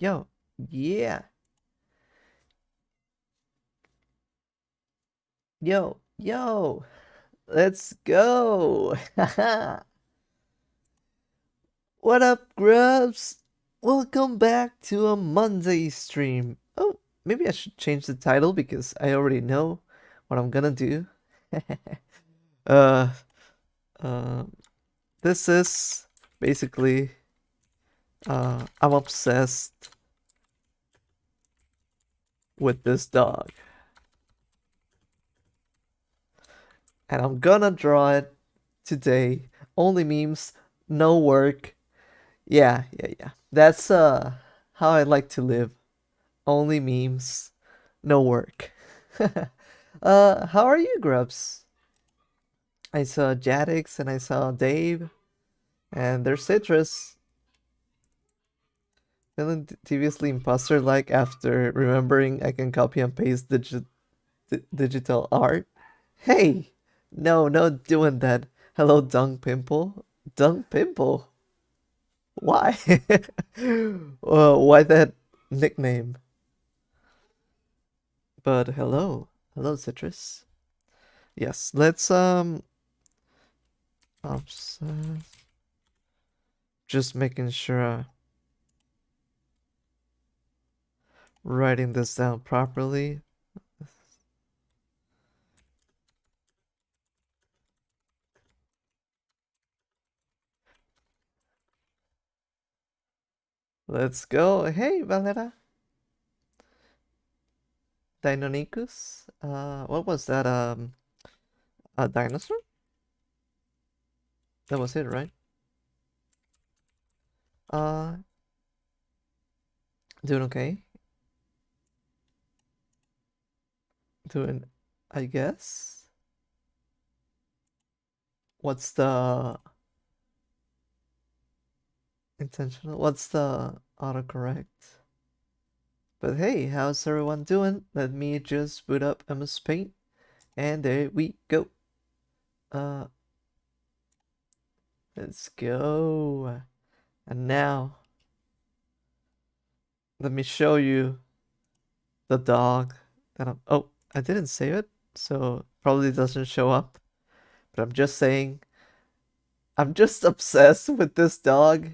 Yo, yeah. Yo. Let's go. What up, Grubs? Welcome back to a Monday stream. Oh, maybe I should change the title because I already know what I'm gonna do. uh, uh, this is basically, I'm obsessed with this dog. And I'm gonna draw it today. Only memes, no work. Yeah. That's how I like to live. Only memes, no work. How are you, Grubs? I saw Jadix and I saw Dave and there's Citrus. Feeling deviously imposter like after remembering I can copy and paste digital art. Hey! No doing that. Hello, Dung Pimple. Dung Pimple? Why? Why that nickname? But hello, Citrus. Yes, let's obsess. Just making sure writing this down properly. Let's go. Hey, Valera. Deinonychus. What was that? A dinosaur? That was it, right? Uh, doing okay. Doing, I guess. What's the intentional? What's the autocorrect? But hey, how's everyone doing? Let me just boot up MSPAINT, and there we go. Uh, let's go. And now, let me show you the dog that I'm. Oh, I didn't save it, so probably doesn't show up. But I'm just saying, I'm just obsessed with this dog.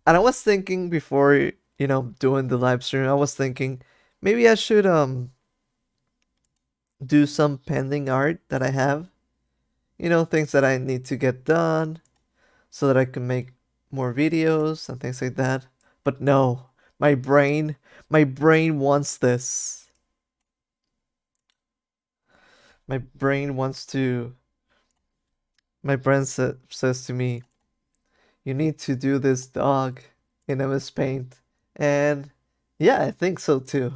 And I was thinking before, doing the live stream, I was thinking maybe I should do some pending art that I have. Things that I need to get done so that I can make more videos and things like that. But no, my brain wants this. My brain wants to. My brain says to me, "You need to do this dog in MS Paint," and yeah, I think so too.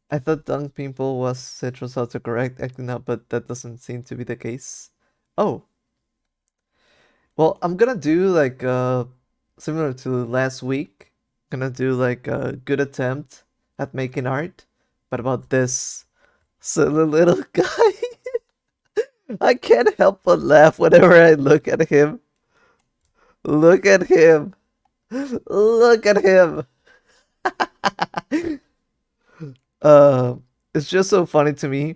I thought Dung Pimple was Citrus autocorrect, acting up, but that doesn't seem to be the case. Oh, well, I'm gonna do like similar to last week. Gonna do like a good attempt at making art, but about this silly little guy. I can't help but laugh whenever I look at him. Look at him. Look at him. Uh, it's just so funny to me,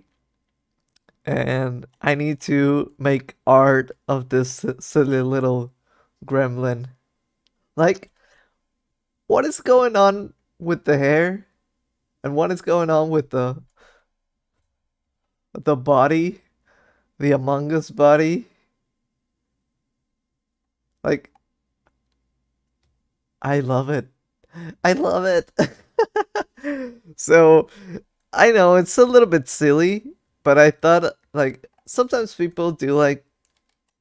and I need to make art of this silly little gremlin. Like, what is going on with the hair, and what is going on with the body, the Among Us body? Like, I love it. I love it. So, I know it's a little bit silly, but I thought like sometimes people do like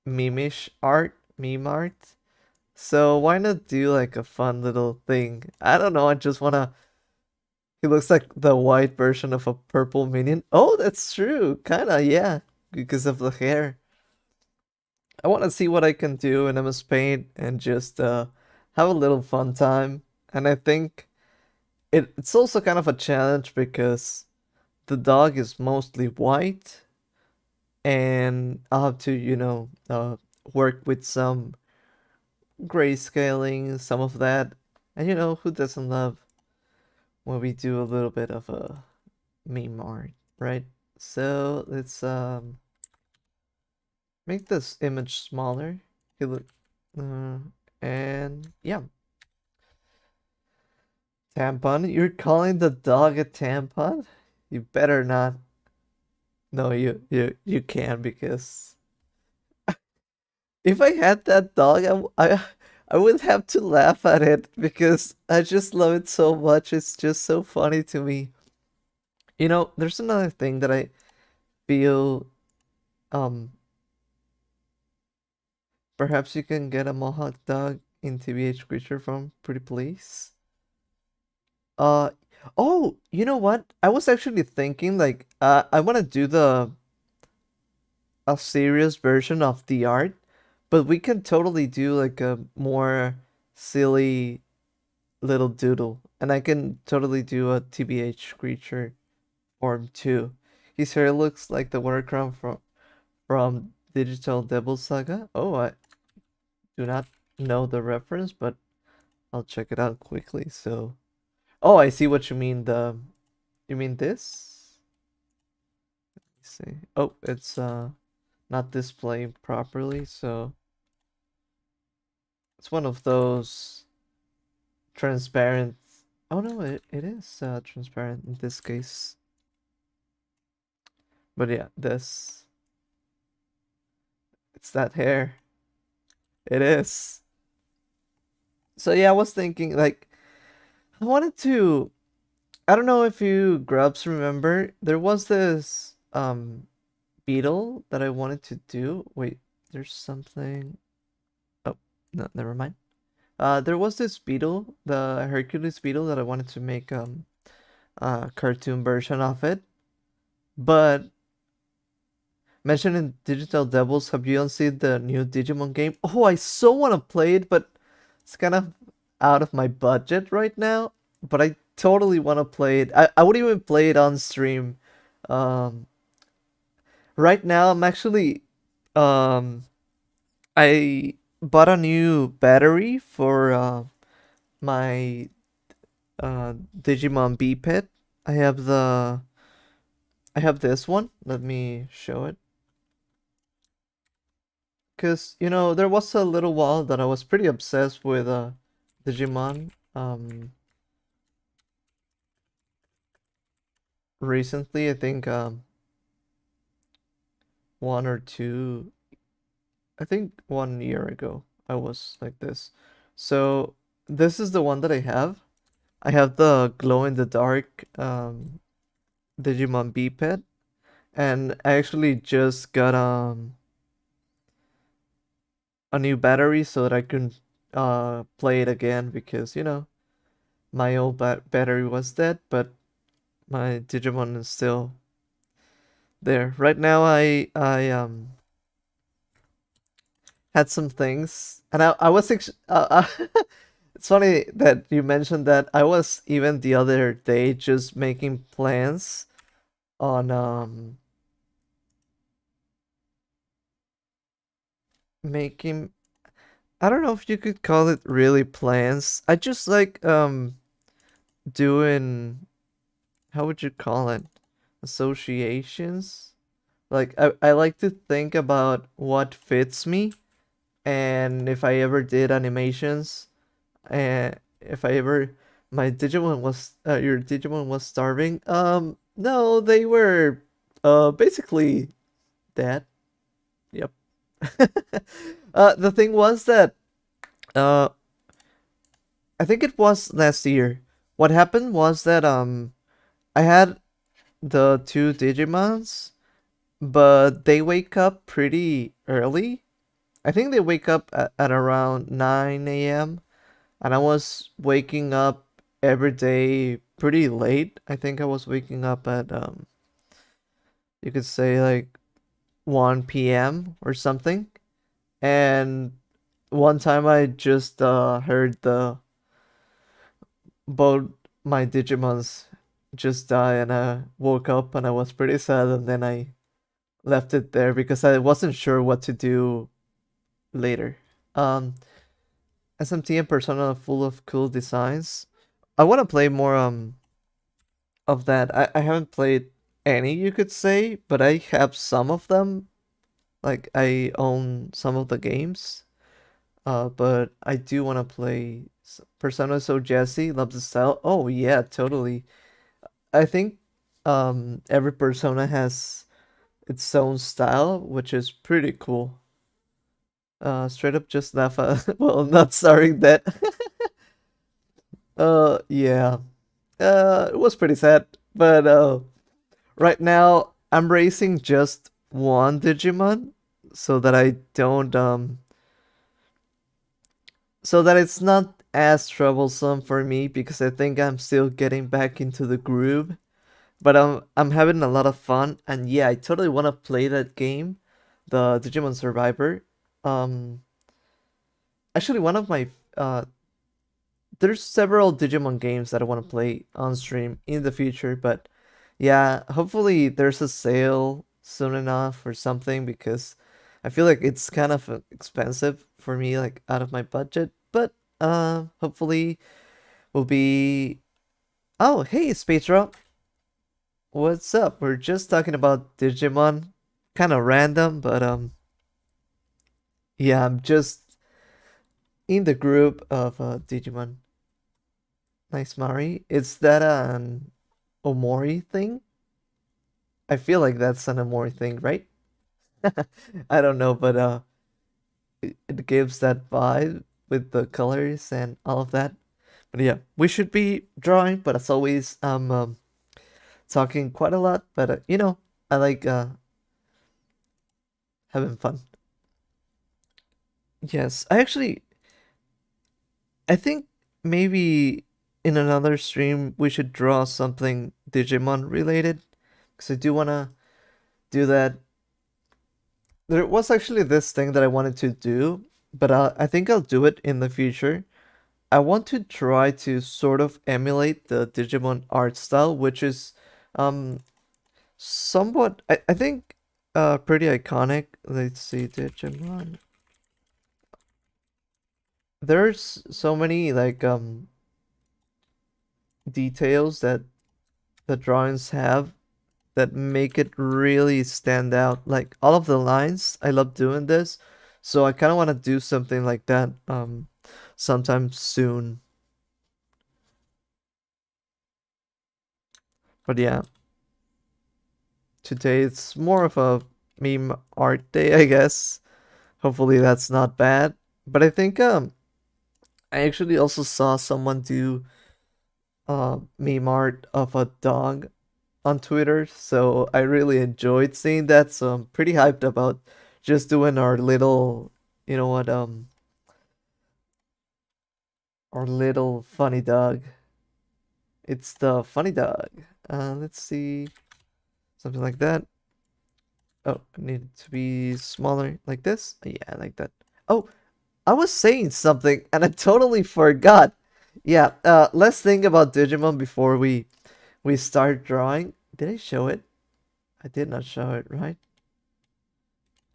meme-ish art, meme art. So why not do like a fun little thing? I don't know, I just wanna. He looks like the white version of a purple minion. Oh, that's true. Kinda, yeah. Because of the hair. I wanna see what I can do in MS Paint and just have a little fun time. And I think it's also kind of a challenge because the dog is mostly white and I'll have to, work with some grayscaling, some of that. And who doesn't love when we do a little bit of a meme art, right? So let's make this image smaller. You look, uh, and yeah, tampon. You're calling the dog a tampon? You better not. No, you can because if I had that dog, I would have to laugh at it because I just love it so much. It's just so funny to me. You know, there's another thing that I feel um perhaps you can get a Mohawk dog in TBH Creature from Pretty Please. Uh oh, you know what? I was actually thinking like I want to do the a serious version of the art, but we can totally do like a more silly little doodle, and I can totally do a TBH creature form too. His hair looks like the water crown from Digital Devil Saga. Oh, I do not know the reference, but I'll check it out quickly. So, oh, I see what you mean. You mean this? Let's see. Oh, it's not displayed properly, so it's one of those transparent. Oh no, it is transparent in this case. But yeah, this it's that hair. It is. So yeah, I was thinking like I wanted to. I don't know if you Grubs remember. There was this beetle that I wanted to do. Wait, there's something. Oh no, never mind. There was this beetle, the Hercules beetle, that I wanted to make a cartoon version of it. But mentioned in Digital Devils, have you seen the new Digimon game? Oh, I so want to play it, but it's kind of out of my budget right now. But I totally want to play it. I would even play it on stream. Um, right now, I'm actually I bought a new battery for my Digimon B pit. I have the I have this one. Let me show it. Cause you know there was a little while that I was pretty obsessed with Digimon. Recently I think 1 or 2. I think 1 year ago I was like this. So this is the one that I have. I have the glow in the dark Digimon B pet, and I actually just got a new battery so that I can play it again because you know my old battery was dead, but my Digimon is still there. Right now I had some things, and I was it's funny that you mentioned that. I was even the other day just making plans on making, I don't know if you could call it really plans. I just like doing, how would you call it? Associations? Like I like to think about what fits me, and if I ever did animations, and if I ever my Digimon was your Digimon was starving. No, they were basically dead. Yep. The thing was that uh I think it was last year. What happened was that I had the two Digimons, but they wake up pretty early. I think they wake up at around 9 a.m. and I was waking up every day pretty late. I think I was waking up at you could say like 1 p.m. or something. And one time I just heard the both my Digimons just die, and I woke up and I was pretty sad, and then I left it there because I wasn't sure what to do later. Um SMT and Persona full of cool designs. I want to play more of that. I haven't played any, you could say, but I have some of them. Like I own some of the games. But I do want to play Persona. So Jesse loves the style. Oh yeah, totally. I think every Persona has its own style, which is pretty cool. Straight up just laugh well, not starring that. Yeah. It was pretty sad, but right now I'm racing just one Digimon so that I don't so that it's not as troublesome for me because I think I'm still getting back into the groove. But I'm having a lot of fun, and yeah, I totally want to play that game, the Digimon Survivor. Um, Actually, one of my there's several Digimon games that I want to play on stream in the future, but yeah, hopefully there's a sale soon enough or something because I feel like it's kind of expensive for me, like out of my budget. But hopefully will be. Oh, hey, Spatro, what's up? We're just talking about Digimon, kind of random, but yeah, I'm just in the group of Digimon. Nice Mari. Is that an Omori thing? I feel like that's an Omori thing, right? I don't know, but it gives that vibe with the colors and all of that. But yeah, we should be drawing, but as always, I'm talking quite a lot. But I like having fun. Yes, I think maybe in another stream we should draw something Digimon related, because I do wanna do that. There was actually this thing that I wanted to do, but I think I'll do it in the future. I want to try to sort of emulate the Digimon art style, which is um somewhat I think pretty iconic. Let's see, Digimon. There's so many like details that the drawings have that make it really stand out. Like all of the lines, I love doing this. So I kind of want to do something like that sometime soon. But yeah, today it's more of a meme art day, I guess. Hopefully that's not bad. But I think I actually also saw someone do meme art of a dog on Twitter, so I really enjoyed seeing that. So I'm pretty hyped about just doing our little, you know what, our little funny dog. It's the funny dog. Let's see, something like that. Oh, I need it to be smaller, like this. Yeah, like that. Oh, I was saying something and I totally forgot. Yeah, let's think about Digimon before we start drawing. Did I show it? I did not show it, right?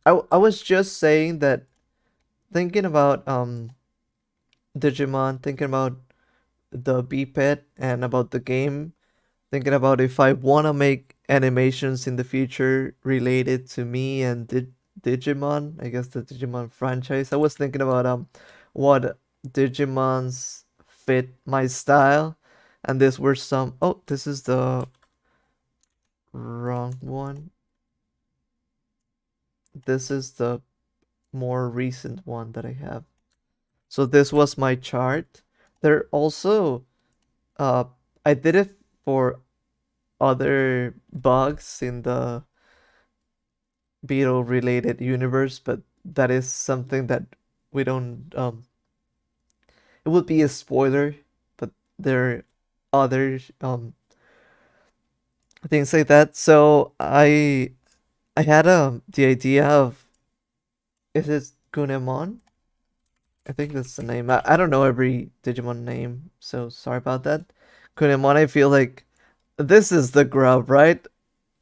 I was just saying that thinking about Digimon, thinking about the B-Pet and about the game, thinking about if I want to make animations in the future related to me and Digimon, I guess the Digimon franchise. I was thinking about what Digimons fit my style, and this were some. Oh, this is the wrong one. This is the more recent one that I have. So this was my chart. There also uh I did it for other bugs in the Beetle related universe, but that is something that we don't it would be a spoiler, but there are other things like that. So I had the idea of, is it Gunemon? I think that's the name. I don't know every Digimon name, so sorry about that. Kunemon, I feel like this is the grub, right?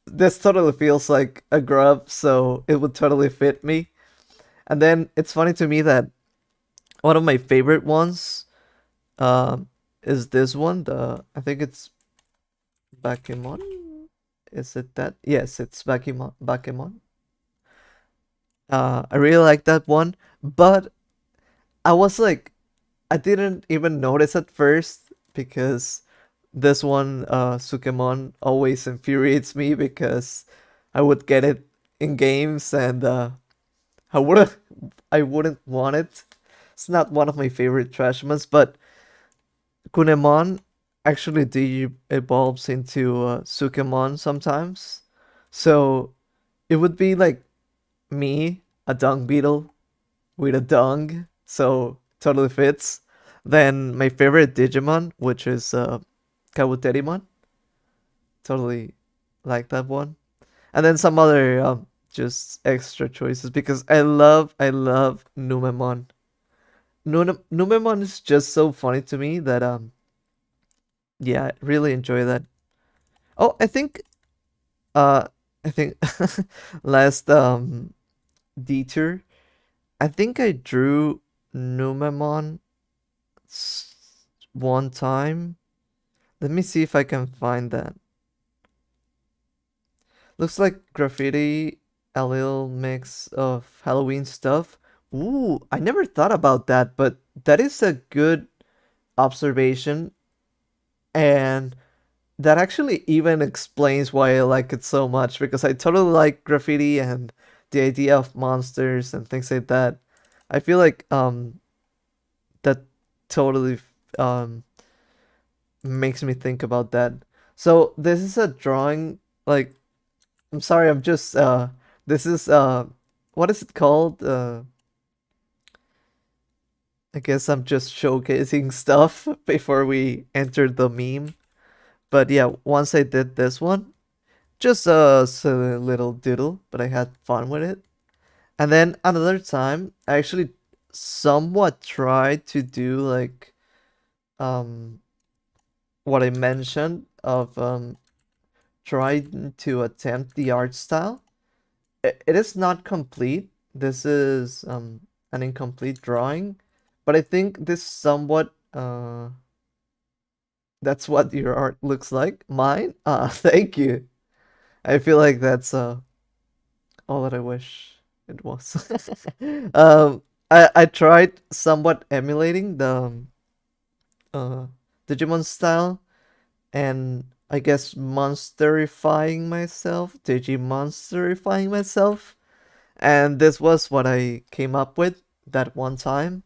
This totally feels like a grub, so it would totally fit me. And then it's funny to me that one of my favorite ones um is this one. The I think it's Bakemon. Is it that? Yes, it's Bakemon. Bakemon. I really like that one, but I was like, I didn't even notice at first because this one, Sukemon, always infuriates me because I would get it in games and I wouldn't, I wouldn't want it. It's not one of my favorite Trashmans, but Kunemon actually de-evolves into Sukemon sometimes. So it would be like me, a dung beetle, with a dung, so totally fits. Then my favorite Digimon, which is Kabuterimon, totally like that one. And then some other just extra choices because I love Numemon. Numemon is just so funny to me that yeah, I really enjoy that. Oh, uh I think last detour, I think I drew Numemon one time. Let me see if I can find that. Looks like graffiti, a little mix of Halloween stuff. Ooh, I never thought about that, but that is a good observation, and that actually even explains why I like it so much because I totally like graffiti and the idea of monsters and things like that. I feel like that totally um makes me think about that. So this is a drawing like I'm sorry, I'm just this is what is it called? I guess I'm just showcasing stuff before we enter the meme. But yeah, once I did this one, just a silly little doodle, but I had fun with it. And then another time, I actually somewhat tried to do like um what I mentioned of trying to attempt the art style. It is not complete. This is an incomplete drawing, but I think this somewhat that's what your art looks like. Mine? Thank you. I feel like that's all that I wish it was. I tried somewhat emulating the uh Digimon style and I guess monsterifying myself, Digimonsterifying myself. And this was what I came up with that one time.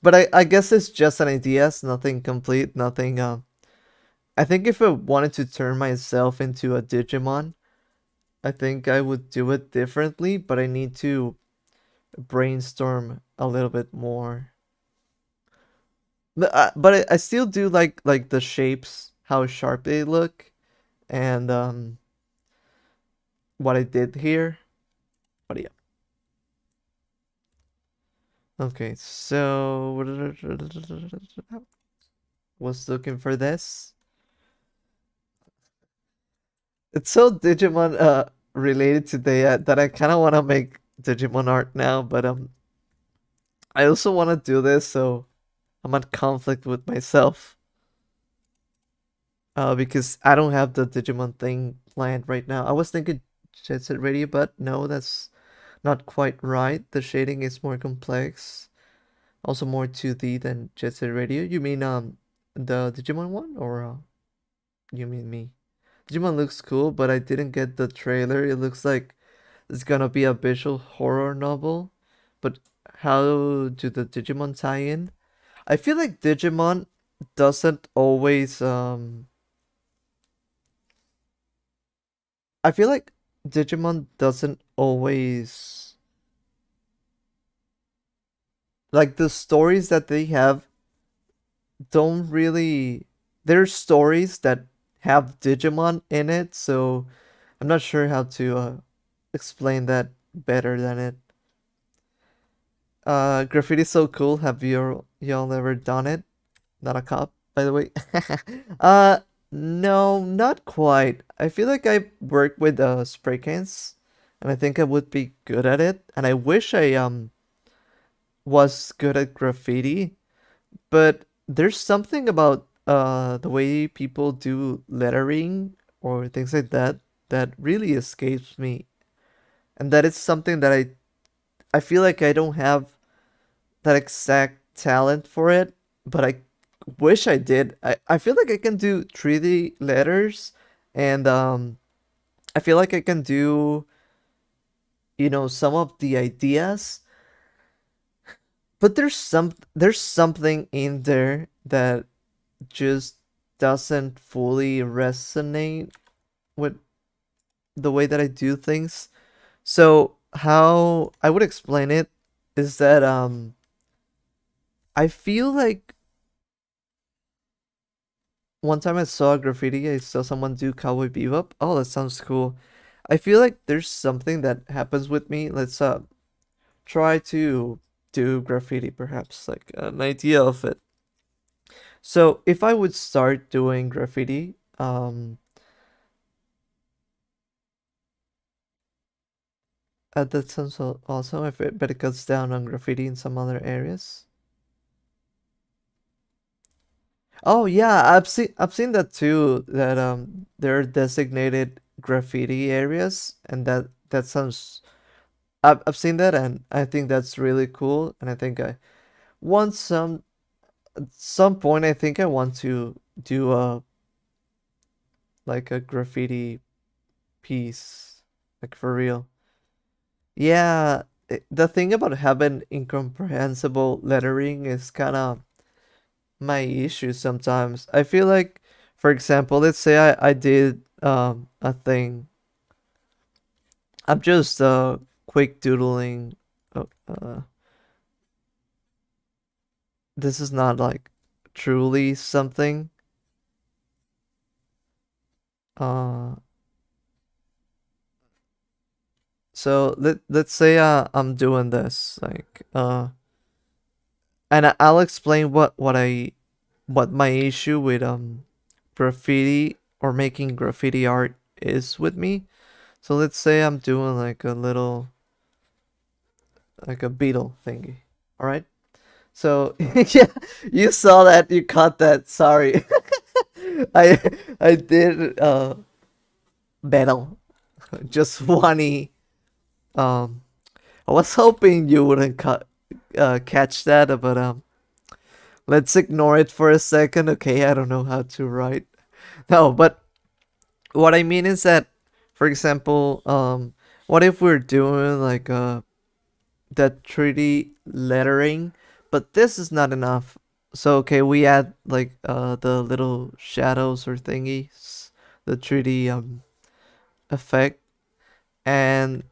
But I guess it's just an idea, it's nothing complete, nothing I think if I wanted to turn myself into a Digimon, I think I would do it differently, but I need to brainstorm a little bit more. But I still do like the shapes, how sharp they look, and what I did here. But yeah. Okay, so was looking for this. It's so Digimon related today that I kind of want to make Digimon art now, but I also want to do this, so I'm at conflict with myself. Because I don't have the Digimon thing planned right now. I was thinking Jet Set Radio, but no, that's not quite right. The shading is more complex, also more 2D than Jet Set Radio. You mean the Digimon one, or you mean me? Digimon looks cool, but I didn't get the trailer. It looks like it's gonna be a visual horror novel, but how do the Digimon tie in? I feel like Digimon doesn't always I feel like Digimon doesn't always like the stories that they have don't really there's stories that have Digimon in it, so I'm not sure how to explain that better than it. Graffiti's so cool. Have y'all ever done it? Not a cop, by the way. uh, no, not quite. I feel like I work with spray cans, and I think I would be good at it. And I wish I was good at graffiti, but there's something about the way people do lettering or things like that, that really escapes me. And that is something that I feel like I don't have that exact talent for it, but I wish I did. I feel like I can do 3D letters, and I feel like I can do, some of the ideas, but there's something in there that just doesn't fully resonate with the way that I do things. So how I would explain it is that I feel like one time I saw a graffiti, I saw someone do Cowboy Bebop. Oh, that sounds cool. I feel like there's something that happens with me. Let's try to do graffiti, perhaps, like an idea of it. So if I would start doing graffiti, that sounds also if it, but it cuts down on graffiti in some other areas. Oh yeah, I've seen that too. That there are designated graffiti areas, and that sounds. I've seen that, and I think that's really cool. And I think I want some at some point. I think I want to do a like a graffiti piece, like for real. Yeah, the thing about having incomprehensible lettering is kind of my issue sometimes. I feel like, for example, let's say I did a thing. I'm just quick doodling. Uh, uh, this is not like truly something. Uh, so let's say I'm doing this like and I'll explain what my issue with graffiti or making graffiti art is with me. So let's say I'm doing like a little like a beetle thingy. All right. So yeah, you saw that, you caught that. Sorry. I I did battle. Just one. Um I was hoping you wouldn't catch that, but let's ignore it for a second. Okay, I don't know how to write. No, but what I mean is that, for example, what if we're doing like that 3D lettering, but this is not enough. So okay, we add like the little shadows or thingies, the 3D effect, and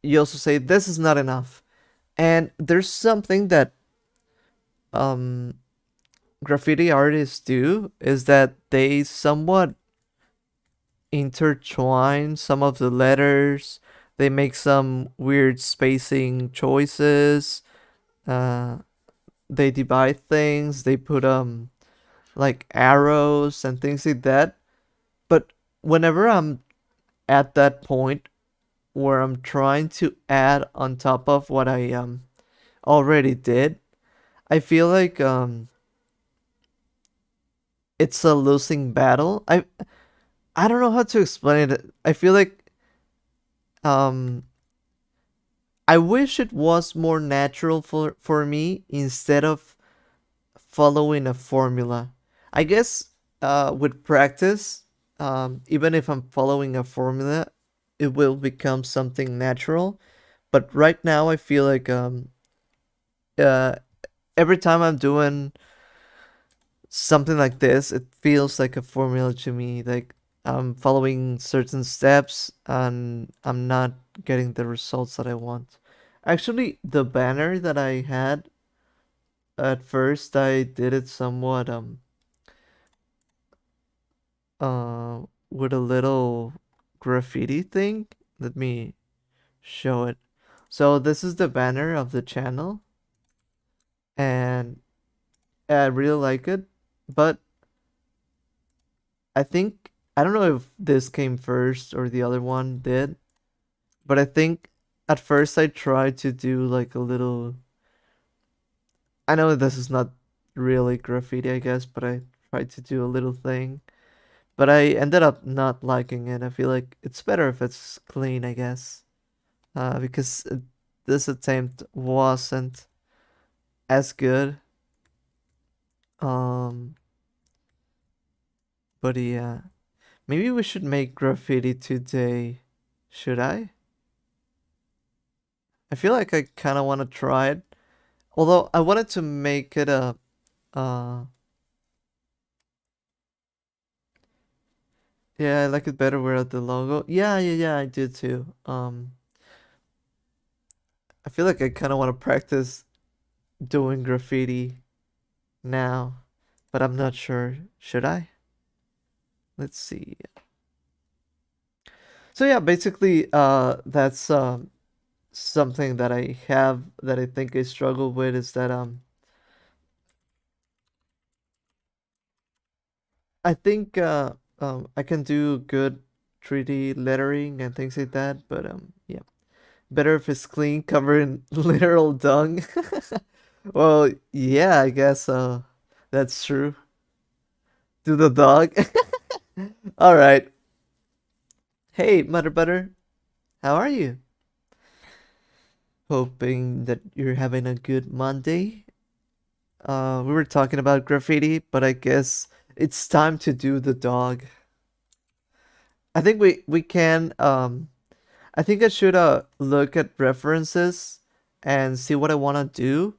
you also say this is not enough. And there's something that um graffiti artists do is that they somewhat intertwine some of the letters. They make some weird spacing choices. Uh, they divide things. They put like arrows and things like that. But whenever I'm at that point where I'm trying to add on top of what I already did, I feel like it's a losing battle. I don't know how to explain it. I feel like um I wish it was more natural for me instead of following a formula. I guess with practice, even if I'm following a formula, it will become something natural. But right now, I feel like uh, every time I'm doing something like this, it feels like a formula to me. Like I'm following certain steps and I'm not getting the results that I want. Actually, the banner that I had at first, I did it somewhat with a little graffiti thing. Let me show it. So this is the banner of the channel, and I really like it. But I don't know if this came first or the other one did, but I think at first I tried to do like a little. I know this is not really graffiti, I guess, but I tried to do a little thing, but I ended up not liking it. I feel like it's better if it's clean, I guess. Because this attempt wasn't as good. Um, but yeah, maybe we should make graffiti today. Should I? I feel like I kind of want to try it. Although I wanted to make it a uh yeah, I like it better without the logo. Yeah, I did too. I feel like I kind of want to practice doing graffiti now, but I'm not sure. Should I? Let's see. So yeah, basically that's something that I have that I think I struggle with is that I think I can do good 3D lettering and things like that, but yeah. Better if it's clean, covered in literal dung. Well, yeah, I guess that's true. To the dog. All right. Hey, Mother Butter, how are you? Hoping that you're having a good Monday. We were talking about graffiti, but I guess it's time to do the dog. I think we can I think I should look at references and see what I want to do.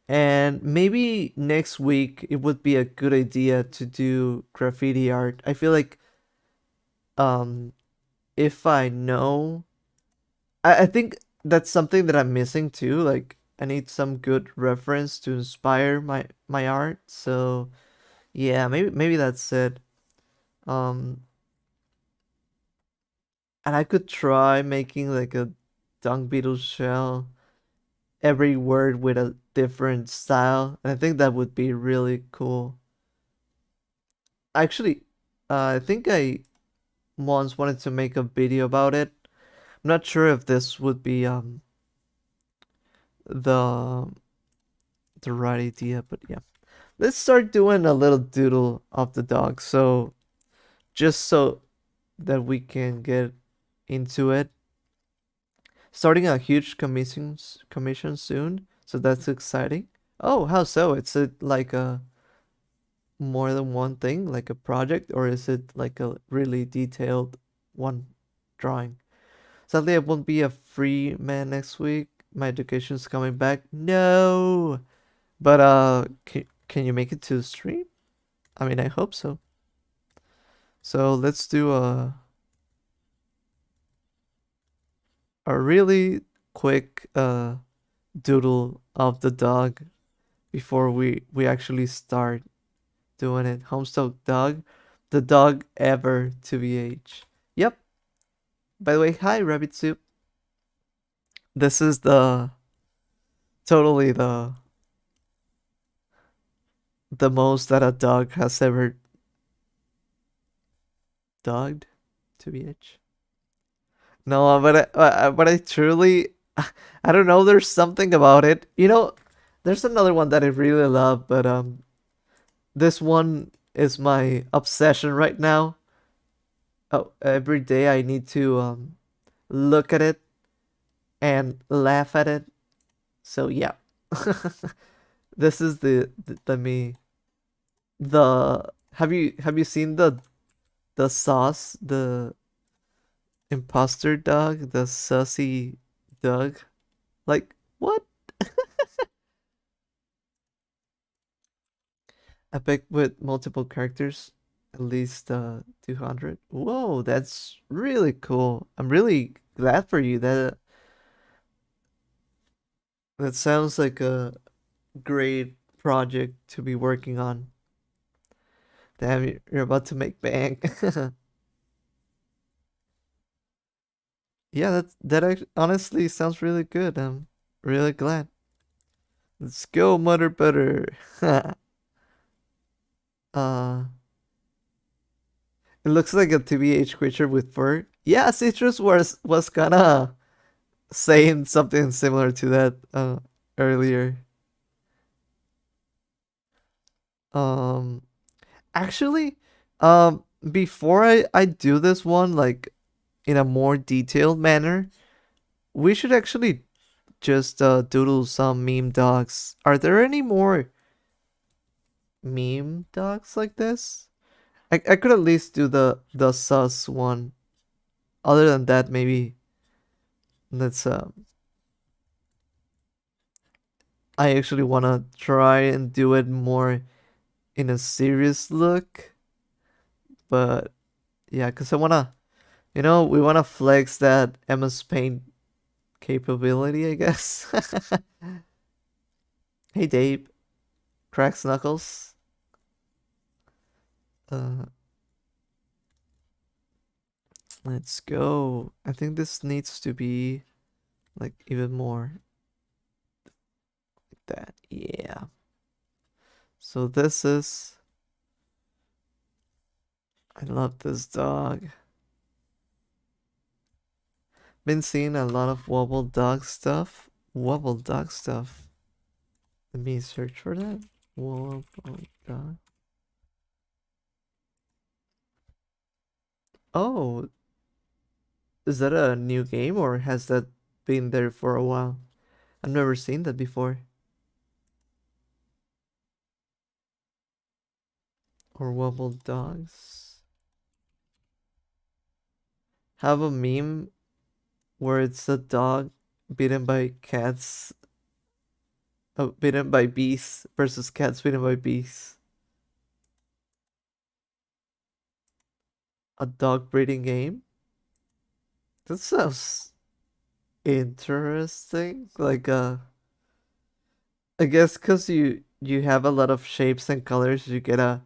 And maybe next week it would be a good idea to do graffiti art. I feel like um if I know I think that's something that I'm missing too. Like I need some good reference to inspire my art. So yeah, maybe that's it. Um and I could try making like a dung beetle shell, every word with a different style. And I think that would be really cool. Actually, I think I once wanted to make a video about it. I'm not sure if this would be the the right idea, but yeah. Let's start doing a little doodle of the dog. So just so that we can get into it. Starting a huge commission soon, so that's exciting. Oh, how so? It's a like a more than one thing, like a project, or is it like a really detailed one drawing? Sadly, I won't be a free man next week. My education's coming back. No, but can you make it to the stream? I mean, I hope so. So let's do a really quick doodle of the dog before we actually start doing it. Homestuck dog, the dog ever to BH. Yep. By the way, hi Rabbit Soup. This is the totally the most that a dog has ever dogged to BH. No, but I truly I don't know. There's something about it. You know, there's another one that I really love, but this one is my obsession right now. Oh, every day I need to look at it and laugh at it. So yeah, this is the me. The have you seen the sauce, the imposter dog, the sussy dog? Like what? Epic with multiple characters, at least 200. Whoa, that's really cool. I'm really glad for you. That sounds like a great project to be working on. Damn, you're about to make bank. Yeah, honestly sounds really good. I'm really glad. Let's go, Mother Butter. uh, it looks like a TBH creature with fur. Yeah, Citrus was kind of saying something similar to that earlier. Um, Actually, before I do this one like in a more detailed manner, we should actually just doodle some meme dogs. Are there any more meme dogs like this? I could at least do the sus one. Other than that, maybe let's I actually wanna try and do it more in a serious look. But yeah, cause I wanna, we wanna flex that MS Paint capability, I guess. Hey Dave, cracks knuckles. Uh, let's go. I think this needs to be like even more like that. Yeah. So this is. I love this dog. Been seeing a lot of wobble dog stuff. Wobble dog stuff. Let me search for that. Wobble dog. Oh, is that a new game or has that been there for a while? I've never seen that before. Or wobble dogs. Have a meme where it's a dog bitten by cats, bitten by bees versus cats bitten by bees. A dog breeding game? That sounds interesting. Like I guess because you have a lot of shapes and colors, you get a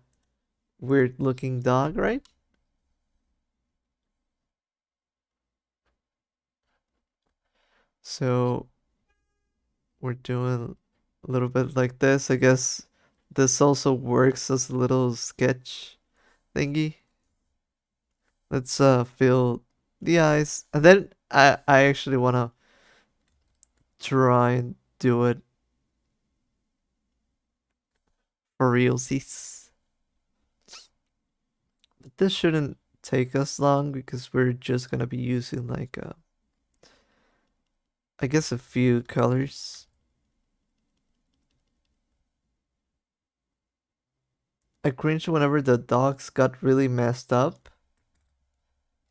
weird looking dog, right? So we're doing a little bit like this. I guess this also works as a little sketch thingy. Let's fill the eyes. And then I actually wanna try and do it for realsies. But this shouldn't take us long because we're just gonna be using like I guess a few colors. I cringe whenever the dogs got really messed up.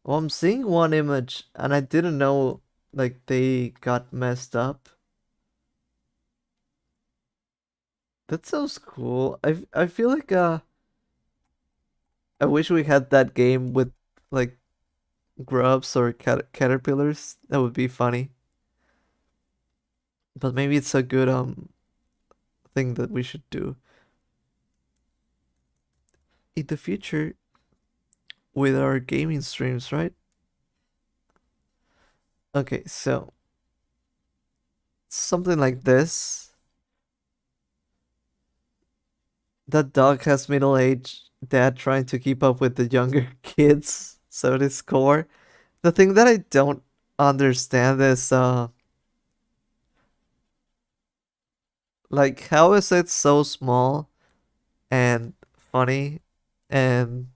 Well, I'm seeing one image and I didn't know like they got messed up. That sounds cool. I feel like I wish we had that game with like grubs or caterpillars. That would be funny. But maybe it's a good thing that we should do in the future with our gaming streams, right? Okay, so something like this. That dog has middle-aged dad trying to keep up with the younger kids, so it is core. The thing that I don't understand is like how is it so small and funny, and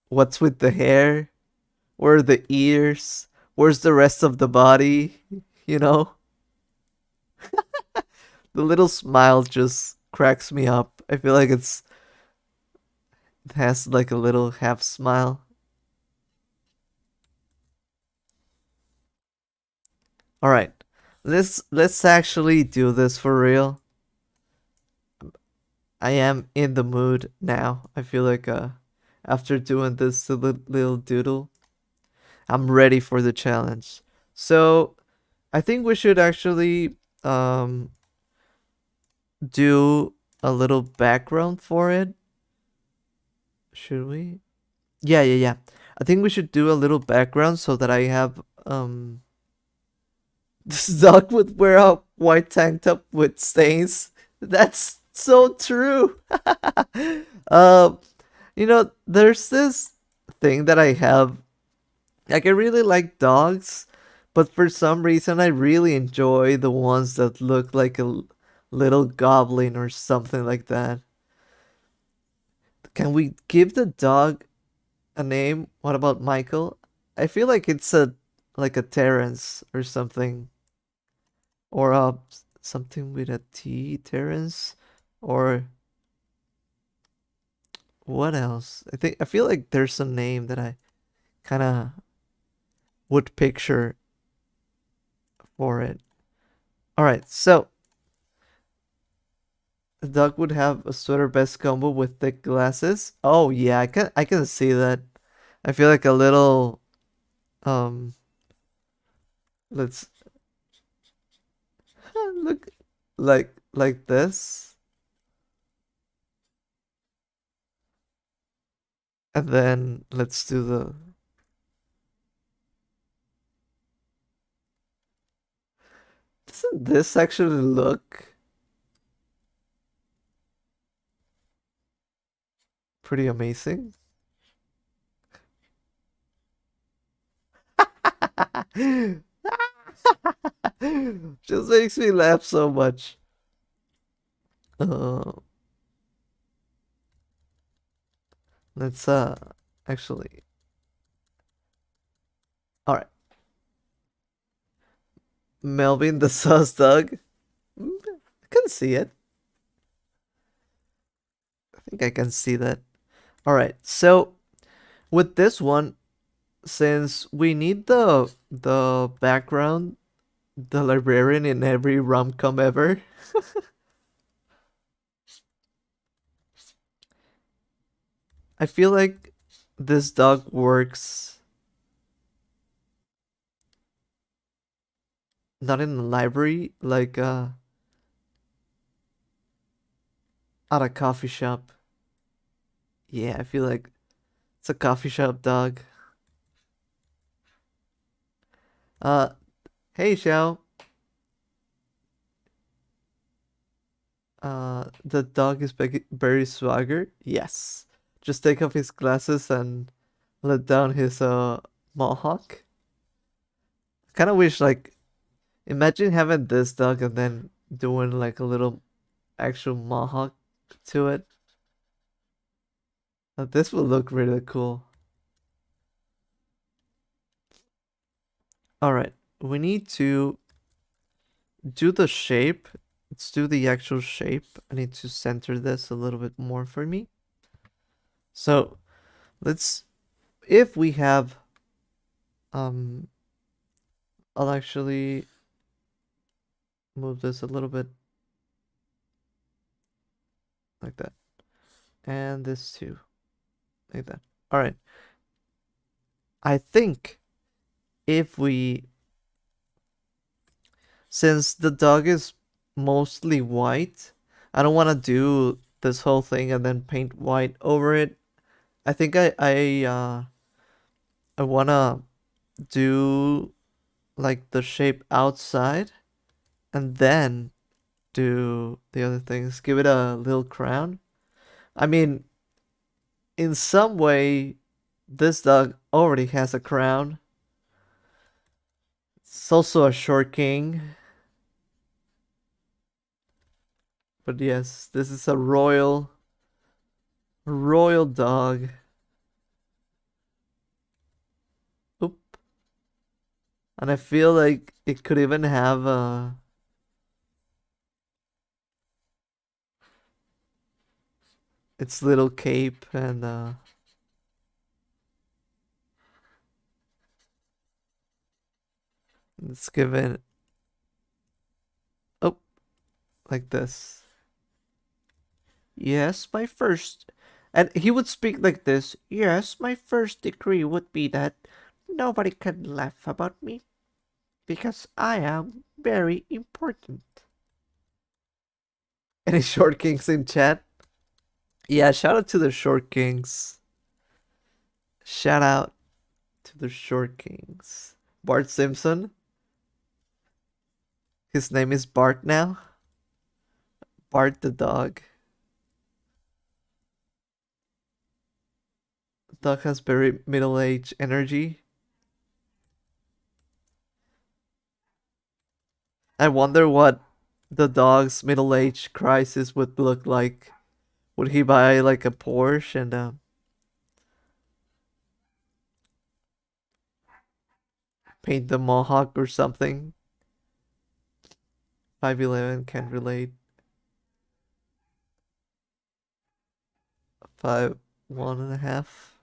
what's with the hair? Where are the ears? Where's the rest of the body? You know? The little smile just cracks me up. I feel like it has like a little half smile. All right. Let's actually do this for real. I am in the mood now. I feel like after doing this little doodle, I'm ready for the challenge. So, I think we should actually do a little background for it. Should we? Yeah, yeah, yeah. I think we should do a little background so that I have this dog would wear a white tank top with stains. That's so true. um, there's this thing that I have. Like, I really like dogs, but for some reason, I really enjoy the ones that look like a little goblin or something like that. Can we give the dog a name? What about Michael? I feel like it's a like a Terrence or something, or something with a T, Terrence, or what else? I feel like there's a name that I kind of would picture for it. All right, so the dog would have a sweater vest combo with thick glasses. Oh yeah, I can see that. I feel like a little um let's look like this. And then let's do the doesn't this actually look pretty amazing? Just makes me laugh so much. Uh, let's actually all right. Melvin the sus dog. I can see it. I think I can see that. All right. So with this one, since we need the background, the librarian in every rom-com ever, I feel like this dog works not in the library, like at a coffee shop. Yeah, I feel like it's a coffee shop dog. Uh, hey Xiao. The dog is very swagger. Yes. Just take off his glasses and let down his mohawk. Kind of wish like imagine having this dog and then doing like a little actual mohawk to it. This would look really cool. All right, we need to do the shape. Let's do the actual shape. I need to center this a little bit more for me. So let's, if we have, um, I'll actually move this a little bit like that. And this too, like that. All right. I think if we, since the dog is mostly white, I don't want to do this whole thing and then paint white over it. I think I wanna do like the shape outside and then do the other things. Give it a little crown. I mean, in some way, this dog already has a crown. It's also a short king. But yes, this is a royal dog. Oop. And I feel like it could even have its little cape and it's given oh like this. Yes, my first. And he would speak like this. Yes, my first decree would be that nobody can laugh about me because I am very important. Any short kings in chat? Yeah, shout out to the short kings. Shout out to the short kings. Bart Simpson. His name is Bart now. Bart the dog. Dog has very middle-aged energy. I wonder what the dog's middle age crisis would look like Would he buy like a Porsche and paint the mohawk or something? 5'11" can relate. 5'1.5".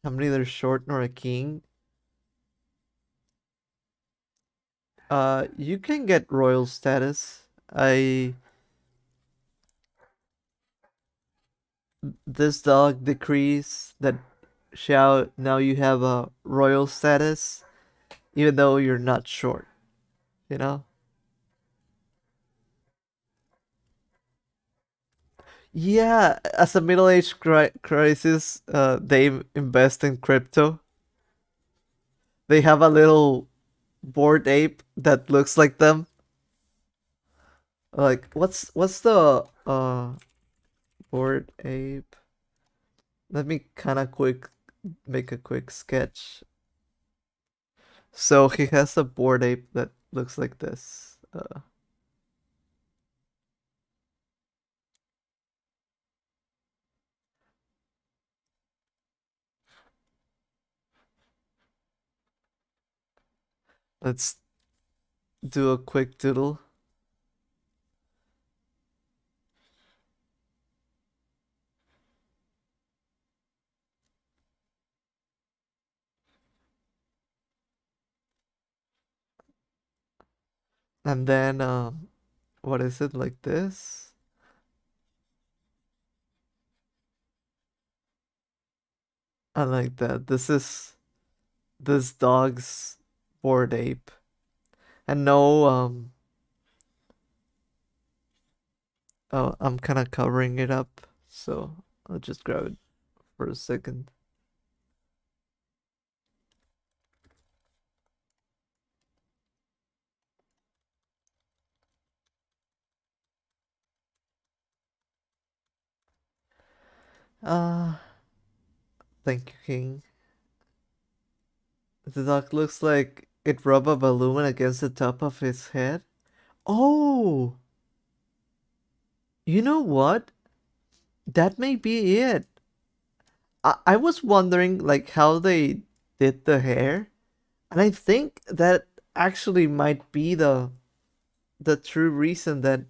I'm neither short nor a king. You can get royal status. I This dog decrees that shall now you have a royal status, even though you're not short. You know? Yeah, as a middle-aged crisis, they invest in crypto. They have a little bored ape that looks like them. Like, what's the bored ape? Let me kind of quick make a quick sketch. So he has a bored ape that looks like this. Let's do a quick doodle. And then, what is it like this? I like that. This is this dog's bored ape. And no, oh, I'm kind of covering it up. So I'll just grab it for a second. Ah, thank you, King. The dog looks like it rubbed a balloon against the top of his head. Oh, you know what? That may be it. I was wondering like how they did the hair, and I think that actually might be the true reason that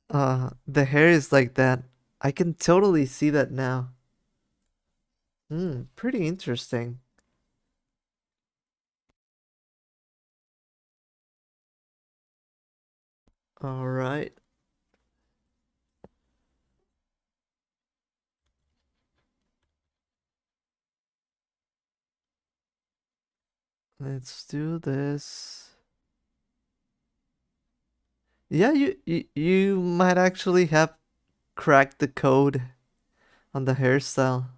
the hair is like that. I can totally see that now. Hmm, pretty interesting. All right, let's do this. Yeah, you might actually have cracked the code on the hairstyle.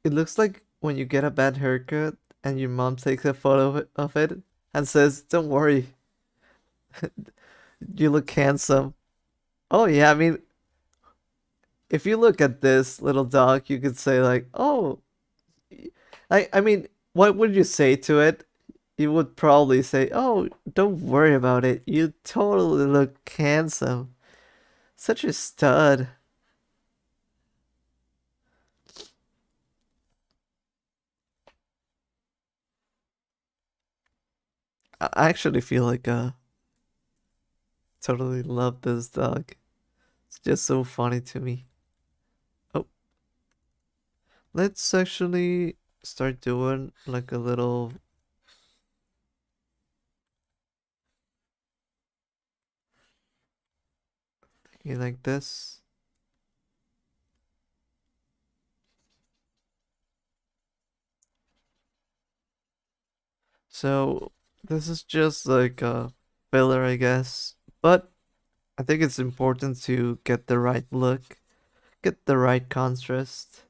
It looks like when you get a bad haircut and your mom takes a photo of it and says, "Don't worry, you look handsome." Oh yeah, I mean, if you look at this little dog, you could say like, "Oh, I mean, what would you say to it?" You would probably say, "Oh, don't worry about it. You totally look handsome. Such a stud." I actually feel like totally love this dog. It's just so funny to me. Oh, let's actually start doing like a little thingy like this. So this is just like a filler, I guess. But I think it's important to get the right look, get the right contrast.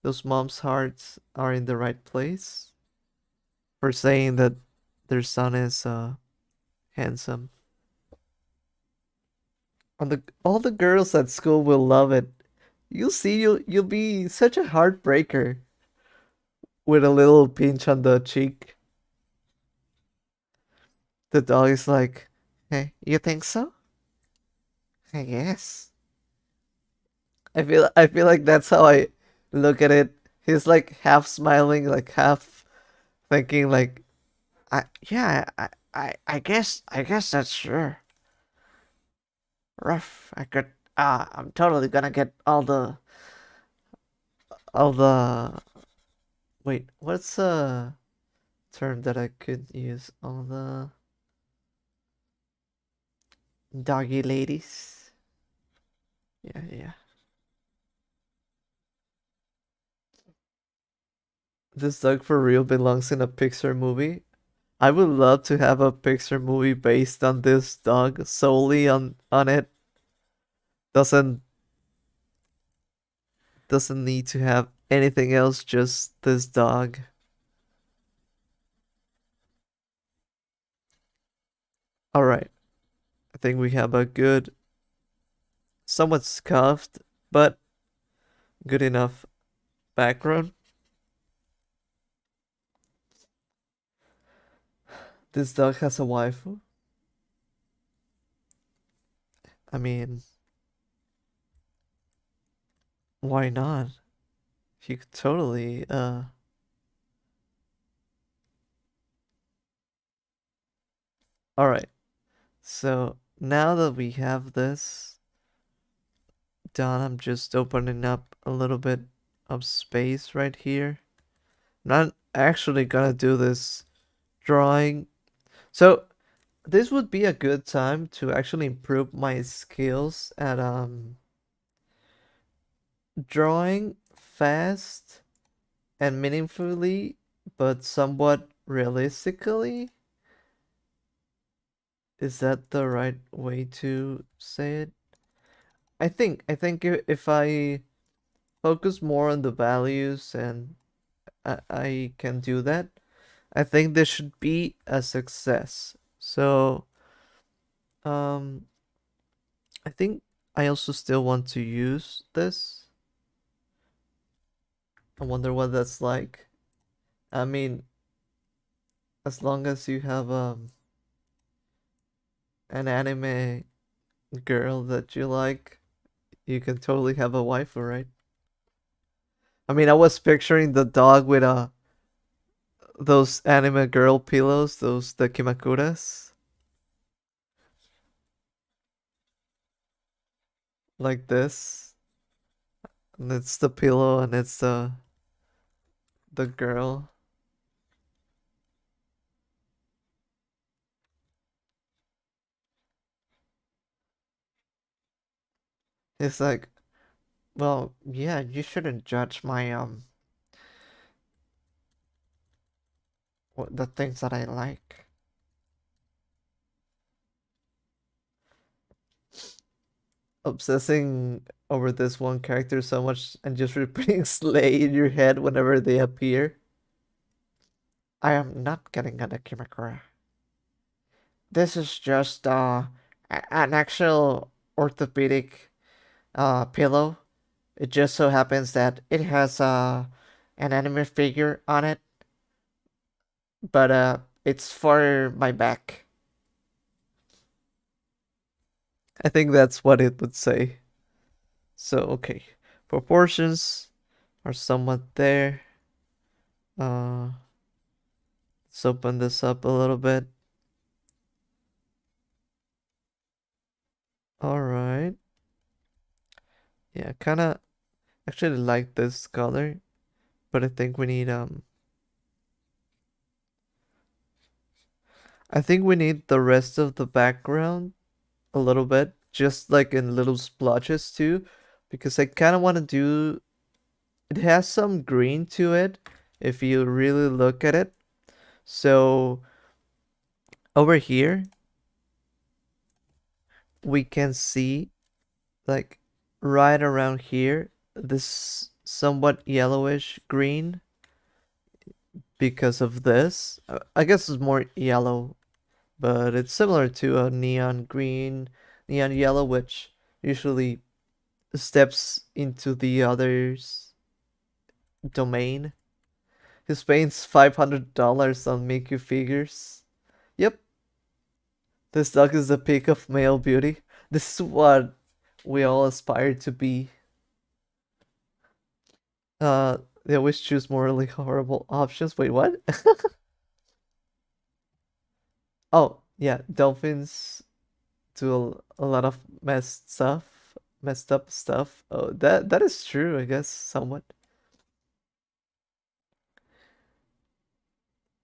Those moms' hearts are in the right place for saying that their son is handsome. And all the girls at school will love it. You'll see, you'll be such a heartbreaker with a little pinch on the cheek. The dog is like, hey, you think so? Hey, yes. I feel like that's how I look at it. He's like half smiling, like half thinking like, I guess that's sure. Rough. I'm totally gonna get all the wait, what's a term that I could use? All the doggy ladies. Yeah, yeah. This dog for real belongs in a Pixar movie. I would love to have a Pixar movie based on this dog, solely on it. Doesn't doesn't need to have anything else, just this dog. All right. I think we have a good, somewhat scuffed, but good enough background. This dog has a waifu. I mean, why not? You could totally all right. So, now that we have this done, I'm just opening up a little bit of space right here. Not actually gonna do this drawing. So, this would be a good time to actually improve my skills at drawing fast and meaningfully, but somewhat realistically. Is that the right way to say it? I think if I focus more on the values and I can do that, I think this should be a success. So, um, I think I also still want to use this. I wonder what that's like. I mean, as long as you have an anime girl that you like, you can totally have a waifu, right? I mean, I was picturing the dog with those anime girl pillows, those the kimakuras, like this. And it's the pillow and it's the girl. It's like, well, yeah, you shouldn't judge my the things that I like. Obsessing over this one character so much and just repeating slay in your head whenever they appear. I am not getting an Kimakura. This is just an actual orthopedic pillow. It just so happens that it has an anime figure on it, but it's for my back. I think that's what it would say. So okay, proportions are somewhat there. Uh, let's open this up a little bit. All right. Yeah, kind of actually like this color, but I think we need the rest of the background a little bit, just like in little splotches too, because I kind of want to do, it has some green to it if you really look at it. So over here, we can see like right around here, this somewhat yellowish green because of this. I guess it's more yellow, but it's similar to a neon green, neon yellow, which usually steps into the other's domain. He spends $500 on Miku figures. Yep, This dog is the peak of male beauty. This is what we all aspire to be. They always choose morally horrible options. Wait, what? Oh, yeah, dolphins do a lot of messed up stuff. Oh, that is true, I guess, somewhat.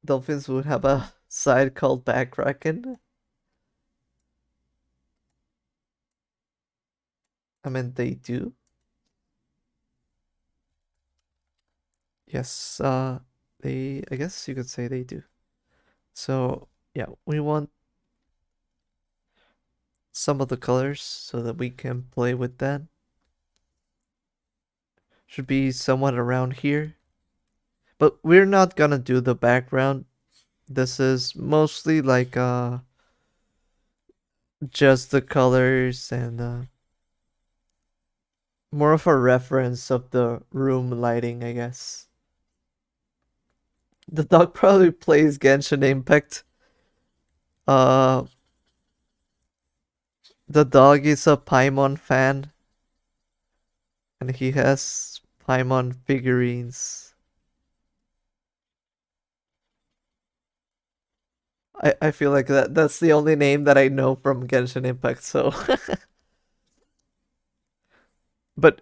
Dolphins would have a side called backracking. I mean, they do. Yes, I guess you could say they do. So, yeah, we want some of the colors so that we can play with that. Should be somewhat around here. But we're not gonna do the background. This is mostly like just the colors and more of a reference of the room lighting, I guess. The dog probably plays Genshin Impact. Uh, the dog is a Paimon fan, and he has Paimon figurines. I feel like that's the only name that I know from Genshin Impact. So, but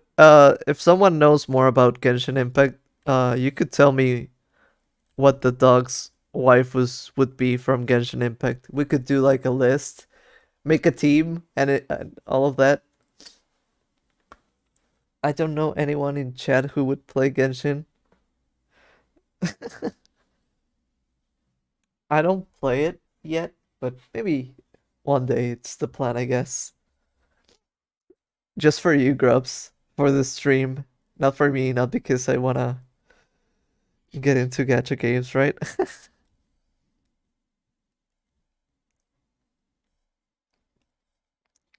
if someone knows more about Genshin Impact, you could tell me what the dog's waifus would be from Genshin Impact. We could do like a list, make a team, and all of that. I don't know anyone in chat who would play Genshin. I don't play it yet, but maybe one day it's the plan, I guess. Just for you, Grubs, for the stream. Not for me, not because I wanna get into gacha games, right?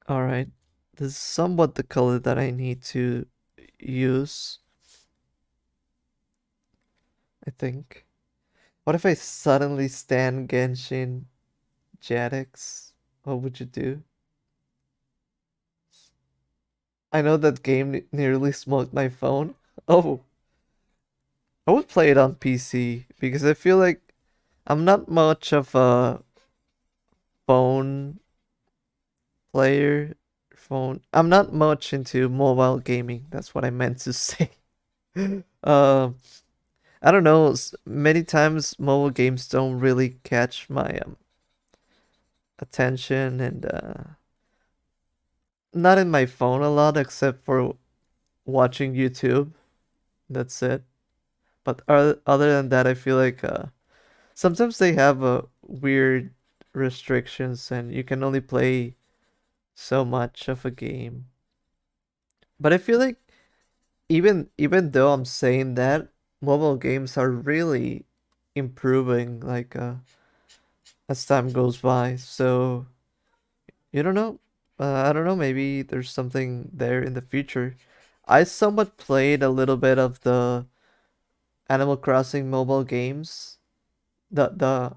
Alright. This is somewhat the color that I need to use, I think. What if I suddenly stand Genshin Jetix? What would you do? I know that game nearly smoked my phone. Oh, I would play it on PC because I feel like I'm not much of a phone player. I'm not much into mobile gaming. That's what I meant to say. Um, I don't know. Many times mobile games don't really catch my attention, and not in my phone a lot, except for watching YouTube. That's it. But other than that, I feel like sometimes they have weird restrictions, and you can only play so much of a game. But I feel like even though I'm saying that, mobile games are really improving like as time goes by. So you don't know. I don't know. Maybe there's something there in the future. I somewhat played a little bit of the Animal Crossing mobile games. The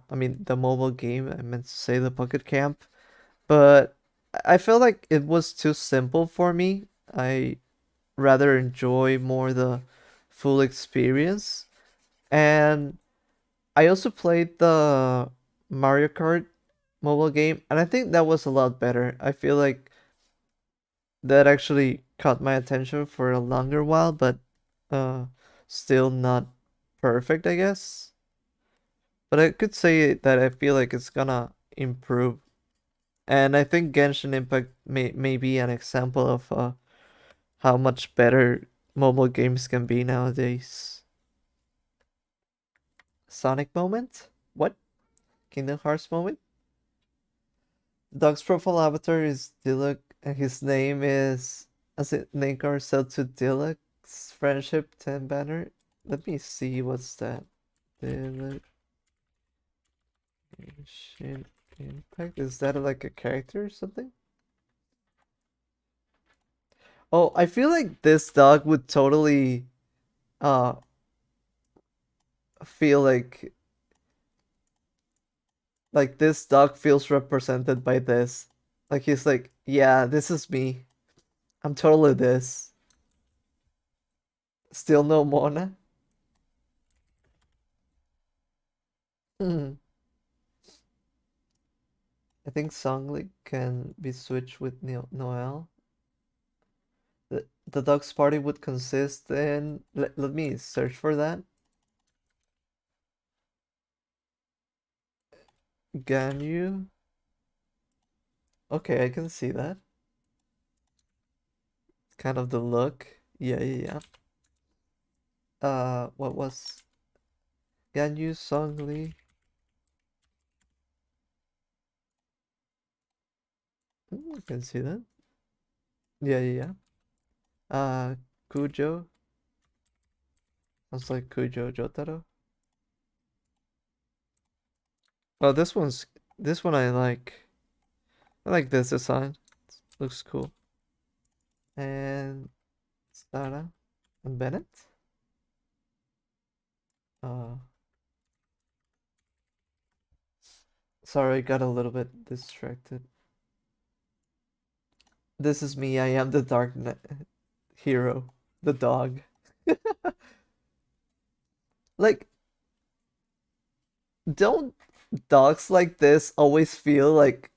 mobile game. I meant to say the Pocket Camp, but I felt like it was too simple for me. I rather enjoy more the full experience. And I also played the Mario Kart mobile game, and I think that was a lot better. I feel like that actually caught my attention for a longer while, but uh still not perfect, I guess. But I could say that I feel like it's gonna improve. And I think Genshin Impact may be an example of how much better mobile games can be nowadays. Sonic moment? What? Kingdom Hearts moment? Dog's profile avatar is Diluc, and his name is, as it name card set to Diluc's Friendship 10 banner. Let me see, what's that? Diluc Genshin Impact? Is that like a character or something? Oh, I feel like this dog would totally uh feel like Like this dog feels represented by this. Like he's like, yeah, this is me. I'm totally this. Still no Mona. Hmm. I think Songli can be switched with Noel. The dog's party would consist in. Let me search for that. Ganyu. Okay, I can see that. Kind of the look. Yeah, yeah, yeah. What was Ganyu Songli? I can see that. Yeah, yeah, yeah. Kujo. Sounds like Kujo Jotaro. Oh, this one I like. I like this design. Looks cool. And Sarah and Bennett. Uh, sorry, I got a little bit distracted. This is me. I am the hero, the dog. Like, don't dogs like this always feel like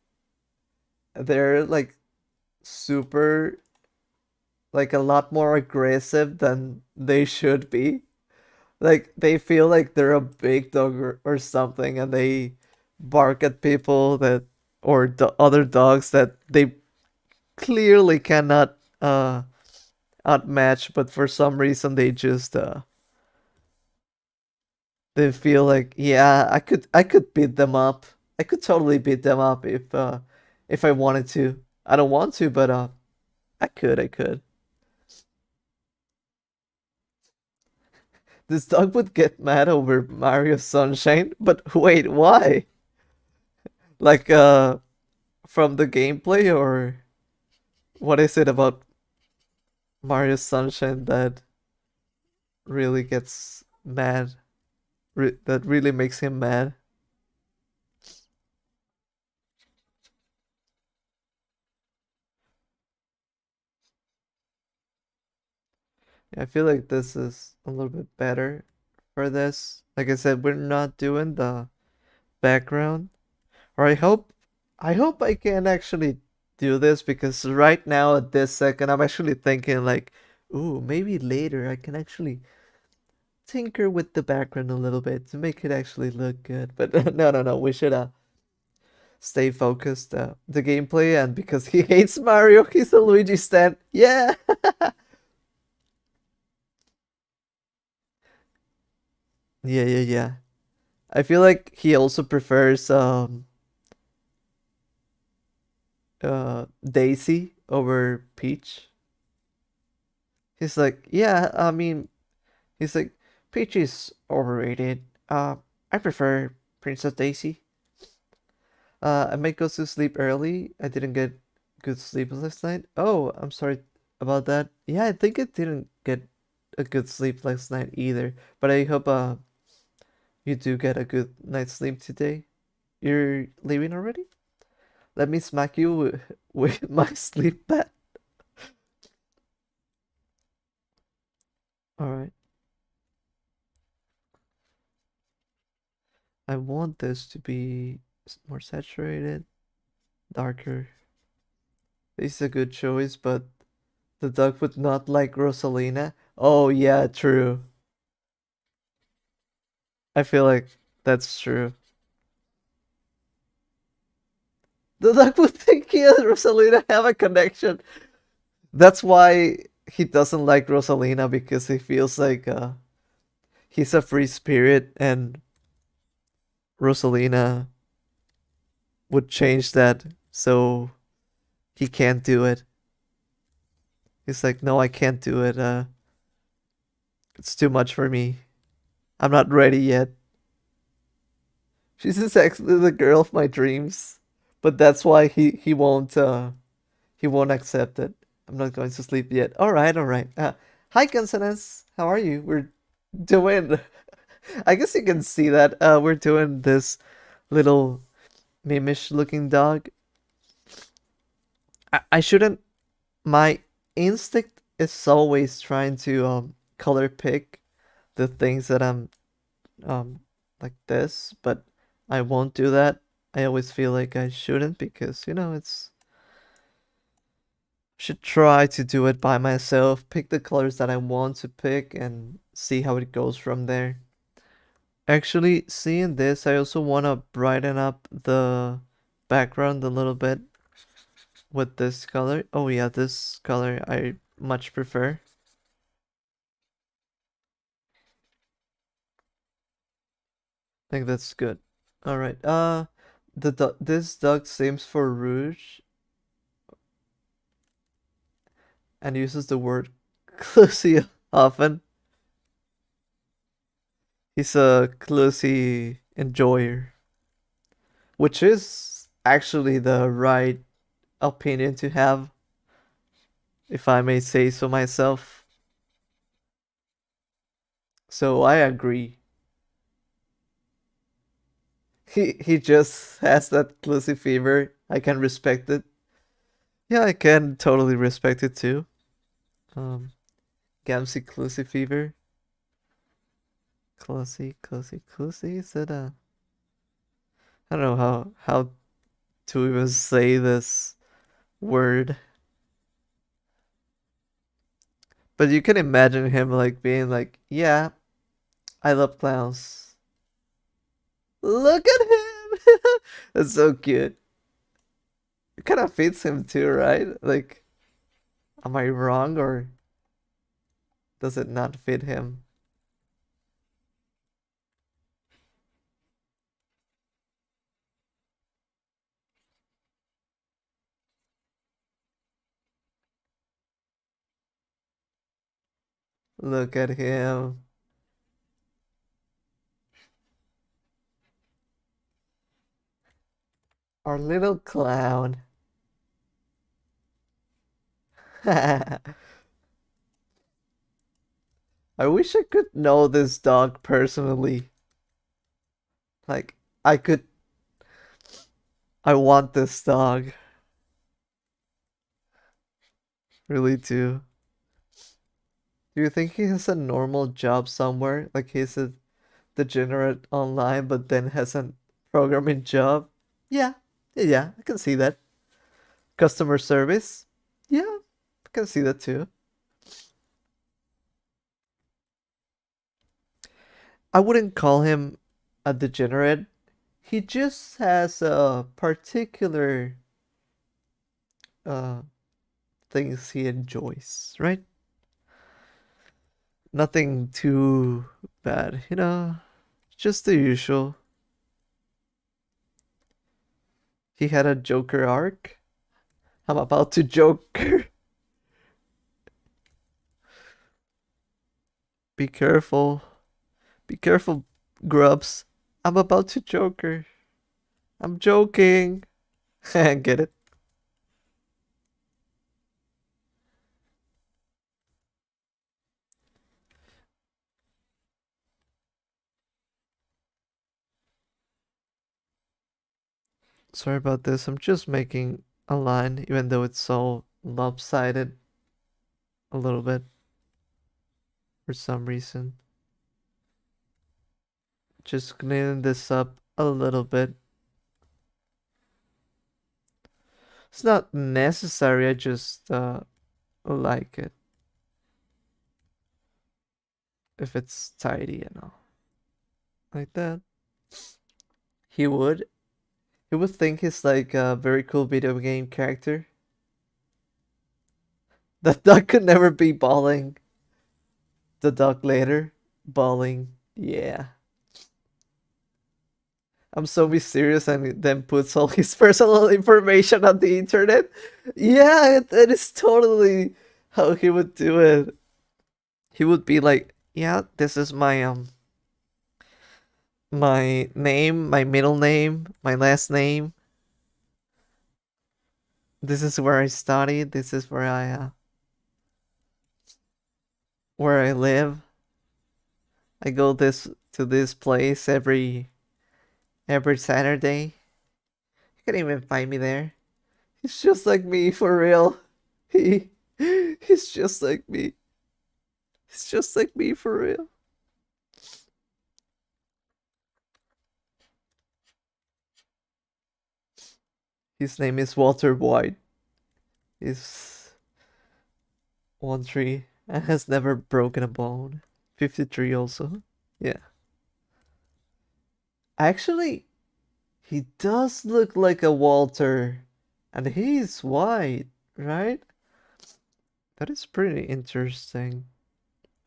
they're like super, like a lot more aggressive than they should be? Like they feel like they're a big dog or something, and they bark at people that or other dogs that they clearly cannot outmatch, but for some reason they just they feel like, yeah, I could beat them up. I could totally beat them up if I wanted to. I don't want to, but I could. This dog would get mad over Mario Sunshine, but wait, why? Like from the gameplay, or what is it about Mario Sunshine that really gets mad? That really makes him mad? I feel like this is a little bit better for this. Like I said, we're not doing the background. Or I hope I can actually do this, because right now at this second I'm actually thinking like, ooh, maybe later I can actually tinker with the background a little bit to make it actually look good. But no, we should stay focused the gameplay, and because he hates Mario, he's a Luigi stan. Yeah. Yeah, yeah, yeah. I feel like he also prefers Daisy over Peach. He's like, yeah, I mean, he's like, Peach is overrated. I prefer Princess Daisy. I might go to sleep early. I didn't get good sleep last night. Oh, I'm sorry about that. Yeah, I think I didn't get a good sleep last night either. But I hope you do get a good night's sleep today. You're leaving already? Let me smack you with my sleep bat. All right. I want this to be more saturated, darker. This is a good choice, but the dog would not like Rosalina. Oh, yeah, true. I feel like that's true. The dog would think he and Rosalina have a connection. That's why he doesn't like Rosalina, because he feels like he's a free spirit, and Rosalina would change that, so he can't do it. He's like, no, I can't do it. It's too much for me. I'm not ready yet. She's just actually the girl of my dreams, but that's why he won't accept it. I'm not going to sleep yet. All right, all right. Hi, Consonance. How are you? We're doing. I guess you can see that we're doing this little mimish looking dog. I shouldn't. My instinct is always trying to color pick the things that I'm um like this, but I won't do that. I always feel like I shouldn't because it's should try to do it by myself, pick the colors that I want to pick and see how it goes from there. Actually, seeing this, I also want to brighten up the background a little bit with this color. Oh yeah, this color I much prefer. I think that's good. All right. This dog seems for rouge and uses the word clussy often. He's a clussy enjoyer, which is actually the right opinion to have, if I may say so myself. So I agree. He just has that clussy fever. I can respect it. Yeah, I can totally respect it too. Um, Gamsey clussy fever. Clussy. Is it a? I don't know how to even say this word, but you can imagine him like being like, "Yeah, I love clowns. Look at him. That's so cute." It kind of fits him too, right? Like, am I wrong or does it not fit him? Look at him. Our little clown. I wish I could know this dog personally. Like, I could. I want this dog. Really do. Do you think he has a normal job somewhere? Like he's a degenerate online, but then has a programming job? Yeah. Yeah, I can see that. Customer service? Yeah, I can see that too. I wouldn't call him a degenerate. He just has a particular uh things he enjoys, right? Nothing too bad. Just the usual. He had a Joker arc. I'm about to Joker. Be careful. Be careful, Grubs. I'm about to Joker. I'm joking. Get it? Sorry about this. I'm just making a line, even though it's so lopsided a little bit for some reason. Just cleaning this up a little bit. It's not necessary, I just like it if it's tidy and all. Like that. He would. He would think he's like a very cool video game character. That dog could never be balling. The dog later. Balling. Yeah. I'm so mysterious and then puts all his personal information on the internet. Yeah, it is totally how he would do it. He would be like, "Yeah, this is my name, my middle name, my last name. This is where I studied. This is where I live. I go this to this place every Saturday." can't even find me there. He's just like me for real. He he's just like me. He's just like me for real. His name is Walter White. He's 1-3 and has never broken a bone. 53 also. Yeah. Actually, he does look like a Walter. And he's white, right? That is pretty interesting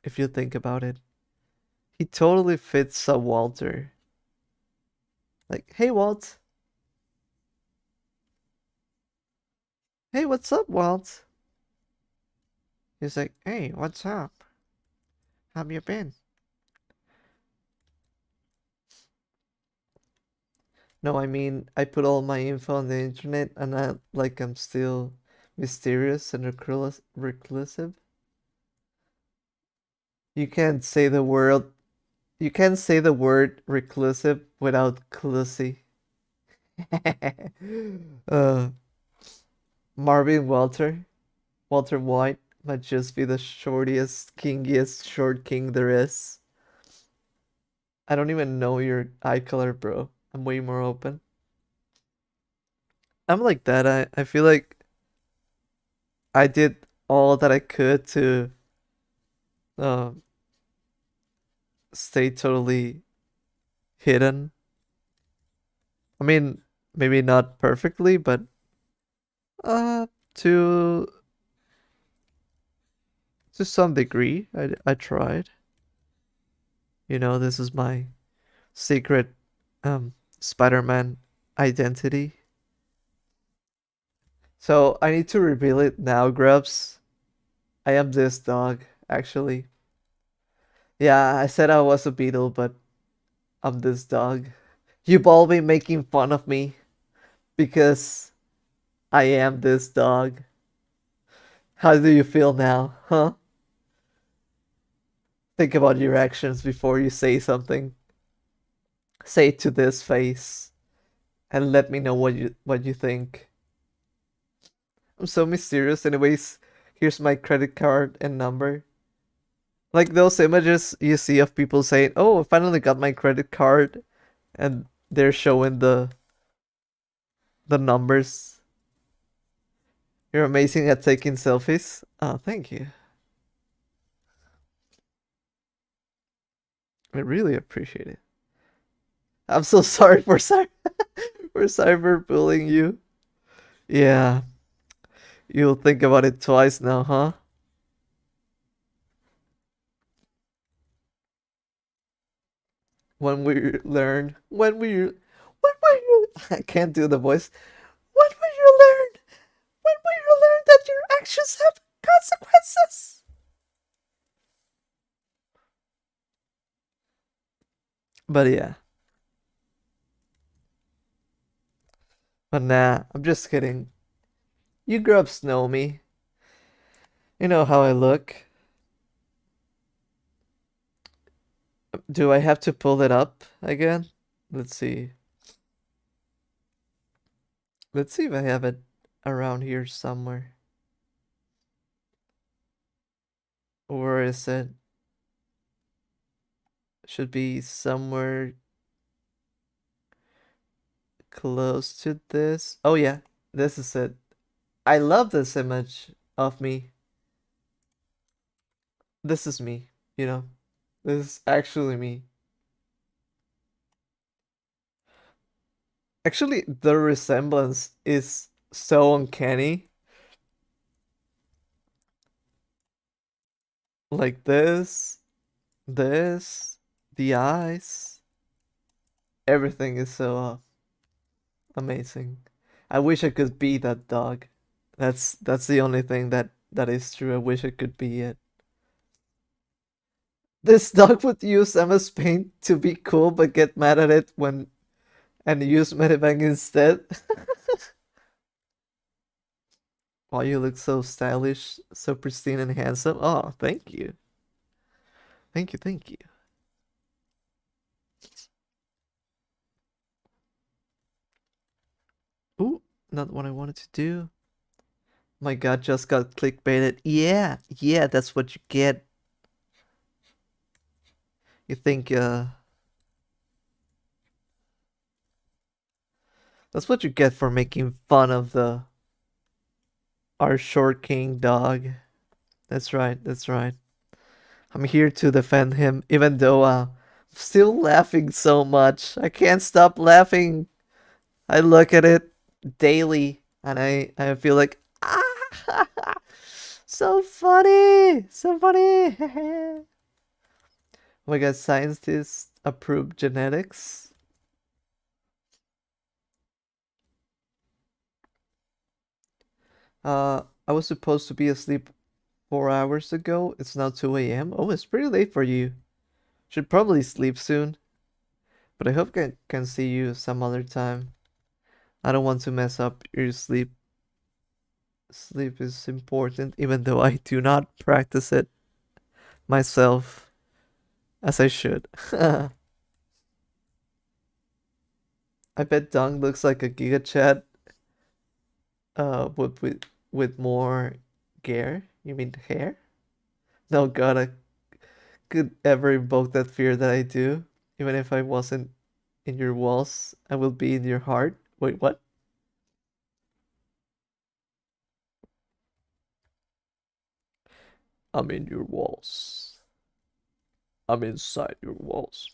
if you think about it. He totally fits a Walter. Like, hey Walt. Hey, what's up, Walt? He's like, hey, what's up? How have you been? No, I mean, I put all my info on the internet and I'm still mysterious and reclusive. You can't say the word, you can't say the word reclusive without clussy. uh, Marvin Walter White might just be the shortest, kingiest short king there is. I don't even know your eye color, bro. I'm way more open. I'm like that. I feel like I did all that I could to um stay totally hidden. I mean, maybe not perfectly, but uh to to some degree, I tried. You know, this is my secret Spider-Man identity. So I need to reveal it now, Grubs. I am this dog, actually. Yeah, I said I was a beetle, but I'm this dog. You've all been making fun of me because I am this dog. How do you feel now, huh? Think about your actions before you say something. Say it to this face and let me know what you think. I'm so mysterious. Anyways, here's my credit card and number. Like those images you see of people saying, "Oh, I finally got my credit card," and they're showing the numbers. You're amazing at taking selfies. Oh, thank you. I really appreciate it. I'm so sorry for for cyberbullying you. Yeah, you'll think about it twice now, huh? When we I can't do the voice. When will you learn? When will you learn that your actions have consequences? But yeah, but nah, I'm just kidding. You grubs know me. You know how I look. Do I have to pull it up again? Let's see. Let's see if I have it around here somewhere. Or is it? Should be somewhere close to this. Oh yeah, this is it. I love this image of me. This is me, you know. This is actually me. Actually, the resemblance is so uncanny. Like this, the eyes, everything is so amazing. I wish I could be that dog. That's the only thing that is true. I wish I could be it. This dog would use MS Paint to be cool, but get mad at it when and use Medibang instead. Wow, you look so stylish, so pristine and handsome. Oh, thank you. Thank you, thank you. not what I wanted to do. My god, just got clickbaited. Yeah, yeah, that's what you get. You think, that's what you get for making fun of our short king dog. That's right, that's right. I'm here to defend him, even though I'm still laughing so much. I can't stop laughing. I look at it daily and I feel like, ah, so funny, so funny. Oh my god, scientists approve genetics. I was supposed to be asleep 4 hours ago. It's now 2 a.m. Oh, it's pretty late for you. Should probably sleep soon, but I hope I can see you some other time. I don't want to mess up your sleep. Sleep is important, even though I do not practice it myself as I should. I bet Dong looks like a Giga Chat with more gear. You mean hair? No god, I could ever invoke that fear that I do. Even if I wasn't in your walls, I will be in your heart. Wait, what? I'm in your walls. I'm inside your walls.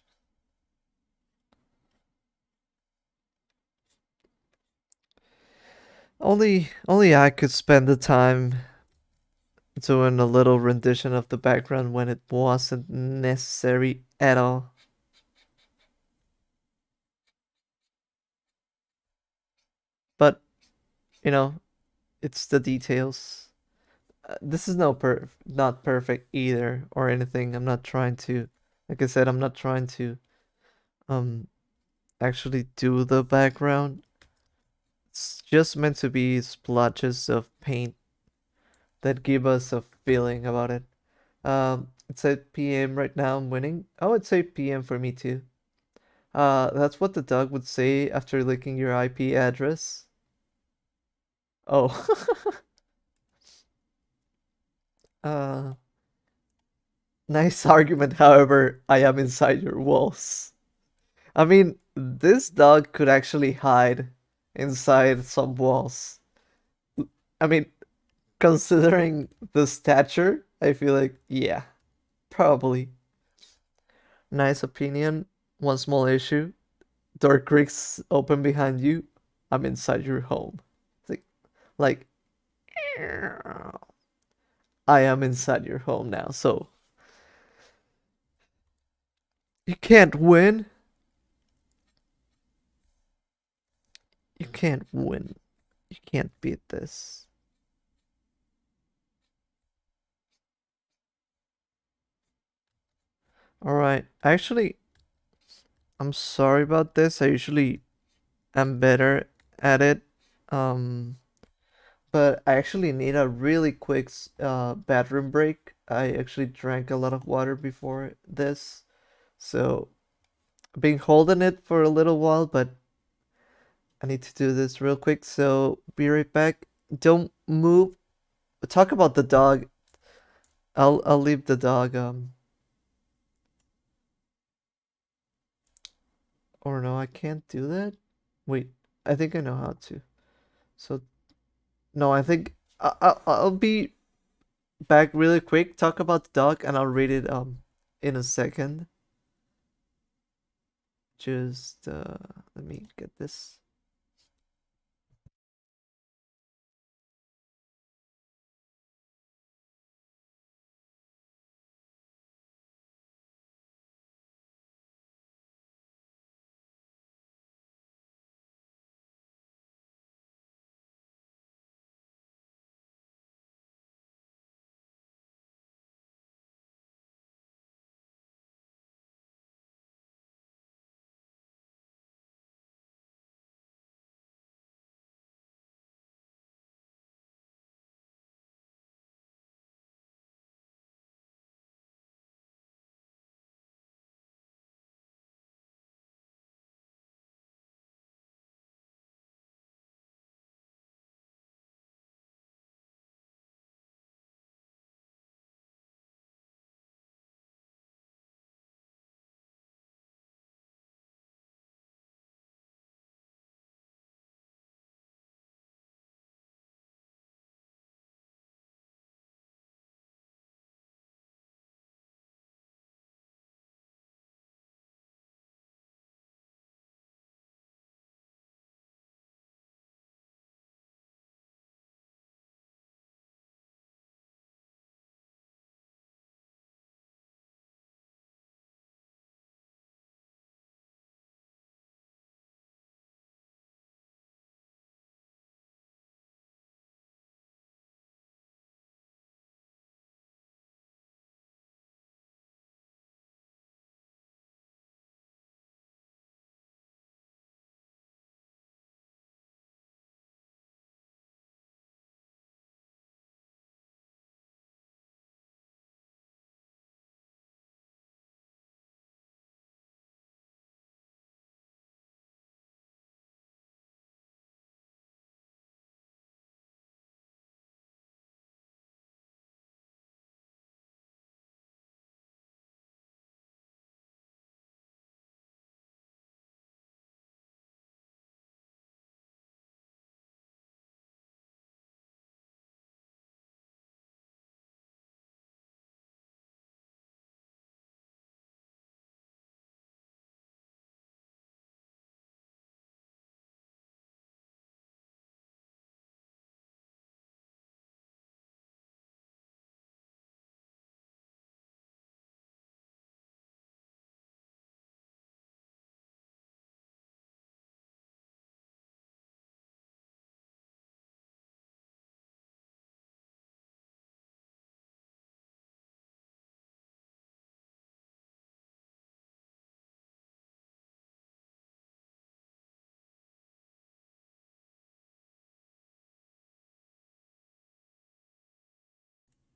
Only I could spend the time doing a little rendition of the background when it wasn't necessary at all. But, you know, it's the details. This is not perfect either or anything. I'm not trying to, like I said, I'm not trying to um actually do the background. It's just meant to be splotches of paint that give us a feeling about it. It's 8 p.m. right now. I'm winning. Oh, it's 8 p.m. for me too. That's what the dog would say after licking your IP address. Oh. uh, nice argument. However, I am inside your walls. I mean, this dog could actually hide inside some walls. I mean, considering the stature, I feel like, yeah, probably. Nice opinion. One small issue. Door creaks open behind you. I'm inside your home. It's like I am inside your home now, so you can't win. You can't win. You can't beat this. Alright. Actually, I'm sorry about this. I usually am better at it. Um, but I actually need a really quick bathroom break. I actually drank a lot of water before this. So I've been holding it for a little while, but I need to do this real quick. So be right back. Don't move. Talk about the dog. I'll leave the dog or no, I can't do that. Wait, I think I know how to. So no, I think I'll be back really quick. Talk about the dog and I'll read it in a second. Just let me get this.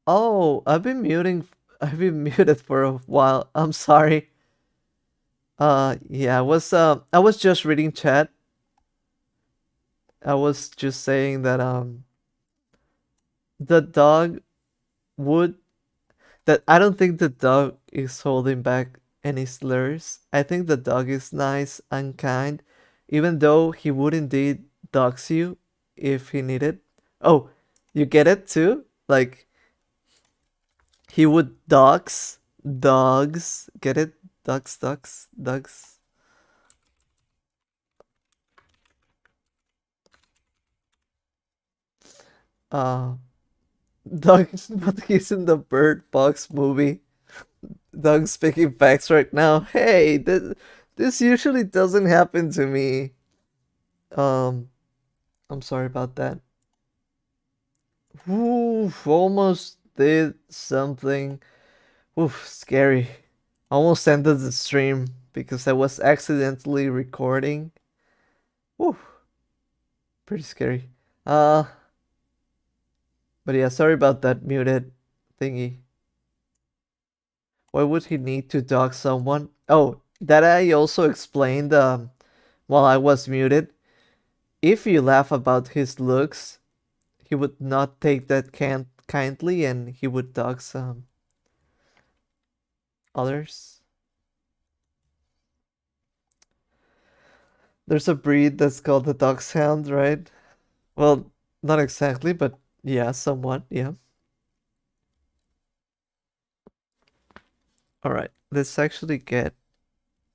Oh, I've been muted for a while. I'm sorry. Yeah, I was just reading chat. I was just saying that the dog would that I don't think the dog is holding back any slurs. I think the dog is nice and kind, even though he would indeed dox you if he needed. Oh, you get it too? Like he would dox dogs. Get it? Ducks, ducks, ducks. Uh, Doug, but he's in the Bird Box movie. Doug's speaking facts right now. Hey, this usually doesn't happen to me. Um, I'm sorry about that. Oof, almost did something. Oof, scary. Almost ended the stream because I was accidentally recording. Oof, pretty scary. Uh, but yeah, sorry about that muted thingy. Why would he need to dox someone? Oh, that I also explained while I was muted. If you laugh about his looks, he would not take that kindly and he would dox others. There's a breed that's called the dachshund, right? Well, not exactly, but yeah, somewhat, yeah. All right, let's actually get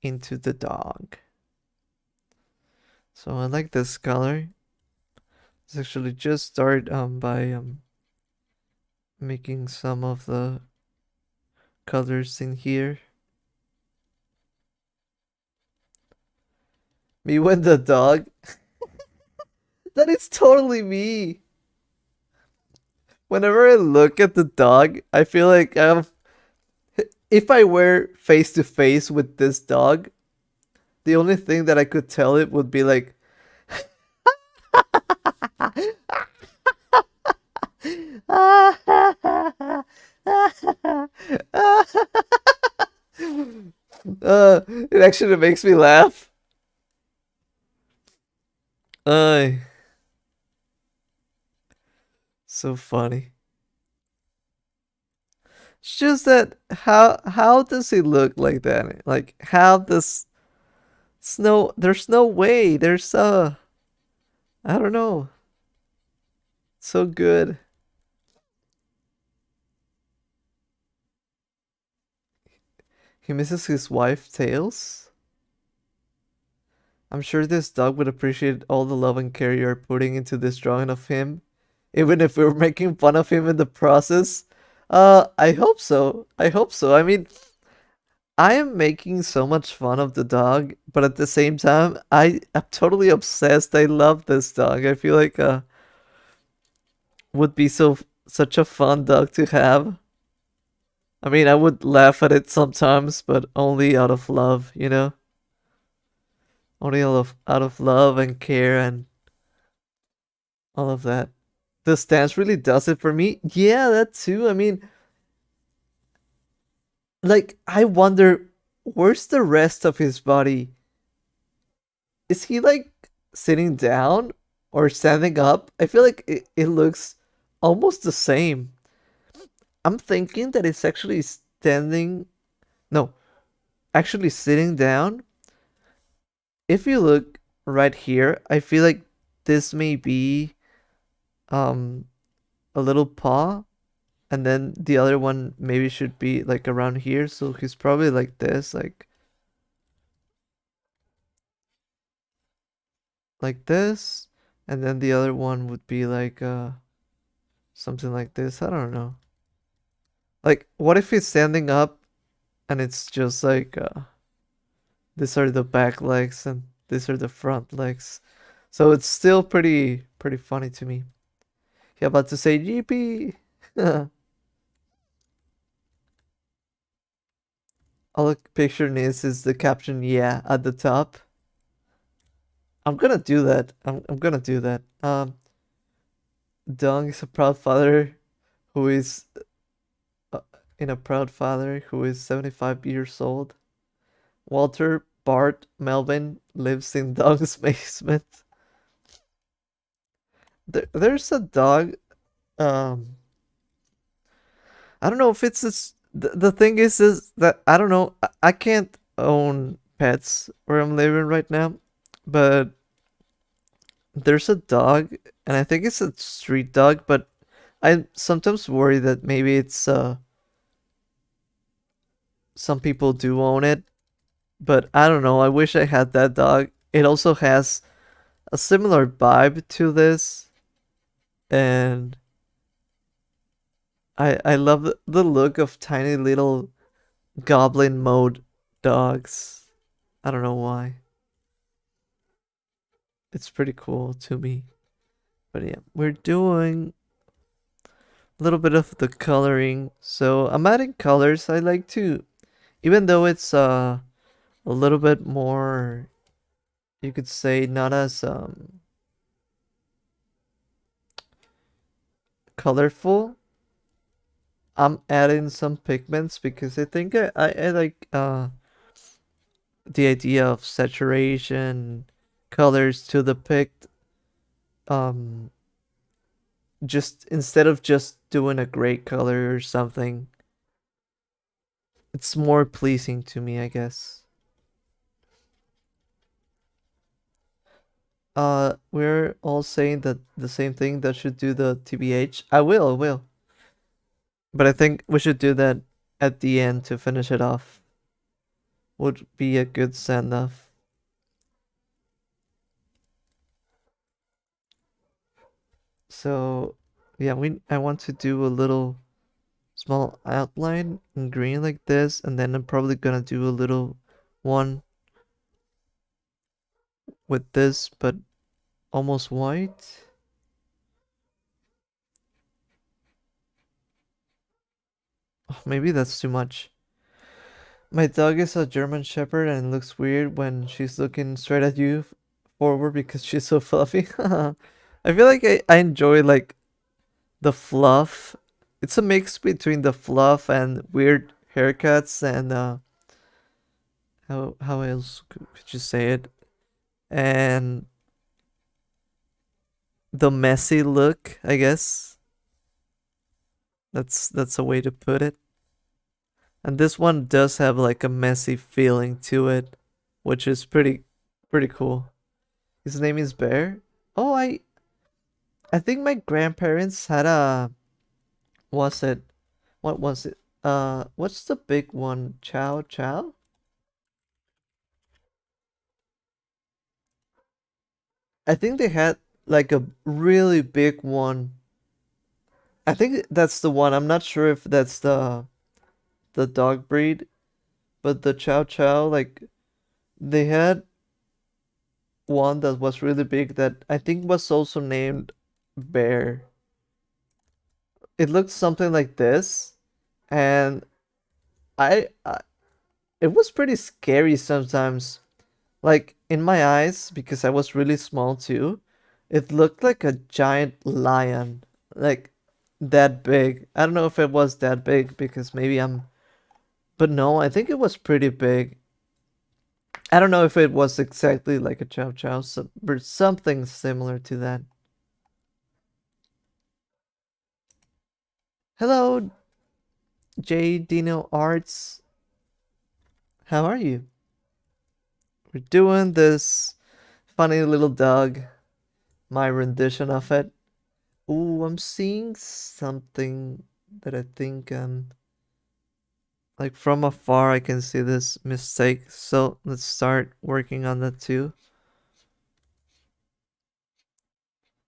into the dog. So I like this color. Let's actually just start by making some of the colors in here. Me when the dog. That is totally me. Whenever I look at the dog, I feel like if I were face to face with this dog, the only thing that I could tell it would be like, it actually makes me laugh. Uh, so funny. It's just that how does he look like that? Like how does Snow? There's no way. There's I don't know. So good. He misses his wife Tails. I'm sure this dog would appreciate all the love and care you're putting into this drawing of him, even if we were making fun of him in the process. I hope so. I hope so. I mean, I am making so much fun of the dog, but at the same time, I am totally obsessed. I love this dog. I feel like would be such a fun dog to have. I mean, I would laugh at it sometimes, but only out of love, you know? Only out of love and care and all of that. The stance really does it for me. Yeah, that too. I mean, like, I wonder where's the rest of his body? Is he like sitting down or standing up? I feel like it looks almost the same. I'm thinking that it's actually standing. No, actually sitting down. If you look right here, I feel like this may be um a little paw, and then the other one maybe should be like around here, so he's probably like this, like this, and then the other one would be like something like this. I don't know. Like what if he's standing up and it's just like these are the back legs and these are the front legs. So it's still pretty funny to me. He about to say GP. All the picture needs is the caption yeah at the top. I'm gonna do that. I'm gonna do that. Dong is a proud father who is in a proud father who is 75 years old. Walter Bart Melvin lives in dog's basement. There's a dog. Um, I don't know if it's this. The thing is that I don't know. I can't own pets where I'm living right now, but there's a dog, and I think it's a street dog. But I sometimes worry that maybe it's some people do own it, but I don't know. I wish I had that dog. It also has a similar vibe to this, and I love the look of tiny little goblin mode dogs. I don't know why. It's pretty cool to me. But yeah, we're doing a little bit of the coloring. So I'm adding colors. I like to, even though it's a little bit more, you could say, not as colorful. I'm adding some pigments because I think I like the idea of saturation, colors to depict um just instead of just doing a gray color or something. It's more pleasing to me, I guess. We're all saying that the same thing that should do the TBH. I will. But I think we should do that at the end to finish it off. Would be a good send off. So yeah, we I want to do a little small outline in green like this, and then I'm probably gonna do a little one with this, but almost white. Oh, maybe that's too much. My dog is a German Shepherd and it looks weird when she's looking straight at you forward because she's so fluffy. I feel like I enjoy like the fluff. It's a mix between the fluff and weird haircuts and how else could you say it? And the messy look, I guess. That's a way to put it. And this one does have like a messy feeling to it, which is pretty cool. His name is Bear. Oh, I think my grandparents had a was it what was it? What's the big one? Chow Chow? I think they had like a really big one. I think that's the one. I'm not sure if that's the dog breed, but the Chow Chow like they had one that was really big that I think was also named Bear. It looked something like this, and I it was pretty scary sometimes. Like in my eyes, because I was really small too, it looked like a giant lion, like that big. I don't know if it was that big because maybe I'm, but no, I think it was pretty big. I don't know if it was exactly like a chow chow, but something similar to that. Hello, J Dino Arts. How are you? We're doing this funny little dog, my rendition of it. Ooh, I'm seeing something that I think like from afar I can see this mistake. So let's start working on that too.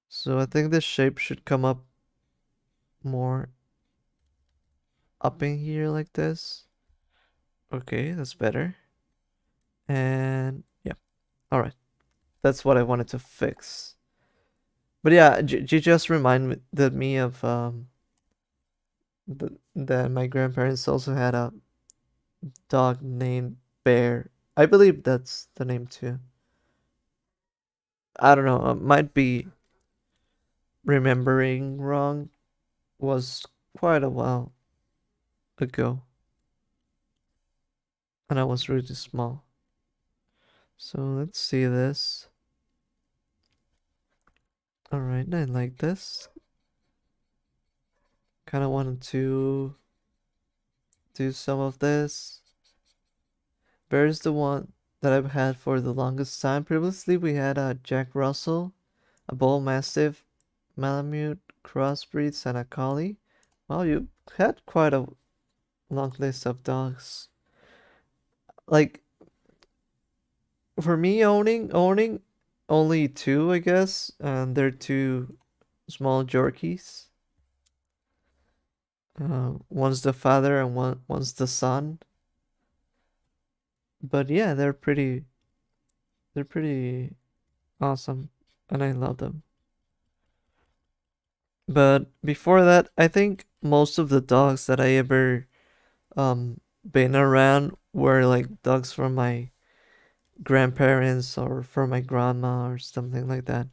So I think the shape should come up more up in here like this. Okay, that's better. And yeah, all right. That's what I wanted to fix. But yeah, you just reminded me of that my grandparents also had a dog named Bear. I believe that's the name too. I don't know. Might be remembering wrong. Was quite a while ago, and I was really small. So let's see this. Alright, I like this. Kind of wanted to do some of this. Bear's the one that I've had for the longest time. Previously, we had a Jack Russell, a Bull Mastiff, Malamute, crossbreeds, and a Collie. Well, you had quite a long list of dogs. Like, for me, owning only two, I guess, and they're two small Yorkies. One's the father and one's the son. But yeah, they're pretty awesome, and I love them. But before that, I think most of the dogs that I ever been around were like dogs from my grandparents or from my grandma or something like that.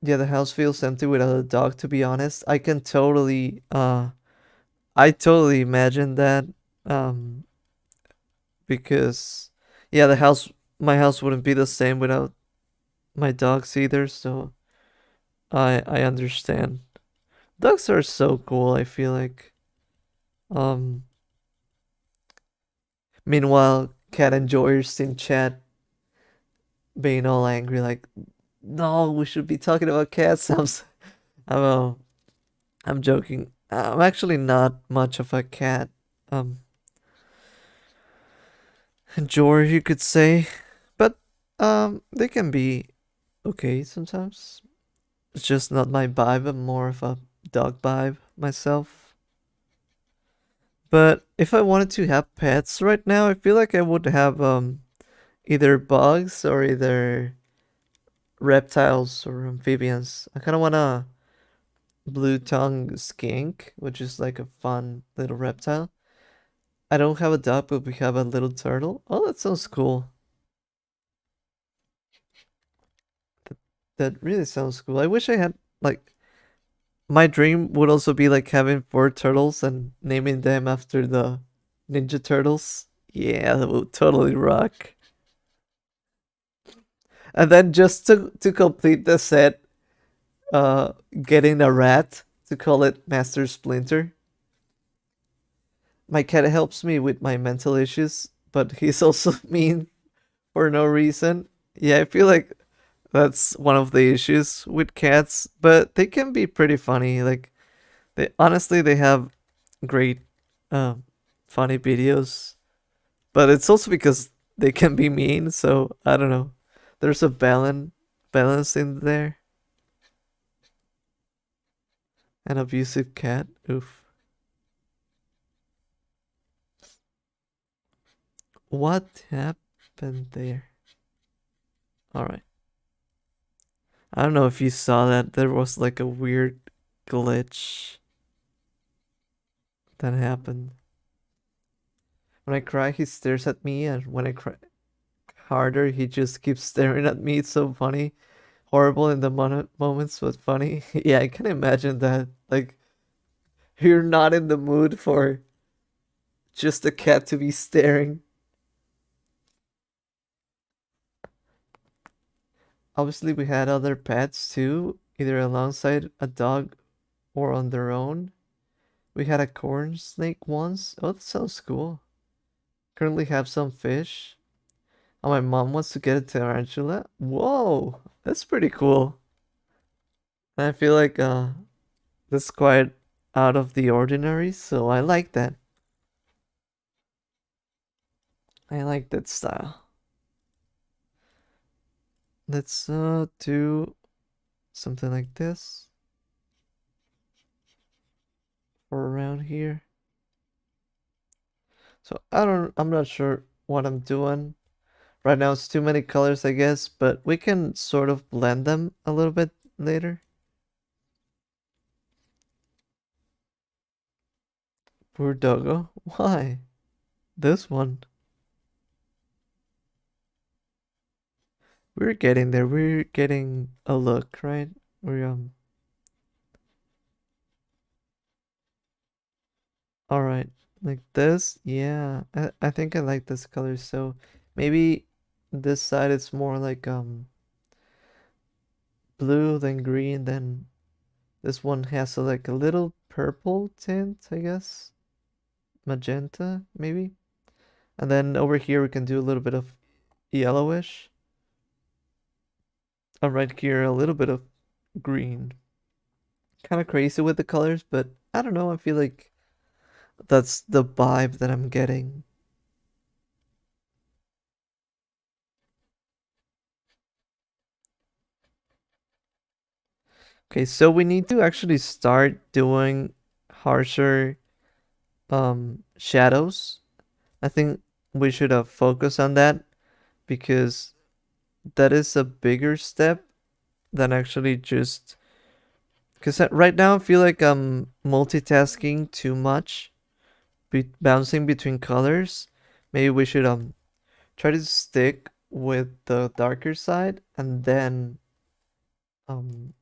Yeah, the house feels empty without a dog, to be honest. I totally imagine that um because yeah, the house my house wouldn't be the same without my dogs either, so I understand. Dogs are so cool, I feel like. Um Meanwhile, cat enjoyers in chat being all angry like, no, we should be talking about cats. I'm uh, I'm joking. I'm actually not much of a cat um enjoyer, you could say, but they can be okay sometimes. It's just not my vibe. I'm more of a dog vibe myself. But if I wanted to have pets right now, I feel like I would have either bugs or either reptiles or amphibians. I kind of want a blue tongue skink, which is like a fun little reptile. I don't have a duck, but we have a little turtle. Oh, that sounds cool. That, that really sounds cool. I wish I had like my dream would also be like having four turtles and naming them after the Ninja Turtles. Yeah, that would totally rock. And then just to complete the set, getting a rat to call it Master Splinter. My cat helps me with my mental issues, but he's also mean for no reason. Yeah, I feel like that's one of the issues with cats, but they can be pretty funny. Like they have great um funny videos, but it's also because they can be mean, so I don't know. There's a balance in there. An abusive cat. Oof. What happened there? All right. I don't know if you saw that. There was like a weird glitch that happened. When I cry, he stares at me, and when I cry harder, he just keeps staring at me. It's so funny. Horrible in the moments, but funny. Yeah, I can imagine that. Like, you're not in the mood for just a cat to be staring. Obviously, we had other pets too, either alongside a dog or on their own. We had a corn snake once. Oh, that sounds cool. Currently have some fish. Oh, my mom wants to get a tarantula. Whoa, that's pretty cool. I feel like that's quite out of the ordinary, so I like that. I like that style. Let's do something like this for around here. So I'm not sure what I'm doing. Right now it's too many colors, I guess, but we can sort of blend them a little bit later. Poor doggo. Why? This one. We're getting there. We're getting a look, right? We're All right, like this. Yeah, I think I like this color. So maybe this side it's more like blue than green. Then this one has like a little purple tint, I guess. Magenta, maybe. And then over here we can do a little bit of yellowish. And right here a little bit of green. Kind of crazy with the colors, but I don't know. I feel like that's the vibe that I'm getting. Okay, so we need to actually start doing harsher shadows. I think we should have focused on that because that is a bigger step than actually just because right now I feel like I'm multitasking too much, bouncing between colors. Maybe we should try to stick with the darker side and then um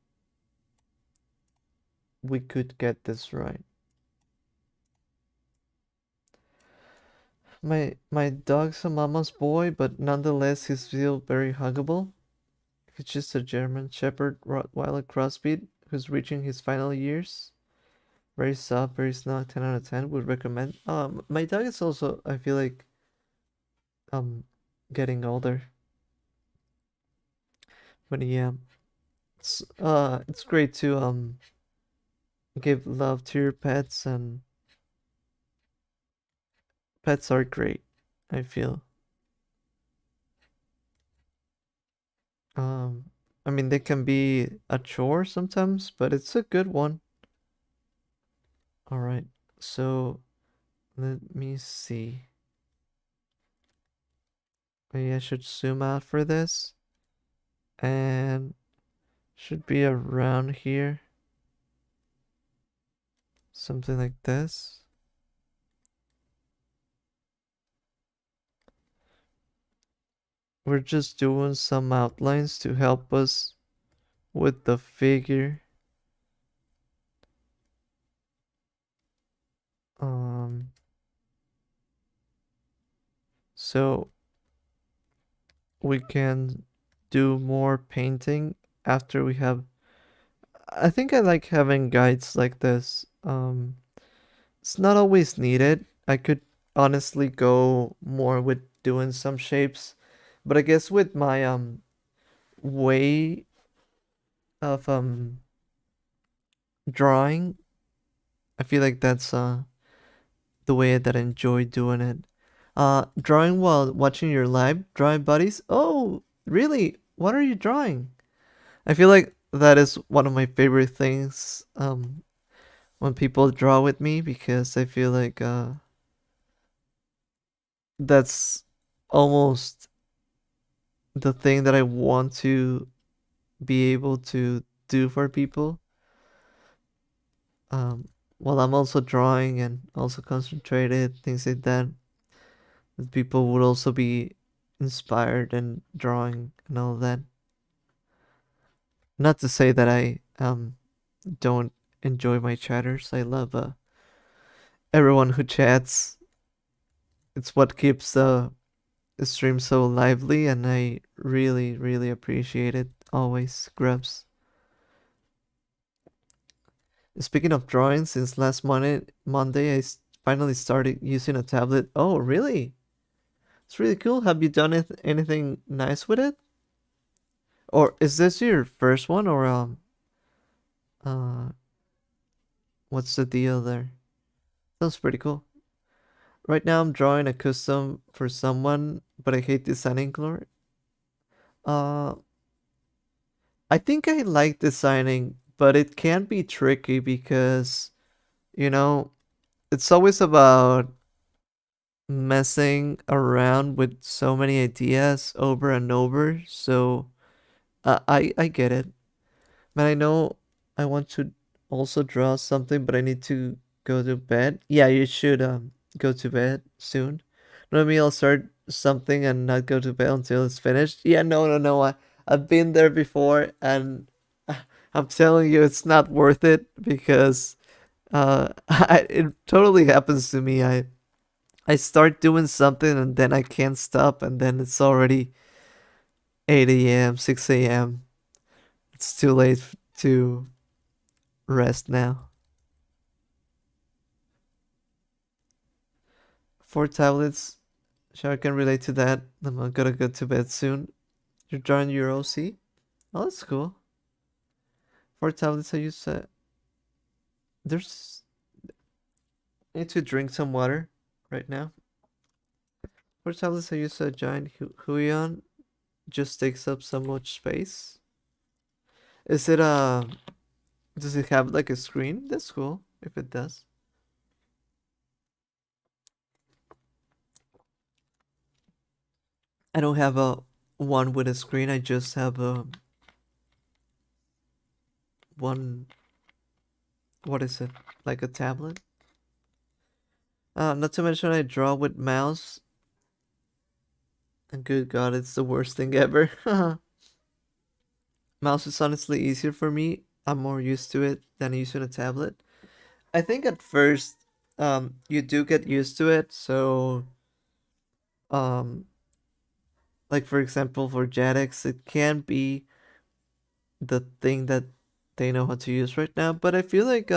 we could get this right. My dog's a mama's boy, but nonetheless he's still very huggable. He's just a German Shepherd Rottweiler crossbreed who's reaching his final years. Very soft, very snug, 10 out of 10. Would recommend. My dog is also, I feel like, um, getting older. But yeah, it's great to give love to your pets, and pets are great, I feel. Um, I mean, they can be a chore sometimes, but it's a good one. All right, so let me see. Maybe I should zoom out for this, and should be around here, something like this. We're just doing some outlines to help us with the figure. Um, so we can do more painting after we have. I think I like having guides like this. It's not always needed. I could honestly go more with doing some shapes, but I guess with my way of drawing, I feel like that's the way that I enjoy doing it. Drawing while watching your live drawing buddies. Oh, really? What are you drawing? I feel like that is one of my favorite things when people draw with me because I feel like that's almost the thing that I want to be able to do for people. Um, while I'm also drawing and also concentrated, things like that, that people would also be inspired and drawing and all that. Not to say that I don't enjoy my chatters. I love everyone who chats. It's what keeps the stream so lively, and I really, really appreciate it always, Grubs. Speaking of drawing, since last Monday, finally started using a tablet. Oh, really? It's really cool. Have you done anything nice with it? Or is this your first one, or uh, what's the deal there? Sounds pretty cool. Right now, I'm drawing a custom for someone, but I hate designing color. Uh, I think I like designing, but it can be tricky because, you know, it's always about messing around with so many ideas over and over. So I get it. Man, I know I want to also draw something, but I need to go to bed. Yeah, you should go to bed soon. No, me, I'll start something and not go to bed until it's finished. Yeah, no. I've been there before, and I'm telling you, it's not worth it because It totally happens to me. I start doing something and then I can't stop, and then it's already 8 a.m., 6 a.m. It's too late to rest now. 4 tablets. Sure, I can relate to that. I'm gonna go to bed soon. You're drawing your OC? Oh, that's cool. 4 tablets, I use. There's. I need to drink some water right now. 4 tablets, I use a giant Huion. Just takes up so much space. Is it a. Does it have like a screen? That's cool if it does. I don't have a one with a screen. I just have a one. What is it? Like a tablet? Not to mention I draw with mouse. And good God, it's the worst thing ever. Mouse is honestly easier for me. I'm more used to it than using a tablet. I think at first, you do get used to it. So, um, like for example, for JetX, it can be the thing that they know how to use right now. But I feel like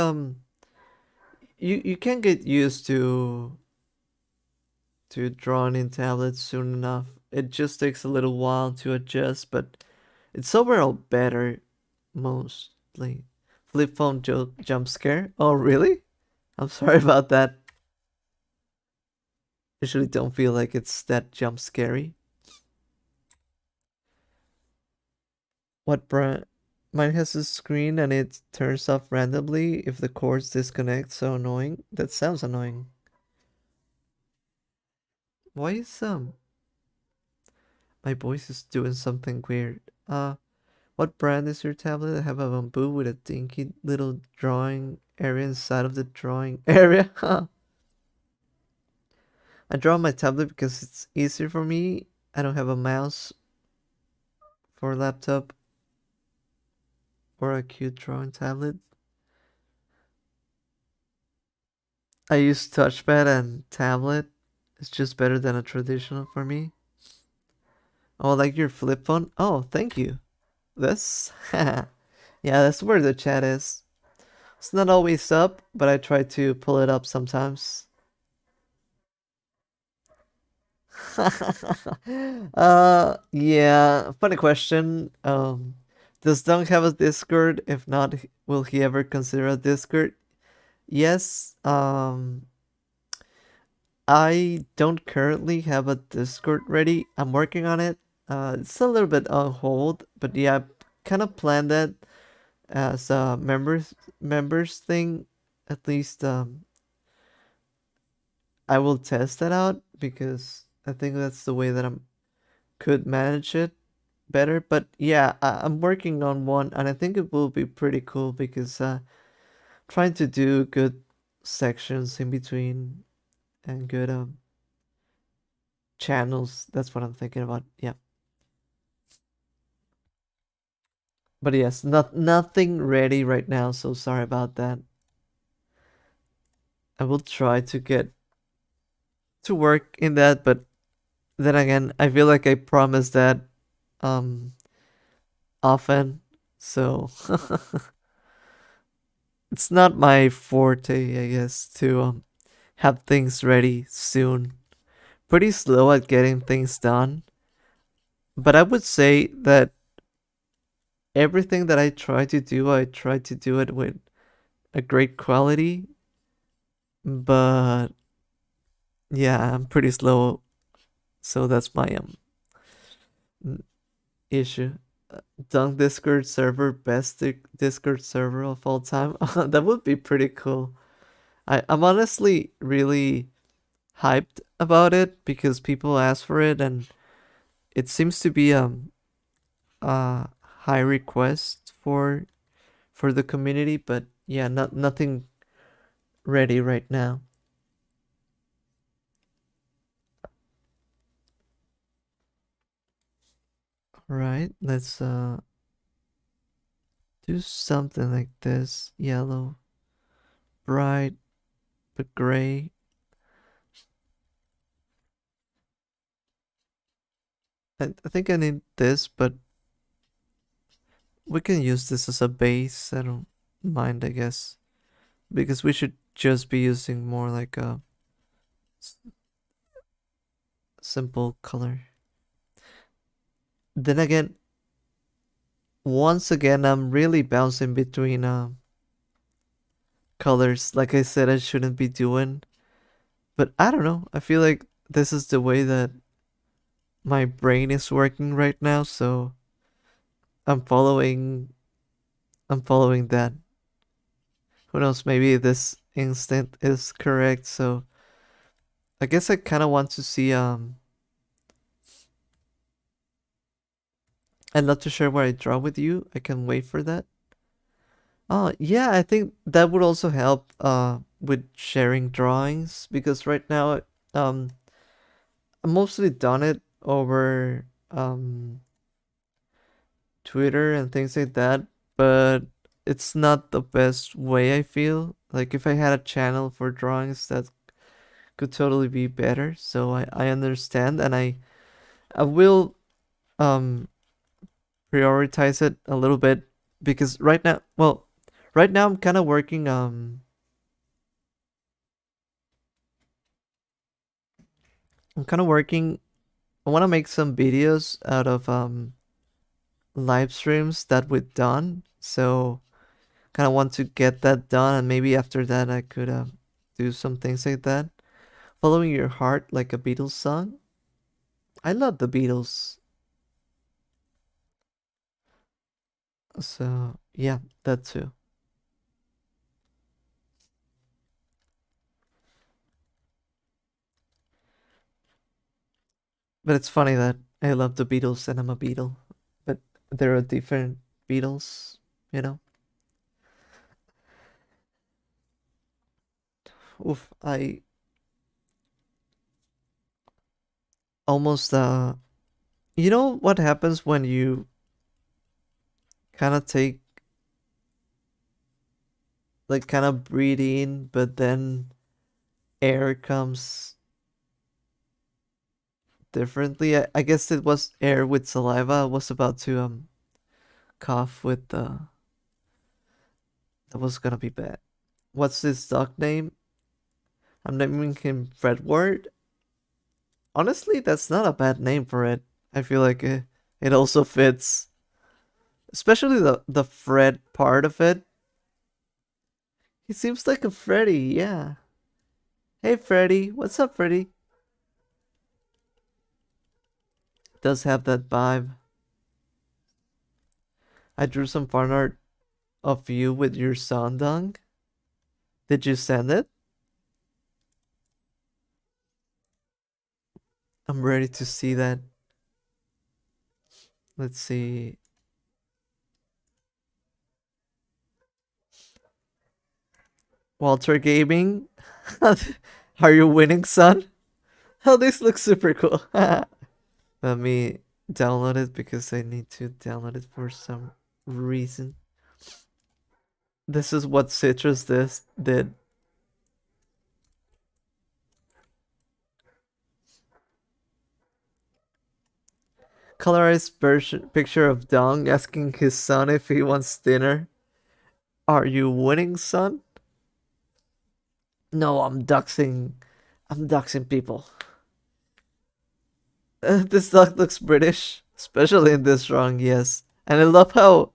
you can get used to drawing in tablets soon enough. It just takes a little while to adjust, but it's overall better mostly. Flip phone jump scare? Oh, really? I'm sorry about that. Usually don't feel like it's that jump scary. What brand? Mine has a screen and it turns off randomly if the cords disconnect. So annoying. That sounds annoying. Why is my voice is doing something weird? What brand is your tablet? I have a bamboo with a dinky little drawing area inside of the drawing area. I draw on my tablet because it's easier for me. I don't have a mouse for a laptop or a cute drawing tablet. I use touchpad and tablet. It's just better than a traditional for me. Oh, like your flip phone? Oh, thank you. This? Yeah, that's where the chat is. It's not always up, but I try to pull it up sometimes. Yeah, funny question. Does Dunk have a Discord? If not, will he ever consider a Discord? Yes. I don't currently have a Discord ready. I'm working on it. It's a little bit on hold, but yeah, I kind of planned that as a members thing. At least I will test that out because I think that's the way that I could manage it better. But yeah, I'm working on one, and I think it will be pretty cool because trying to do good sections in between and good channels. That's what I'm thinking about. Yeah. But yes, nothing ready right now, so sorry about that. I will try to get to work in that, but then again, I feel like I promised that um often, so it's not my forte, I guess, to have things ready soon. Pretty slow at getting things done, but I would say that everything that I try to do it with a great quality, but yeah, I'm pretty slow, so that's my issue. Dunk Discord server, best Discord server of all time. That would be pretty cool. I'm honestly really hyped about it because people ask for it and it seems to be a high request for the community, but yeah, nothing ready right now. All right, let's do something like this. Yellow, bright but gray. I think I need this, but we can use this as a base. I don't mind, I guess, because we should just be using more like a simple color. Then again, once again, I'm really bouncing between colors. Like I said, I shouldn't be doing, but I don't know. I feel like this is the way that my brain is working right now, so I'm following. I'm following that. Who knows? Maybe this instant is correct. So I guess I kind of want to see. I'd love to share what I draw with you. I can wait for that. Oh, yeah, I think that would also help with sharing drawings because right now I mostly done it over Twitter and things like that, but it's not the best way I feel. Like if I had a channel for drawings that could totally be better. So I understand and I will um prioritize it a little bit because right now, well, right now I'm kind of working I'm kind of working I want to make some videos out of live streams that we've done. So kind of want to get that done and maybe after that I could do some things like that. Following Your Heart like a Beatles song. I love the Beatles. So yeah, that too. But it's funny that I love the Beatles and I'm a Beatle, but there are different Beatles, you know. Oof, I almost you know what happens when you kind of take like kind of breathe in but then air comes differently. I guess it was air with saliva. I was about to cough with the that was gonna be bad. What's his dog name? I'm naming him Fredward. Honestly, that's not a bad name for it. I feel like it also fits, especially the Fred part of it. He seems like a Freddy, yeah. Hey Freddy, what's up, Freddy? Does have that vibe. I drew some fan art of you with your Sandung. Did you send it? I'm ready to see that. Let's see. Walter Gaming. Are you winning, son? Oh, this looks super cool. Let me download it because I need to download it for some reason. This is what Citrus this did. Colorized version picture of Dong asking his son if he wants dinner. Are you winning, son? No, I'm doxing people. This dog looks British, especially in this drawing, yes. And I love how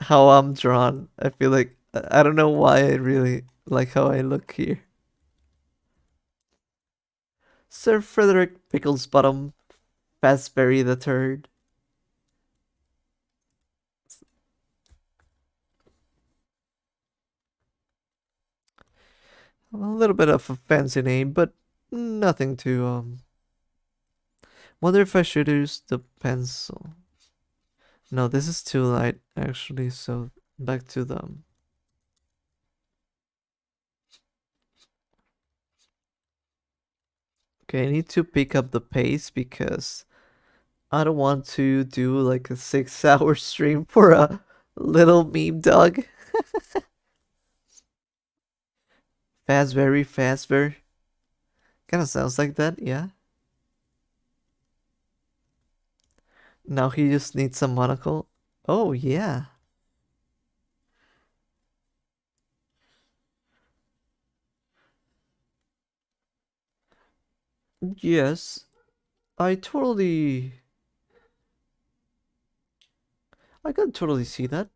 I'm drawn. I feel like I don't know why I really like how I look here. Sir Frederick Picklesbottom, Fastberry the Third. A little bit of a fancy name, but nothing to wonder if I should use the pencil. No, this is too light actually, so back to them. Okay, I need to pick up the pace because I don't want to do like a 6 hour stream for a little meme dog. Fazbear, Fazbear. Kind of sounds like that, yeah. Now he just needs a monocle. Oh, yeah. Yes, I totally. I can totally see that.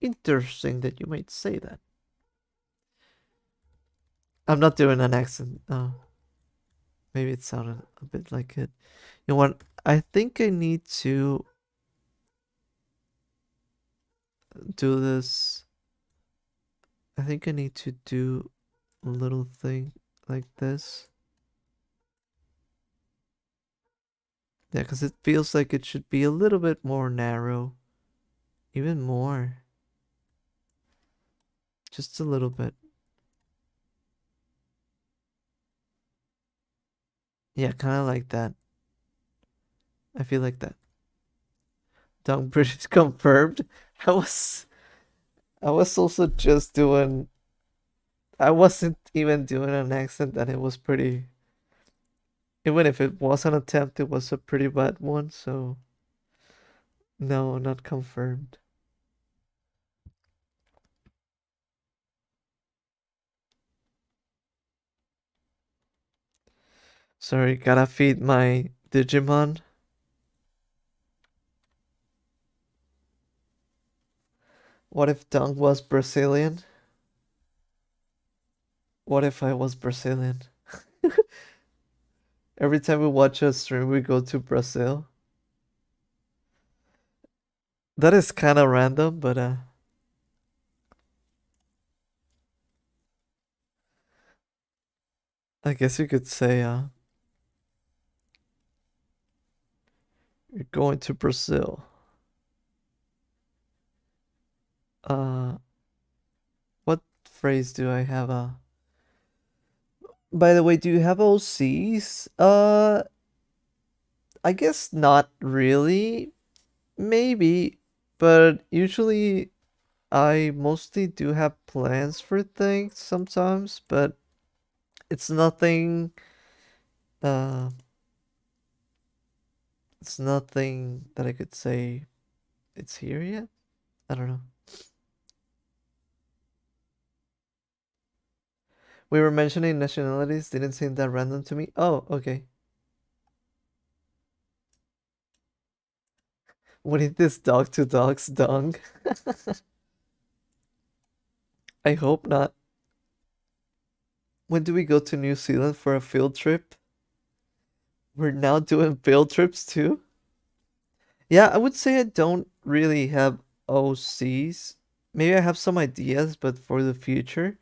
Interesting that you might say that. I'm not doing an accent. Oh, maybe it sounded a bit like it. You know what? I think I need to do this. I think I need to do a little thing like this. Yeah, because it feels like it should be a little bit more narrow. Even more. Just a little bit. Yeah, kind of like that. I feel like that. Tongue British confirmed. I was I was also just doing I wasn't even doing an accent and it was pretty even if it was an attempt, it was a pretty bad one, so no, not confirmed. Sorry, gotta feed my Digimon. What if Dong was Brazilian? What if I was Brazilian? Every time we watch a stream, we go to Brazil. That is kind of random, but I guess you could say you're going to Brazil. Uh, what phrase do I have? By the way, do you have OCs? I guess not really. Maybe, but usually I mostly do have plans for things sometimes, but it's nothing. Uh, it's nothing that I could say it's here yet. I don't know. We were mentioning nationalities. Didn't seem that random to me. Oh, okay. What is this dog to dog's dung? I hope not. When do we go to New Zealand for a field trip? We're now doing field trips too? Yeah, I would say I don't really have OCs. Maybe I have some ideas, but for the future.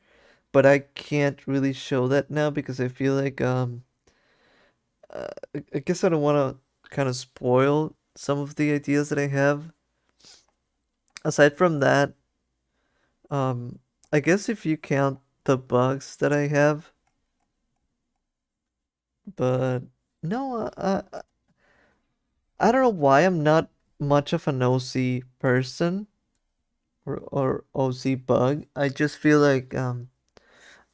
But I can't really show that now because I feel like I guess I don't want to kind of spoil some of the ideas that I have. Aside from that, um, I guess if you count the bugs that I have, but no, I don't know why I'm not much of an OC person or OC bug. I just feel like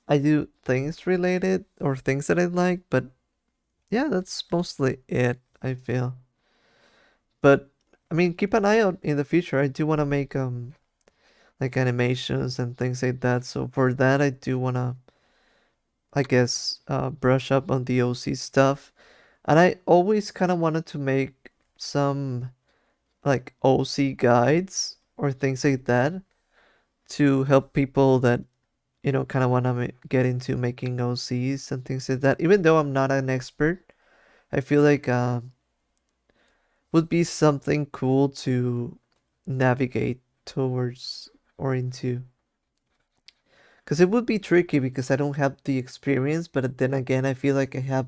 I do things related or things that I like, but yeah, that's mostly it, I feel. But I mean, keep an eye out in the future. I do want to make like animations and things like that. So for that, I do want to, I guess, brush up on the OC stuff. And I always kind of wanted to make some like OC guides or things like that to help people that kind of want to get into making OCs and things like that. Even though I'm not an expert, I feel like would be something cool to navigate towards or into. Because it would be tricky because I don't have the experience, but then again, I feel like I have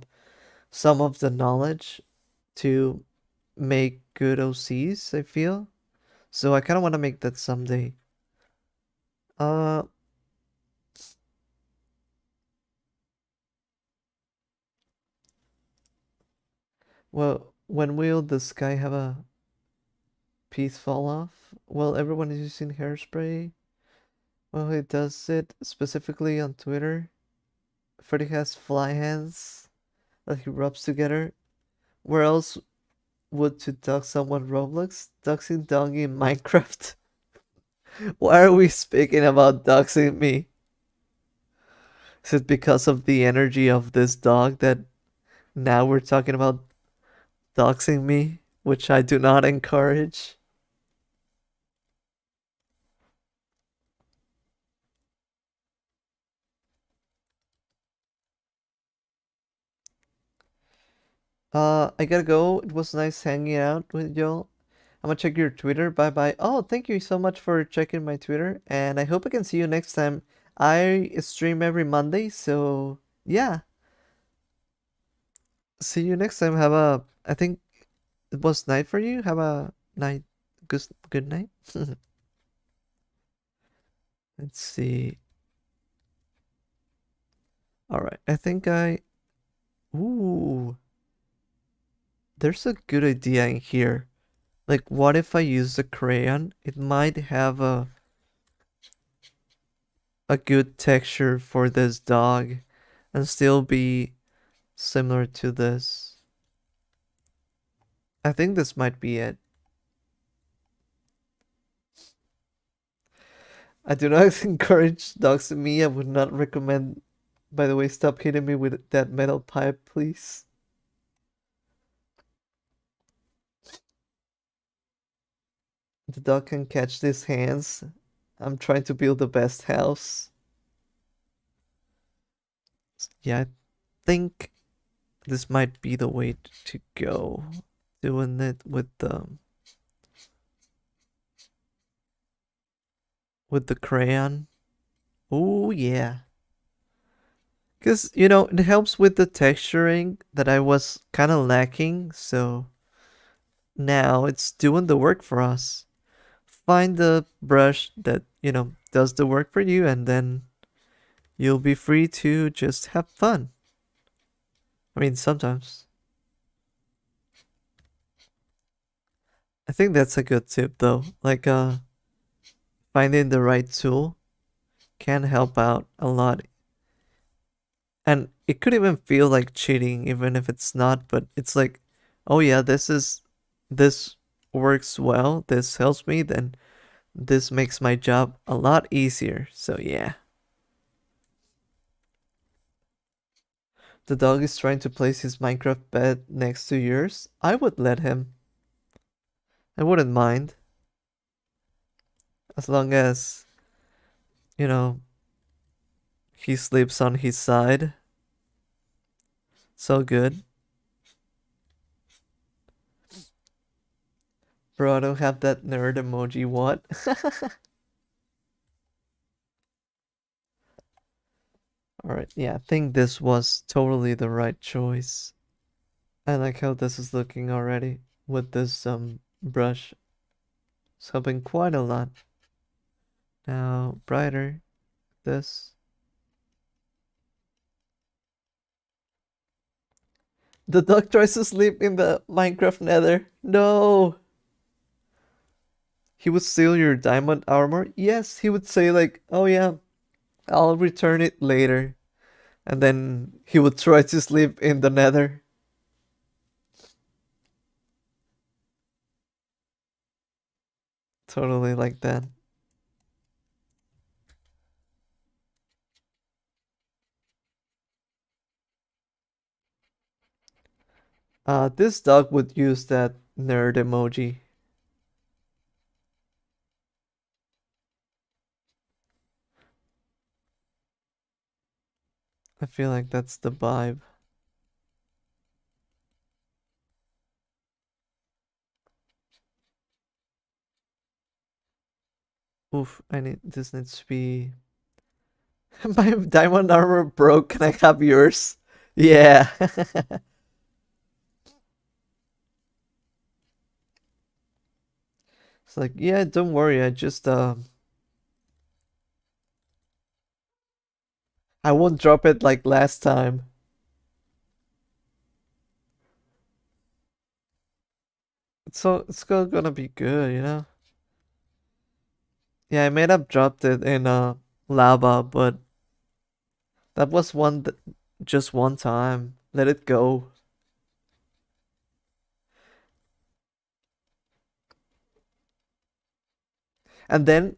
some of the knowledge to make good OCs, I feel. So I kind of want to make that someday. Uh, well, when will the sky have a piece fall off? Well, everyone is using hairspray. Well, he does it specifically on Twitter. Freddy has fly hands that he rubs together. Where else would to dox someone Roblox? Doxing Doggy in Minecraft? Why are we speaking about doxing me? Is it because of the energy of this dog that now we're talking about doxing me? Which I do not encourage. I gotta go. It was nice hanging out with y'all. I'm gonna check your Twitter. Bye bye. Oh, thank you so much for checking my Twitter, and I hope I can see you next time. I stream every Monday, so yeah. See you next time. I think it was night for you. Have a night. Good night. Let's see. All right. Ooh, there's a good idea in here. Like, what if I use the crayon? It might have a good texture for this dog and still be similar to this. I think this might be it. I do not encourage dogs to me. I would not recommend. By the way, stop hitting me with that metal pipe, please. The dog can catch these hands. I'm trying to build the best house. Yeah, I think this might be the way to go. Doing it with the crayon. Oh yeah. Because, it helps with the texturing that I was kind of lacking, so now it's doing the work for us. Find the brush that, does the work for you, and then you'll be free to just have fun. I mean, sometimes. I think that's a good tip, though. Like, finding the right tool can help out a lot. And it could even feel like cheating, even if it's not, but it's like, oh yeah, this works well, this helps me, then this makes my job a lot easier. So yeah. The dog is trying to place his Minecraft bed next to yours. I would let him. I wouldn't mind. As long as, you know, he sleeps on his side. So good. Bro, I don't have that nerd emoji. What? Alright, yeah, I think this was totally the right choice. I like how this is looking already with this brush. It's helping quite a lot. Now brighter. This. The dog tries to sleep in the Minecraft nether. No. He would steal your diamond armor. Yes, he would say like, "Oh yeah, I'll return it later." And then he would try to sleep in the nether. Totally like that. This dog would use that nerd emoji. I feel like that's the vibe. Oof, this needs to be my diamond armor broke. Can I have yours? Yeah. It's like, yeah, don't worry. I won't drop it like last time. It's still gonna be good, you know? Yeah, I may have dropped it in lava, but that was just one time. Let it go. And then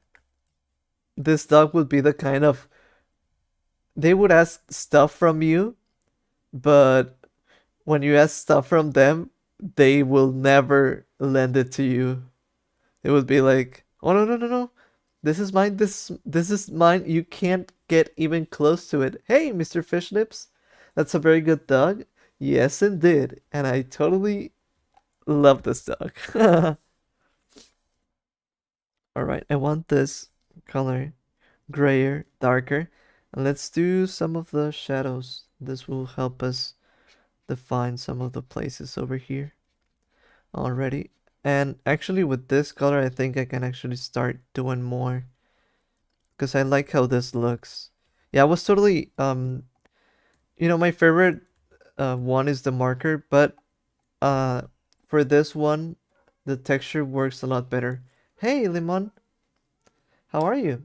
this dog would be the kind of they would ask stuff from you, but when you ask stuff from them, they will never lend it to you. It would be like, "Oh no, no, no, no. This is mine. This is mine. You can't get even close to it." Hey, Mr. Fish Lips. That's a very good dog. Yes, indeed. And I totally love this dog. All right, I want this color grayer, darker. And let's do some of the shadows. This will help us define some of the places over here already. And actually with this color, I think I can actually start doing more because I like how this looks. Yeah, I was totally my favorite one is the marker, but uh for this one, the texture works a lot better. Hey, Limon, how are you?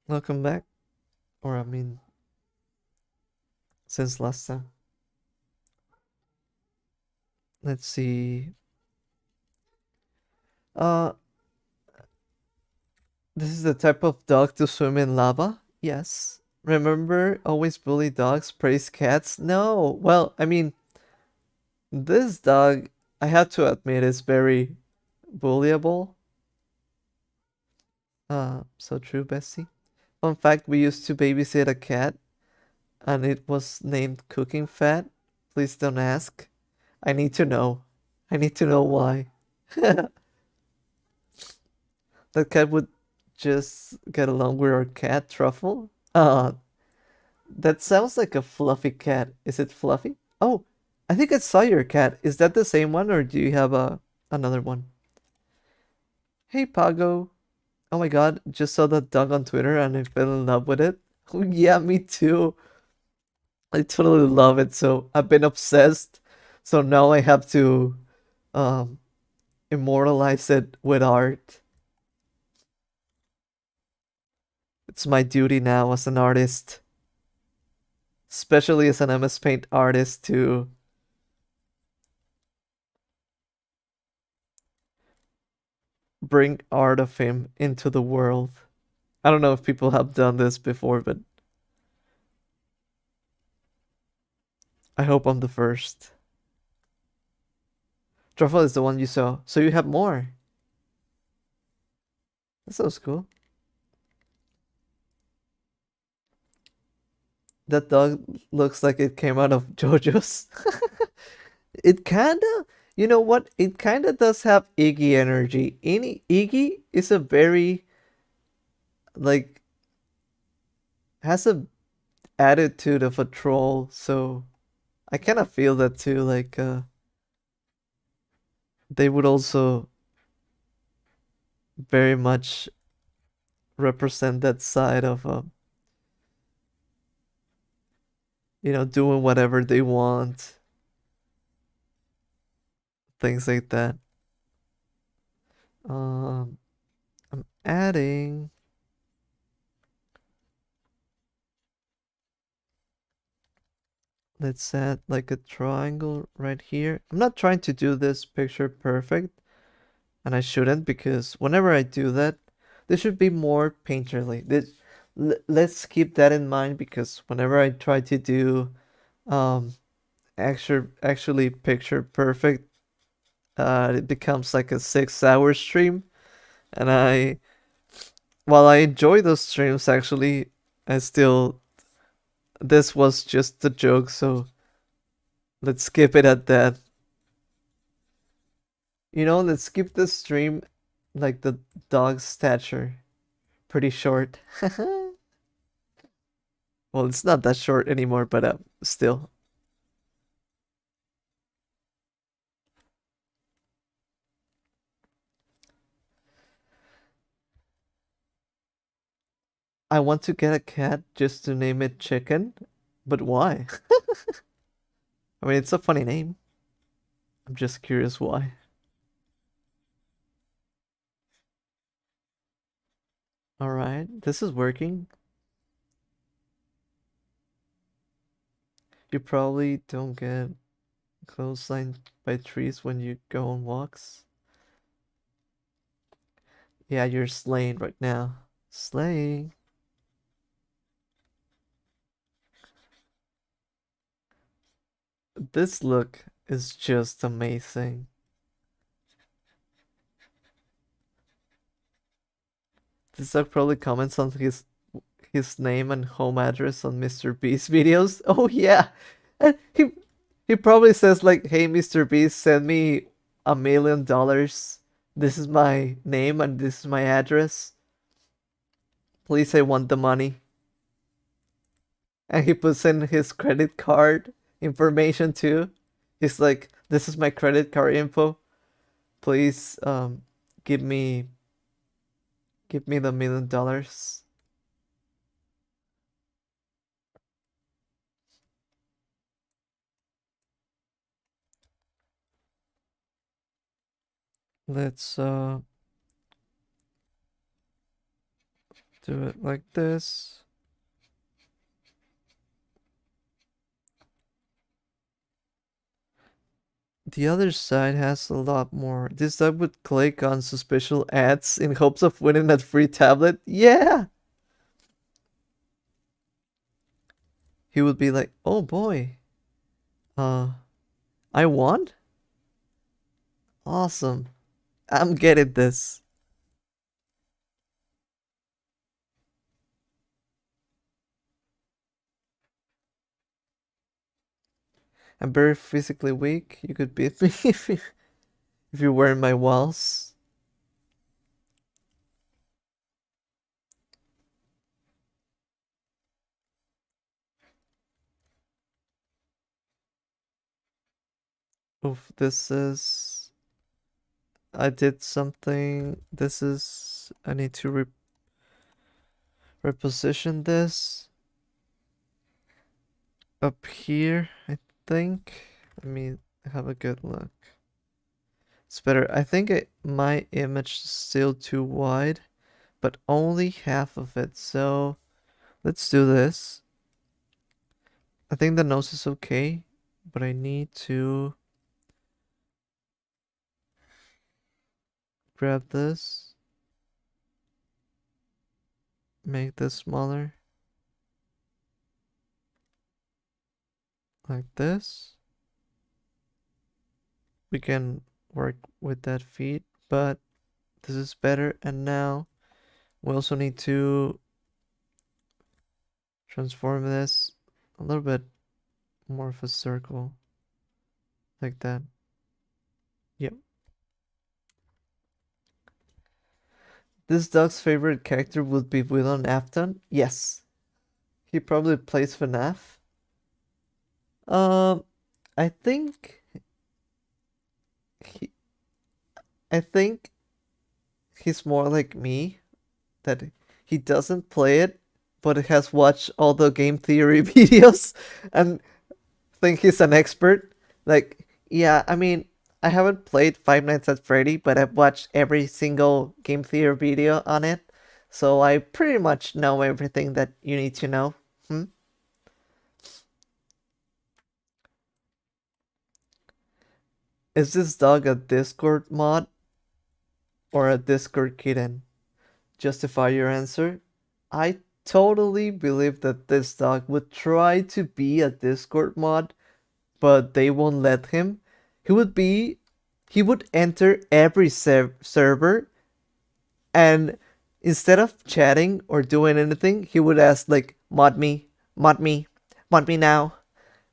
Welcome back. Or I mean, since last time. Let's see. Uh, this is the type of dog to swim in lava? Yes. Remember, always bully dogs, praise cats? No. Well, I mean, this dog, I have to admit, is very bullyable. So true, Bessie. Fun fact, we used to babysit a cat, and it was named Cooking Fat. Please don't ask. I need to know. I need to know why. That cat would just get along with our cat, Truffle. That sounds like a fluffy cat. Is it fluffy? Oh, I think I saw your cat. Is that the same one or do you have another one? Hey Pago. Oh my god, just saw that dog on Twitter and I fell in love with it. Oh, yeah, me too. I totally love it. So I've been obsessed. So now I have to um immortalize it with art. It's my duty now as an artist, especially as an MS Paint artist, to bring art of him into the world. I don't know if people have done this before, but I hope I'm the first. Truffle is the one you saw, so you have more. That sounds cool. That dog looks like it came out of JoJo's. It kinda, you know what? It kinda does have Iggy energy. Any Iggy is a very like has a attitude of a troll, so I kind of feel that too. Like they would also very much represent that side of doing whatever they want, things like that. Um, I'm adding. Let's add like a triangle right here. I'm not trying to do this picture perfect, and I shouldn't because whenever I do that, this should be more painterly. Let's keep that in mind because whenever I try to do um actually picture perfect, it becomes like a 6 hour stream, and while I enjoy those streams actually, I still this was just a joke, so let's skip it at that. Let's skip the stream like the dog's stature. Pretty short. Well, it's not that short anymore, but still. I want to get a cat just to name it Chicken, but why? I mean, it's a funny name. I'm just curious why. Alright, this is working. You probably don't get clotheslined by trees when you go on walks. Yeah, you're slaying right now. Slaying. This look is just amazing. This dog probably comments on his name and home address on Mr. Beast videos. Oh yeah. And he probably says like, "Hey Mr. Beast, send me $1 million. This is my name and this is my address. Please, I want the money." And he puts in his credit card information too. He's like, "This is my credit card info. Please give me the $1 million." Let's do it like this. The other side has a lot more. This dog would click on suspicious ads in hopes of winning that free tablet. Yeah! He would be like, "Oh boy, uh, I won? Awesome. I'm getting this." I'm very physically weak. You could beat me if you were in my walls. Oof, this is... I did something. This is... I need to reposition this up here, I think. Let me have a good look. It's better. I think my image is still too wide, but only half of it. So let's do this. I think the nose is okay, but I need to grab this, make this smaller, like this. We can work with that feet, but this is better. And now we also need to transform this a little bit more of a circle, like that. Yep. This dog's favorite character would be Willem Afton. Yes, he probably plays FNAF. Um, I think he, I think he's more like me, that he doesn't play it, but he has watched all the game theory videos and think he's an expert. Like, yeah, I mean, I haven't played Five Nights at Freddy, but I've watched every single game theory video on it, so I pretty much know everything that you need to know. Hmm? Is this dog a Discord mod or a Discord kitten? Justify your answer. I totally believe that this dog would try to be a Discord mod, but they won't let him. He would enter every server, and instead of chatting or doing anything, he would ask like, "Mod me, mod me, mod me now,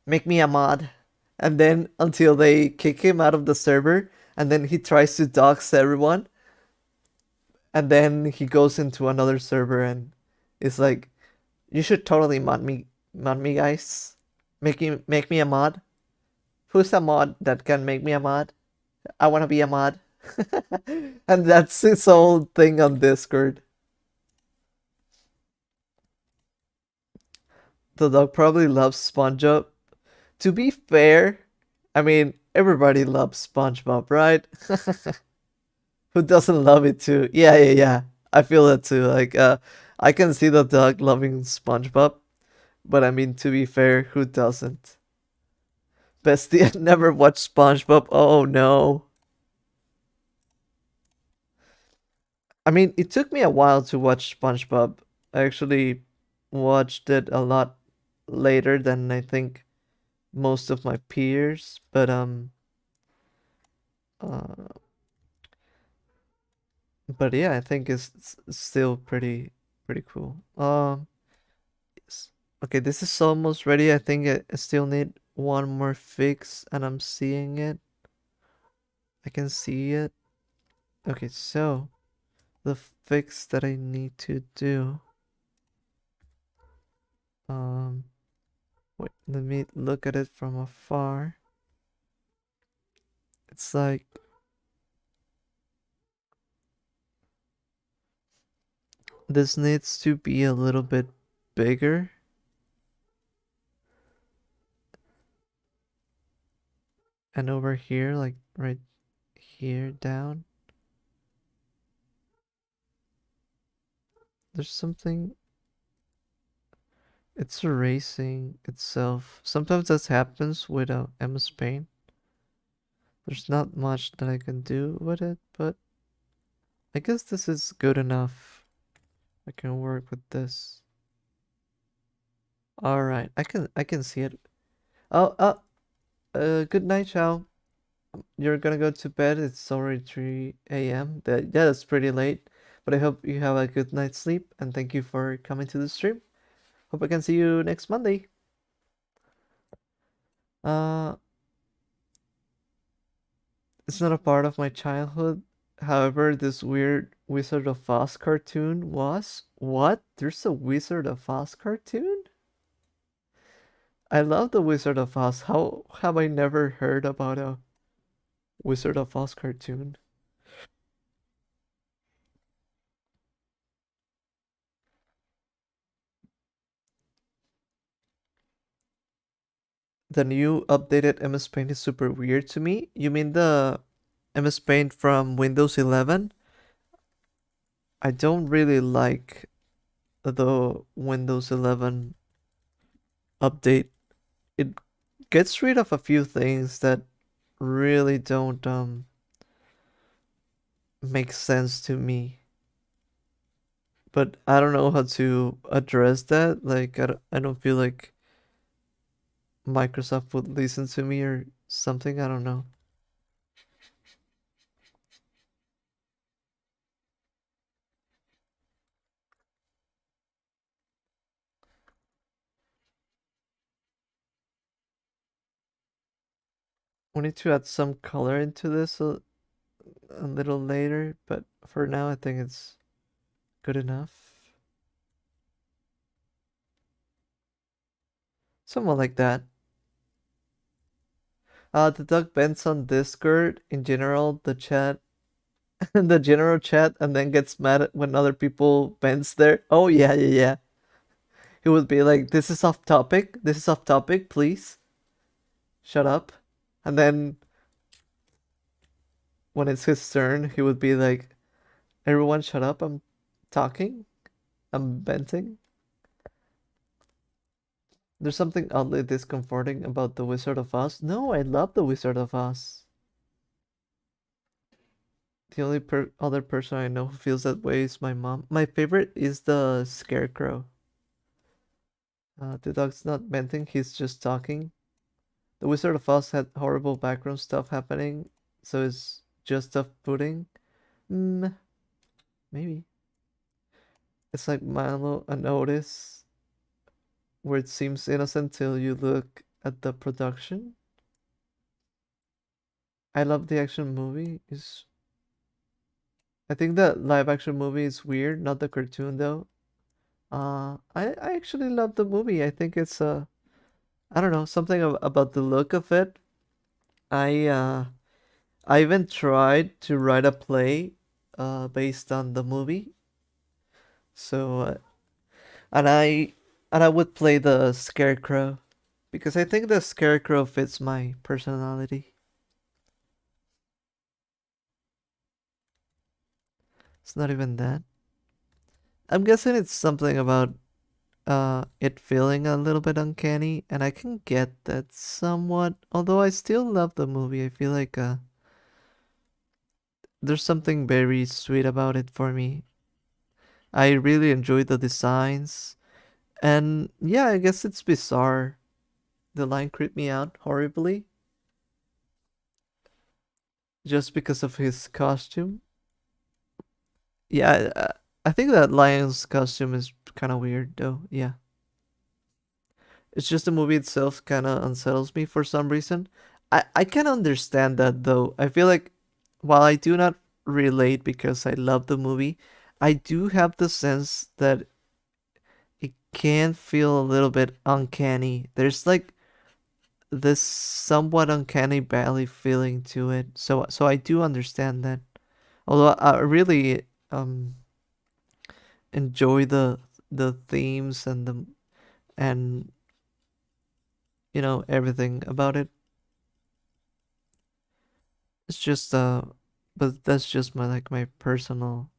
make me a mod." And then until they kick him out of the server, and then he tries to dox everyone, and then he goes into another server and is like, "You should totally mod me, guys. Make me a mod. Who's a mod that can make me a mod? I want to be a mod." And that's his whole thing on Discord. The dog probably loves SpongeBob. To be fair, I mean, everybody loves SpongeBob, right? Who doesn't love it too? Yeah, yeah, yeah. I feel that too. Like, I can see the dog loving SpongeBob, but I mean, to be fair, who doesn't? Bestie, I never watched SpongeBob. Oh no. I mean, it took me a while to watch SpongeBob. I actually watched it a lot later than I think most of my peers, uh, but yeah, I think it's still pretty cool. Yes. Okay, this is almost ready. I think I still need one more fix, and I'm seeing it. I can see it. Okay, so the fix that I need to do. Um, wait, let me look at it from afar. It's like this needs to be a little bit bigger, and over here, like right here down, there's something. It's erasing itself. Sometimes that happens with MS Paint. There's not much that I can do with it, but I guess this is good enough. I can work with this. All right, I can see it. Oh, good night, Chow. You're gonna go to bed. It's already 3 a.m. Yeah, that's pretty late. But I hope you have a good night's sleep, and thank you for coming to the stream. Hope I can see you next Monday. Uh, it's not a part of my childhood. However, this weird Wizard of Oz cartoon was. What? There's a Wizard of Oz cartoon? I love the Wizard of Oz. How have I never heard about a Wizard of Oz cartoon? The new updated MS Paint is super weird to me. You mean the MS Paint from Windows 11? I don't really like the Windows 11 update. It gets rid of a few things that really don't make sense to me. But I don't know how to address that. Like I don't feel like Microsoft would listen to me or something. I don't know. We need to add some color into this a little later, but for now I think it's good enough. Somewhat like that. The dog bends on Discord in general, the chat, the general chat, and then gets mad at when other people bends there. Oh yeah, yeah, yeah. He would be like, "This is off topic. This is off topic. Please shut up." And then when it's his turn, he would be like, "Everyone, shut up. I'm talking. I'm venting." There's something oddly discomforting about the Wizard of Oz. No, I love the Wizard of Oz. The only other person I know who feels that way is my mom. My favorite is the Scarecrow. The dog's not venting, he's just talking. The Wizard of Oz had horrible background stuff happening, so it's just off putting. Mm, maybe. It's like Milo and Otis, where it seems innocent till you look at the production. I love the action movie. Is I think the live action movie is weird, not the cartoon though. I actually love the movie. I think it's I don't know, something about the look of it. I uh I even tried to write a play based on the movie. So and I would play the Scarecrow because I think the Scarecrow fits my personality. It's not even that. I'm guessing it's something about it feeling a little bit uncanny, and I can get that somewhat. Although I still love the movie, I feel like there's something very sweet about it for me. I really enjoy the designs, and yeah, I guess it's bizarre. The line creeped me out horribly just because of his costume. Yeah, I think that lion's costume is kind of weird, though. Yeah. It's just the movie itself kind of unsettles me for some reason. I can understand that though. I feel like while I do not relate because I love the movie, I do have the sense that it can feel a little bit uncanny. There's like this somewhat uncanny valley feeling to it. So I do understand that. Although I really enjoy the themes and the and everything about it. It's just but that's just my personal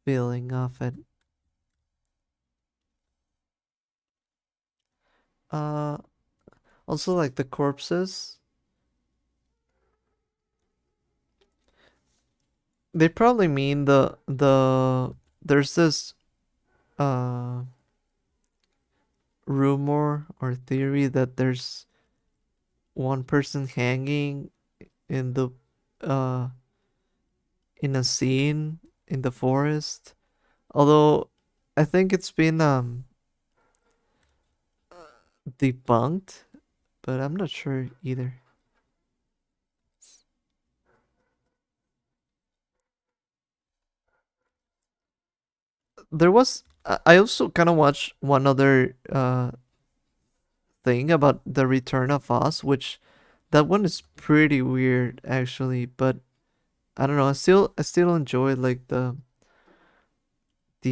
feeling of it. Uh Also like the corpses, they probably mean there's this uh rumor or theory that there's one person hanging in the uh in a scene in the forest. Although I think it's been debunked, but I'm not sure either. There was I also kind of watched one other thing about the Return of Oz, which that one is pretty weird actually, but I don't know, I still enjoy like the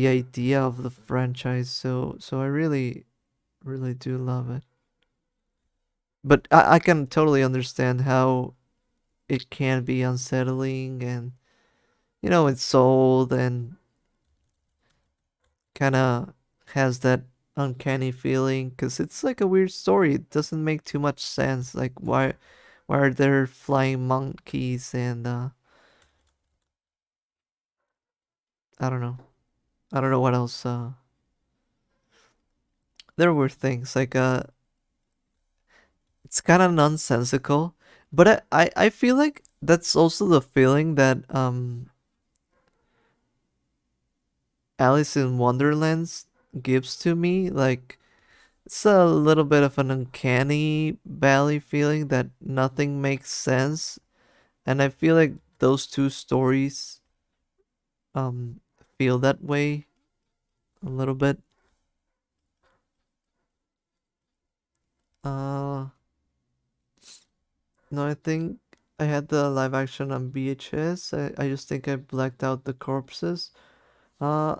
idea of the franchise, so I really do love it. But I can totally understand how it can be unsettling, and it's old and kind of has that uncanny feeling because it's like a weird story. It doesn't make too much sense. Like why are there flying monkeys and I don't know. I don't know what else. There were things like it's kind of nonsensical, but I feel like that's also the feeling that Alice in Wonderlands gives to me. Like it's a little bit of an uncanny valley feeling that nothing makes sense, and I feel like those two stories um feel that way a little bit. Uh no, I think I had the live action on VHS. I just think I blacked out the corpses. Uh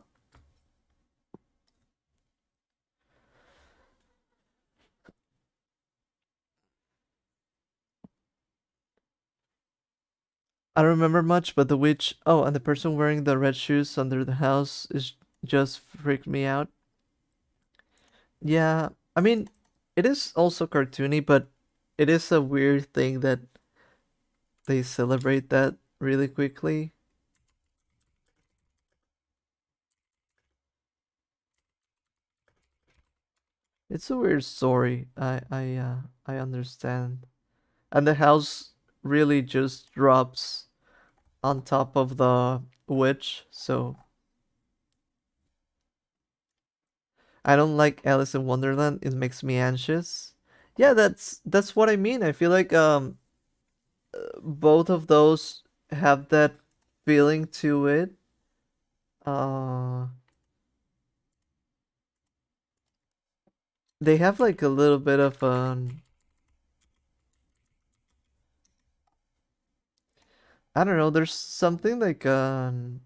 I don't remember much, but the witch, oh, and the person wearing the red shoes under the house is just freaked me out. Yeah, I mean, it is also cartoony, but it is a weird thing that they celebrate that really quickly. It's a weird story. I understand. And the house really just drops on top of the witch, so I don't like Alice in Wonderland. It makes me anxious. Yeah, that's what I mean. I feel like both of those have that feeling to it. Uh they have like a little bit of I don't know, there's something like an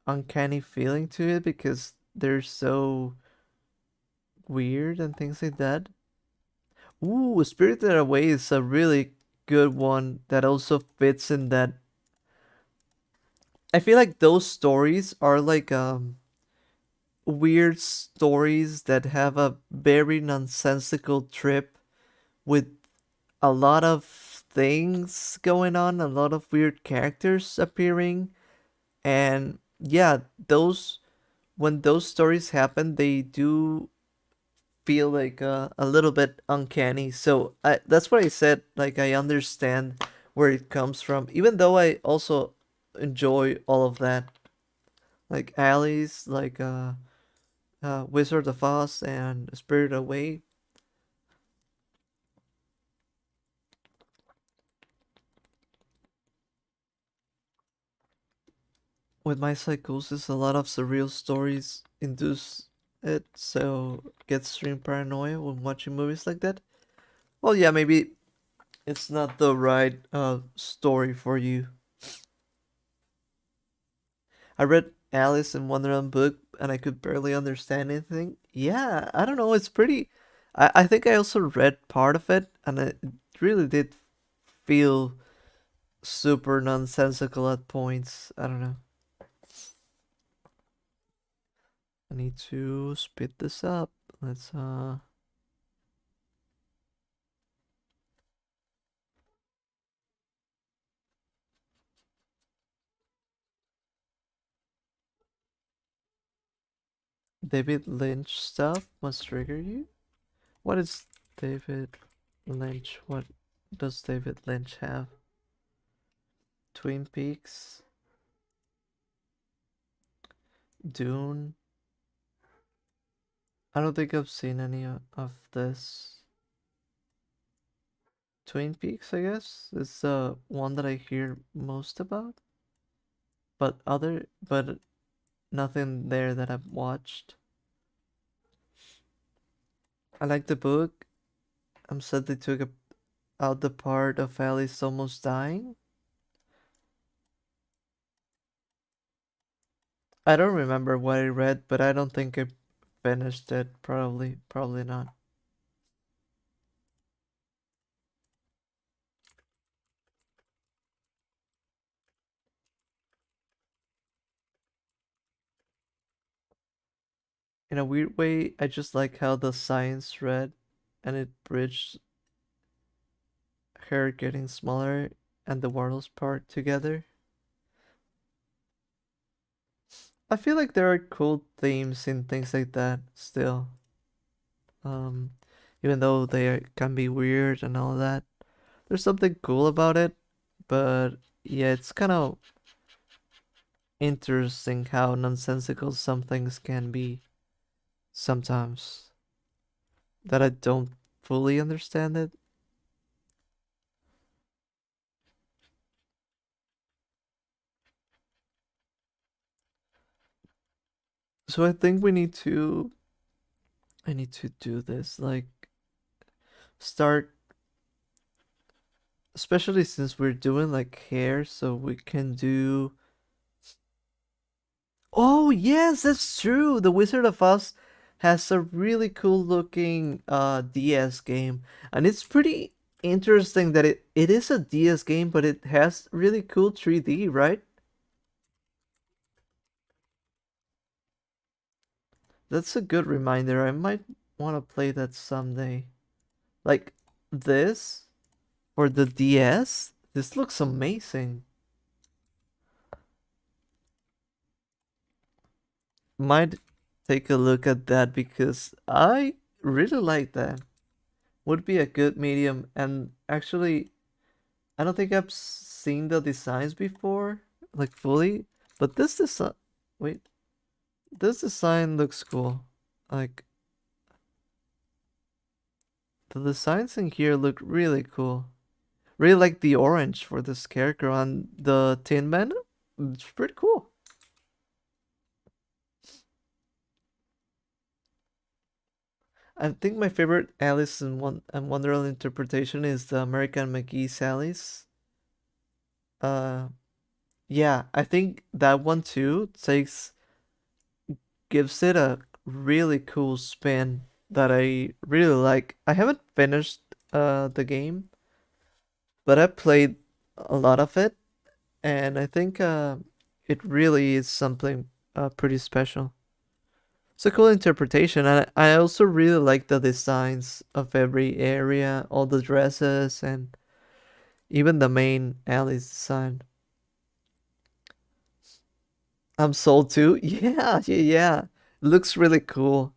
uncanny feeling to it because they're so weird and things like that. Ooh, Spirited Away is a really good one that also fits in that. I feel like those stories are like weird stories that have a very nonsensical trip with a lot of things going on, a lot of weird characters appearing, and yeah, those when those stories happen, they do feel like a little bit uncanny. So that's what I said. Like I understand where it comes from, even though I also enjoy all of that, like Alice, like Wizard of Oz, and Spirit Away. With my psychosis, a lot of surreal stories induce it, so get extreme paranoia when watching movies like that. Well, yeah, maybe it's not the right story for you. I read Alice in Wonderland book and I could barely understand anything. Yeah, I don't know. It's pretty. I think I also read part of it and it really did feel super nonsensical at points. I don't know. I need to speed this up. Let's David Lynch stuff must trigger you. What is David Lynch? What does David Lynch have? Twin Peaks, Dune. I don't think I've seen any of this. Twin Peaks, I guess, is the one that I hear most about, but nothing there that I've watched. I like the book. I'm sad they took out the part of Alice almost dying. I don't remember what I read, but I don't think I finished it. Probably not. In a weird way, I just like how the science read and it bridged her getting smaller and the Wartles part together. I feel like there are cool themes in things like that still. Um, Even though can be weird and all that, there's something cool about it. But yeah, it's kind of interesting how nonsensical some things can be sometimes that I don't fully understand it. So I need to do this, like start, especially since we're doing like hair, so we can do. Oh yes, that's true. The Wizard of Oz has a really cool looking DS game, and it's pretty interesting that it is a DS game, but it has really cool 3D, right? That's a good reminder. I might want to play that someday. Like this for the DS. This looks amazing. Might take a look at that because I really like that. Would be a good medium, and actually I don't think I've seen the designs before, like fully, but this design, wait, this design looks cool. Like the designs in here look really cool. Really like the orange for this character on the Tin Man. It's pretty cool. I think my favorite Alice in Wonderland interpretation is the American McGee's Alice. Uh, yeah, I think that one too gives it a really cool spin that I really like. I haven't finished the game, but I played a lot of it, and I think it really is something pretty special. It's a cool interpretation. And I also really like the designs of every area, all the dresses, and even the main alley's design. I'm sold too. Yeah, yeah, yeah. Looks really cool.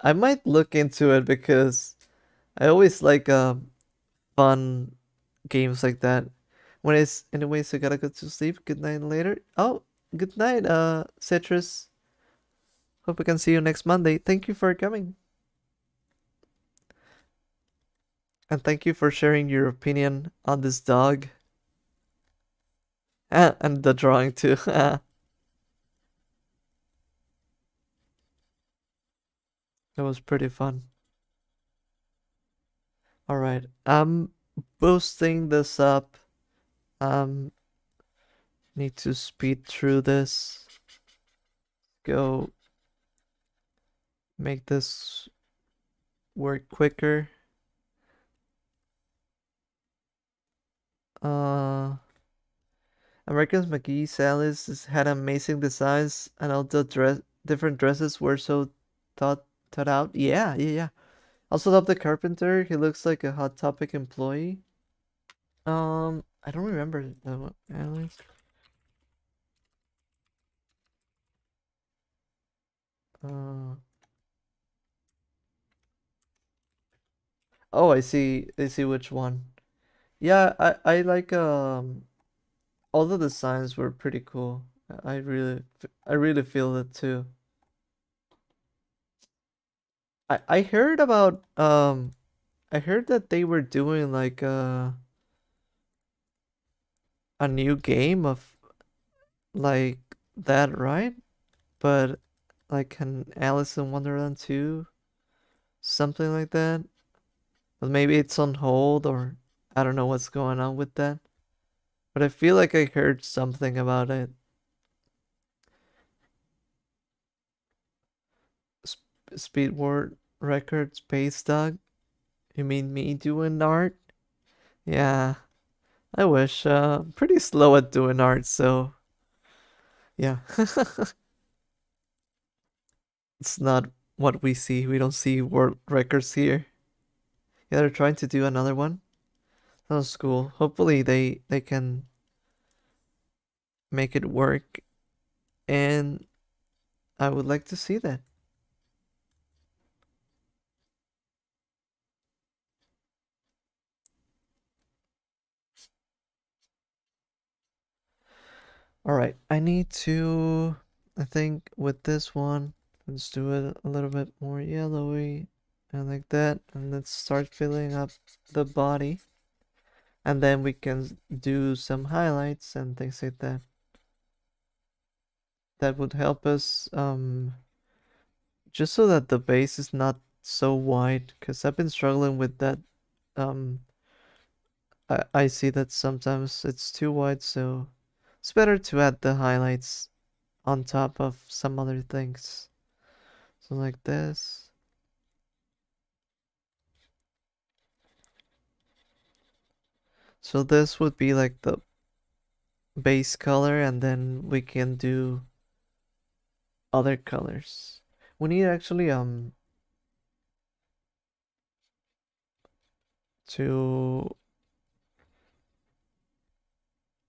I might look into it because I always like fun games like that. Anyways, I gotta go to sleep. Good night later. Oh, good night, Citrus. Hope we can see you next Monday. Thank you for coming. And thank you for sharing your opinion on this dog. Ah, and the drawing too. That was pretty fun. Alright. I'm boosting this up. Um Need to speed through this. Go make this work quicker. Uh American's McGee Salis had amazing designs and all the different dresses were so thought thought out. Yeah, yeah, yeah. Also love the carpenter. He looks like a Hot Topic employee. I don't remember that one. Alice. Uh, oh, I see. I see which one. Yeah, I like all the designs were pretty cool. I really feel it too. I heard about I heard that they were doing like a new game of like that, right? But like an Alice in Wonderland 2, something like that. But maybe it's on hold or I don't know what's going on with that. But I feel like I heard something about it. Speedboard Records, Space Dog. You mean me doing art? Yeah, I wish. I'm pretty slow at doing art, so yeah. It's not what we see. We don't see world records here. Yeah, they're trying to do another one. That's cool. Hopefully they can make it work, and I would like to see that. All right, I need to. I think with this one, let's do it a little bit more yellowy, and like that, and let's start filling up the body, and then we can do some highlights and things like that. That would help us, just so that the base is not so wide, because I've been struggling with that. Um, I see that sometimes it's too wide, so it's better to add the highlights on top of some other things. So like this. So this would be like the base color, and then we can do other colors. We need actually to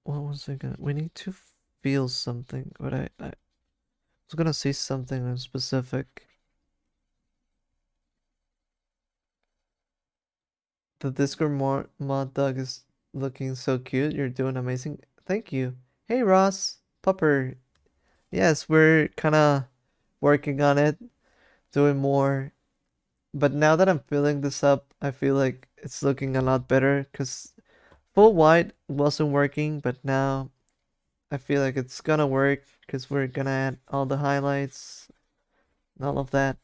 what was I gonna we need to feel something, but I was gonna say something in specific. The Discord mod dog is looking so cute. You're doing amazing. Thank you. Hey Ross, Pupper. Yes, we're kind of working on it, doing more. But now that I'm filling this up, I feel like it's looking a lot better because full white wasn't working, but now I feel like it's gonna work because we're gonna add all the highlights and all of that.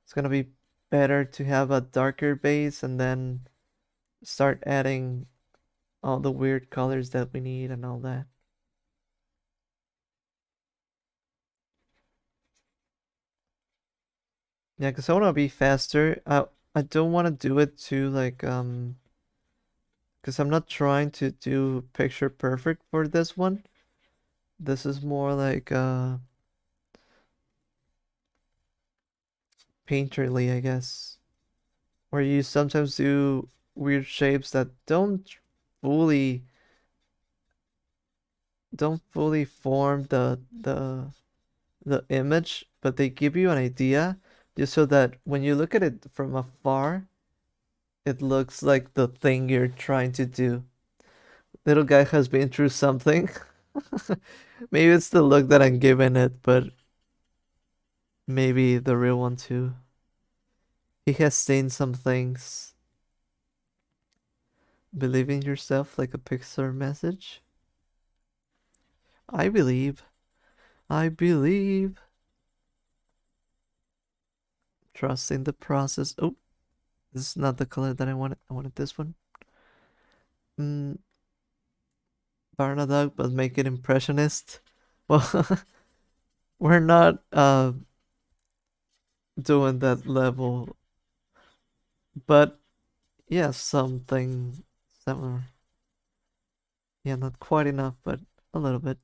It's gonna be better to have a darker base and then start adding all the weird colors that we need and all that. Yeah, because I want to be faster. I don't want to do it too like because I'm not trying to do picture perfect for this one. This is more like painterly, I guess, where you sometimes do weird shapes that fully don't fully form the image, but they give you an idea just so that when you look at it from afar, it looks like the thing you're trying to do. Little guy has been through something. Maybe it's the look that I'm giving it, but maybe the real one too. He has seen some things. Believe in yourself like a Pixar message. I believe. I believe. Trust in the process. Oh, this is not the color that I wanted. I wanted this one. Mm, Barnadog, but make it impressionist. Well, we're not doing that level, but yeah, something similar. Yeah, not quite enough, but a little bit.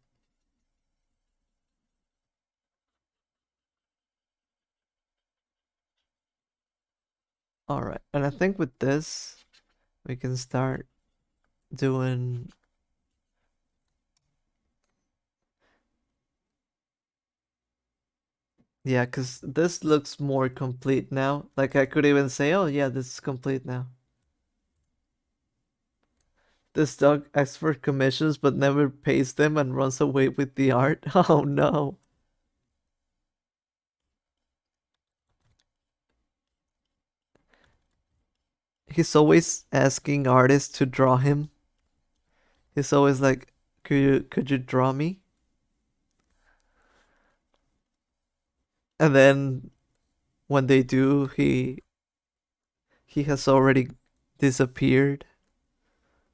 All right, and I think with this, we can start doing. Yeah, because this looks more complete now. Like I could even say, oh yeah, this is complete now. This dog asks for commissions but never pays them and runs away with the art. Oh no. He's always asking artists to draw him. He's always like, could you draw me? And then when they do, he has already disappeared,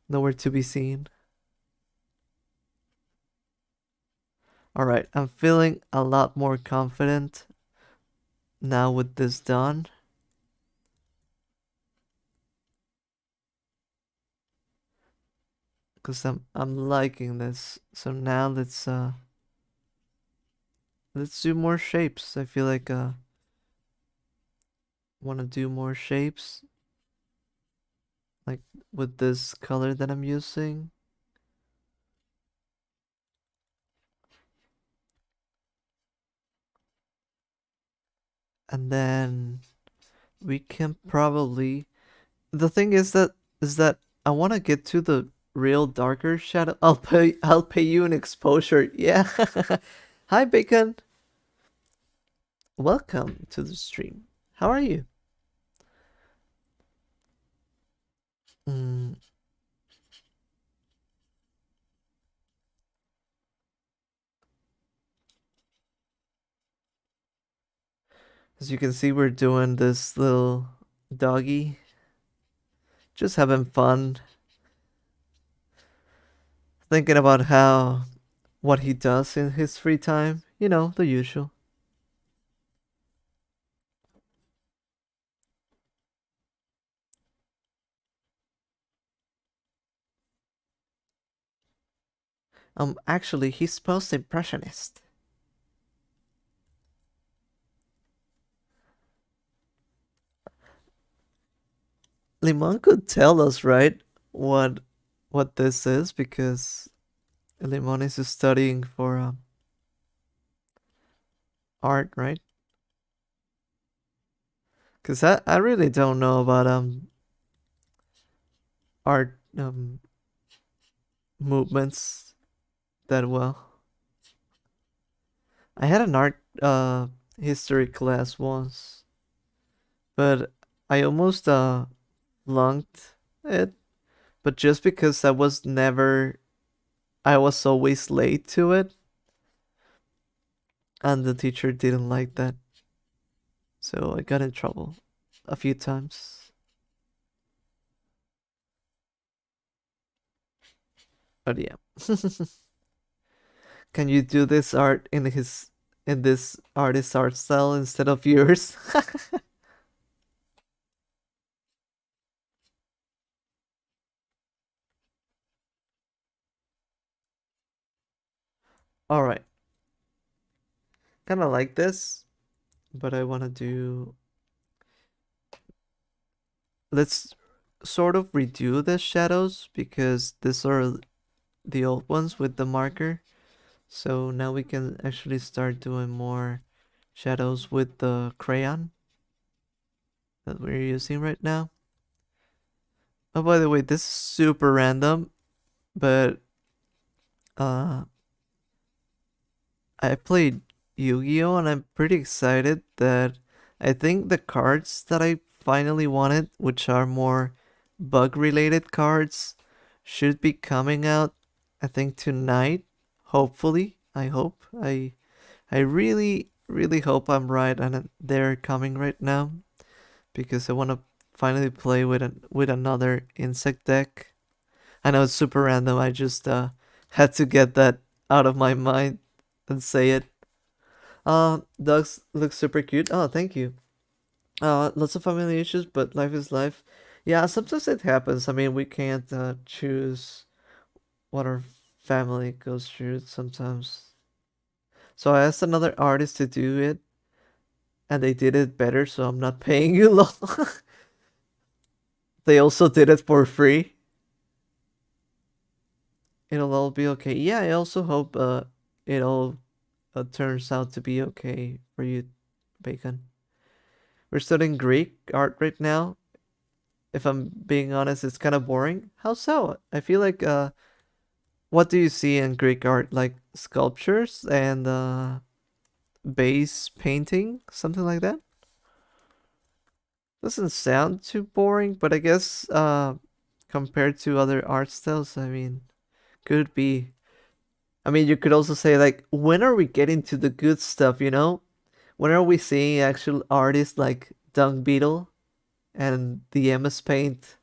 nowhere to be seen. All right, I'm feeling a lot more confident now with this done. Because I'm liking this. So now let's do more shapes. I feel like want to do more shapes like with this color that I'm using. And then we can probably the thing is that I want to get to the real darker shadow. I'll pay you an exposure. Yeah. Hi Bacon. Welcome to the stream. How are you? Mm, as you can see, we're doing this little doggy, just having fun, thinking about how what he does in his free time. You know, the usual. Actually, he's post-impressionist. Limon could tell us, right, what what this is because Limon is studying for art, right? Because I really don't know about art movements that well. I had an art history class once, but I almost flunked it. But just because I was always late to it, and the teacher didn't like that, so I got in trouble a few times. But yeah, can you do this art in this artist art style instead of yours? All right, kind of like this, but I want to do. let's sort of redo the shadows because these are the old ones with the marker. So now we can actually start doing more shadows with the crayon that we're using right now. Oh, by the way, this is super random, but uh, I played Yu-Gi-Oh! And I'm pretty excited that I think the cards that I finally wanted, which are more bug-related cards, should be coming out, I think tonight. Hopefully, I hope. I really, really hope I'm right and they're coming right now because I want to finally play with another insect deck. I know it's super random. I just had to get that out of my mind and say it. Dogs look super cute. Oh, thank you. Lots of family issues, but life is life. Yeah, sometimes it happens. I mean, we can't choose what our family goes through sometimes. So I asked another artist to do it, and they did it better, so I'm not paying you long. They also did it for free. It'll all be okay. Yeah, I also hope it all turns out to be okay for you, Bacon. We're studying Greek art right now. If I'm being honest, it's kind of boring. How so? I feel like what do you see in Greek art? Like sculptures and base painting, something like that? Doesn't sound too boring, but I guess compared to other art styles, I mean, could be. I mean, you could also say like, when are we getting to the good stuff? You know, when are we seeing actual artists like Dung Beetle and the MS Paint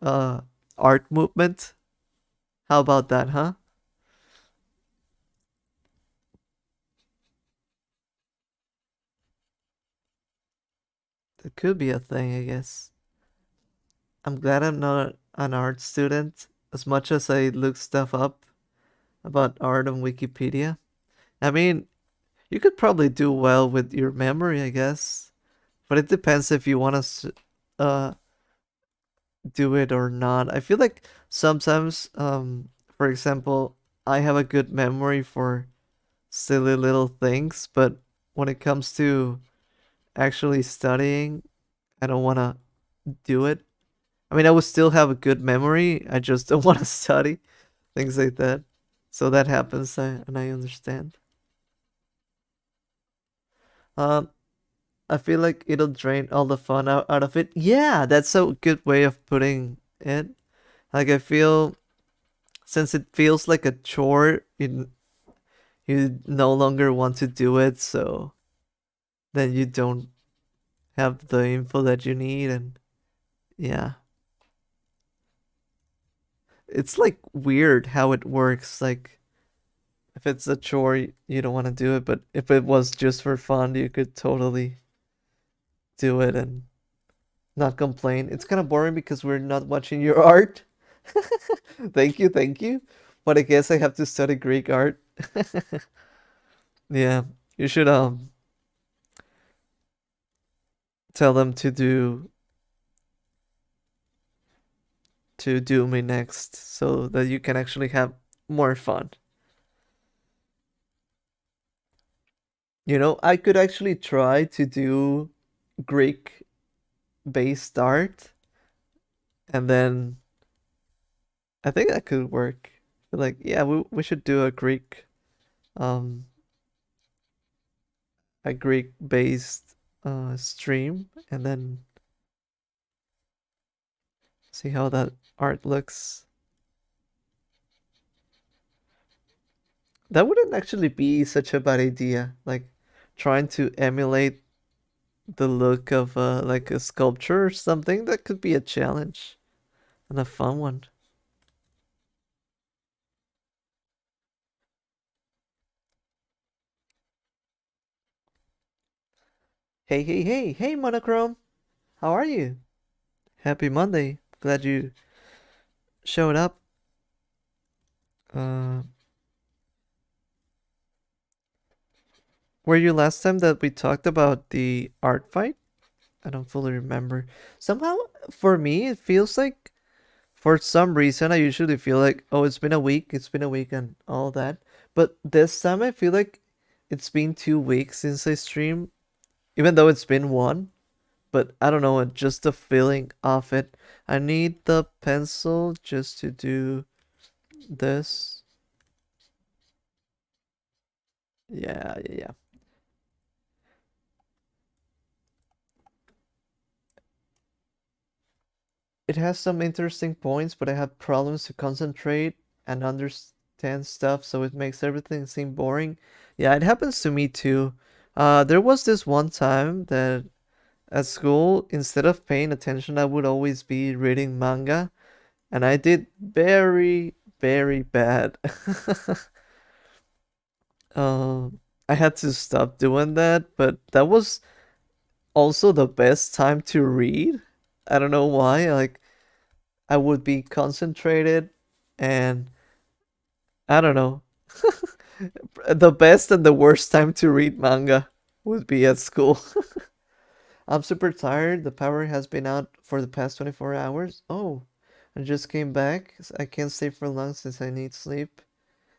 uh art movement? How about that, huh? That could be a thing, I guess. I'm glad I'm not an art student as much as I look stuff up about art on Wikipedia. I mean, you could probably do well with your memory, I guess, but it depends if you want to uh do it or not. I feel like sometimes for example, I have a good memory for silly little things, but when it comes to actually studying, I don't want to do it. I mean, I would still have a good memory. I just don't want to study things like that. So that happens, and I understand. Um, I feel like it'll drain all the fun out of it. Yeah, that's a good way of putting it. Like I feel since it feels like a chore, you no longer want to do it, so then you don't have the info that you need, and yeah, it's like weird how it works. Like if it's a chore, you don't want to do it, but if it was just for fun, you could totally do it and not complain. It's kind of boring because we're not watching your art. Thank you, thank you. But I guess I have to study Greek art. Yeah, you should tell them to do me next so that you can actually have more fun. You know, I could actually try to do Greek based art and then I think that could work. Like, yeah, we should do um a Greek based stream and then see how that art looks. That wouldn't actually be such a bad idea. Like trying to emulate the look of like a sculpture or something, that could be a challenge and a fun one. Hey, hey, hey, hey, Monochrome. How are you? Happy Monday. Glad you showed up. Uh, were you last time that we talked about the art fight? I don't fully remember. Somehow, for me, it feels like for some reason I usually feel like, oh, it's been a week, and all that. But this time I feel like it's been 2 weeks since I streamed, even though it's been one. But I don't know, just the feeling of it. I need the pencil just to do this. Yeah, yeah, yeah. It has some interesting points, but I have problems to concentrate and understand stuff, so it makes everything seem boring. Yeah, it happens to me too. There was this one time that at school, instead of paying attention, I would always be reading manga, and I did very, very bad. I had to stop doing that, but that was also the best time to read. I don't know why. Like, I would be concentrated, and I don't know. The best and the worst time to read manga would be at school. I'm super tired. The power has been out for the past 24 hours. Oh, I just came back. I can't stay for long since I need sleep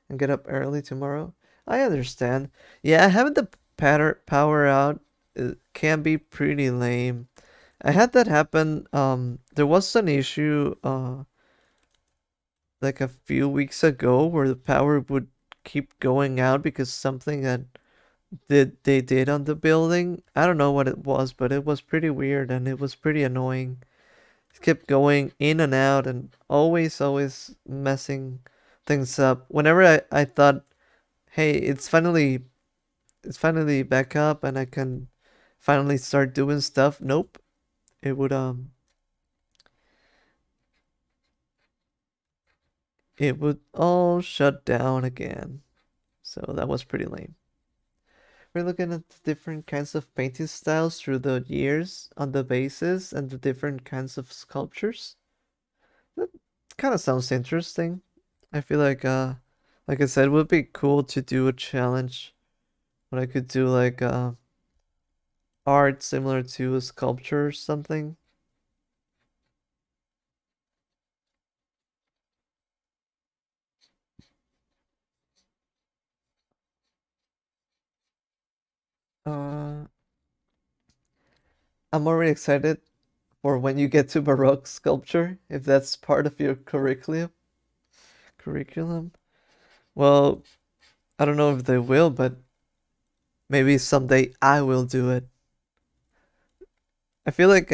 and get up early tomorrow. I understand. Yeah, having the power out can be pretty lame. I had that happen. There was an issue like a few weeks ago where the power would keep going out because something that they did on the building. I don't know what it was, but it was pretty weird and it was pretty annoying. It kept going in and out and always messing things up. Whenever I thought, hey, it's finally back up and I can finally start doing stuff. Nope. It would all shut down again. So that was pretty lame. We're looking at the different kinds of painting styles through the years on the bases and the different kinds of sculptures. That kind of sounds interesting. I feel like I said, it would be cool to do a challenge when I could do like art similar to a sculpture or something. Uh, I'm already excited for when you get to Baroque sculpture, if that's part of your curriculum. Well, I don't know if they will, but maybe someday I will do it. I feel like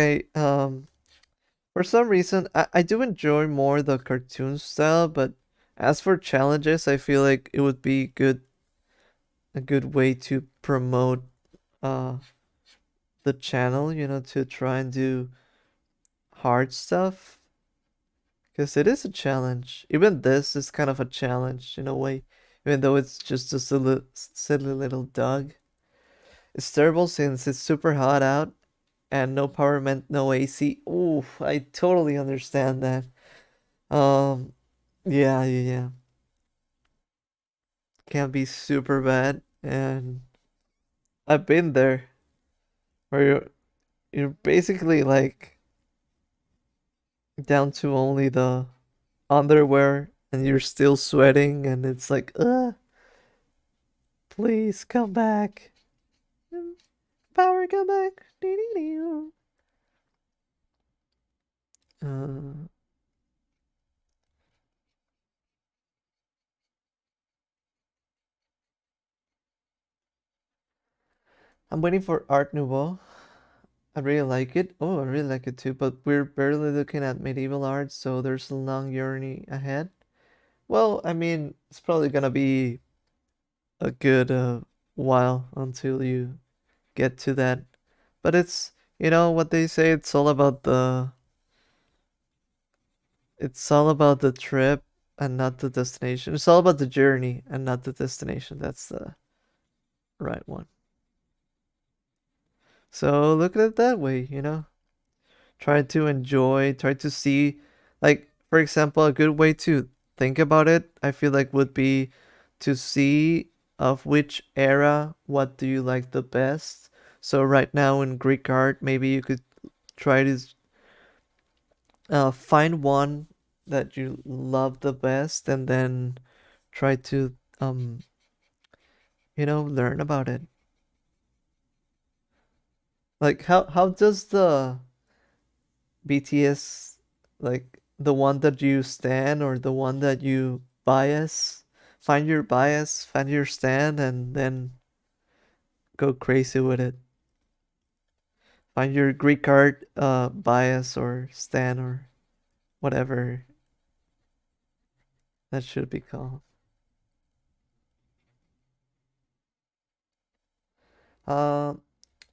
for some reason I do enjoy more the cartoon style, but as for challenges, I feel like it would be a good way to promote uh the channel, to try and do hard stuff. Because it is a challenge. Even this is kind of a challenge in a way, even though it's just a silly little dog. It's terrible since it's super hot out and no power meant no AC. Ooh, I totally understand that. Um, yeah, yeah, yeah. Can be super bad, and I've been there where you're basically like down to only the underwear and you're still sweating and it's like, please come back. Power come back. Uh, I'm waiting for Art Nouveau. I really like it. Oh, I really like it too, but we're barely looking at medieval art, so there's a long journey ahead. Well, I mean, it's probably gonna be a good while until you get to that. But it's, what they say, it's all about the trip and not the destination. It's all about the journey and not the destination. That's the right one. So look at it that way. Try to enjoy, try to see, like, for example, a good way to think about it, I feel like would be to see of which era, what do you like the best? So right now in Greek art, maybe you could try to find one that you love the best, and then try to learn about it. Like how does the BTS, like the one that you stan or the one that you bias, find your bias, find your stand, and then go crazy with it. Find your Greek art bias or stan or whatever that should be called. Uh,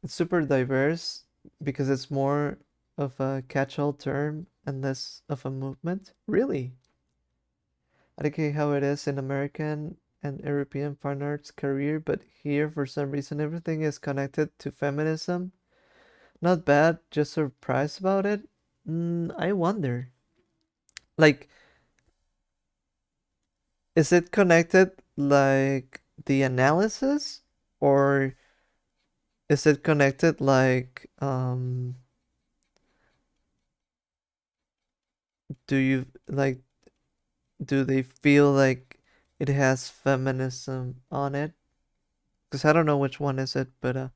it's super diverse because it's more of a catch-all term and less of a movement. Really? I don't care how it is in American and European fine arts career, but here for some reason everything is connected to feminism. Not bad, just surprised about it. I wonder. Like, is it connected like the analysis, or is it connected like do you like do they feel like it has feminism on it? Because I don't know which one is it, but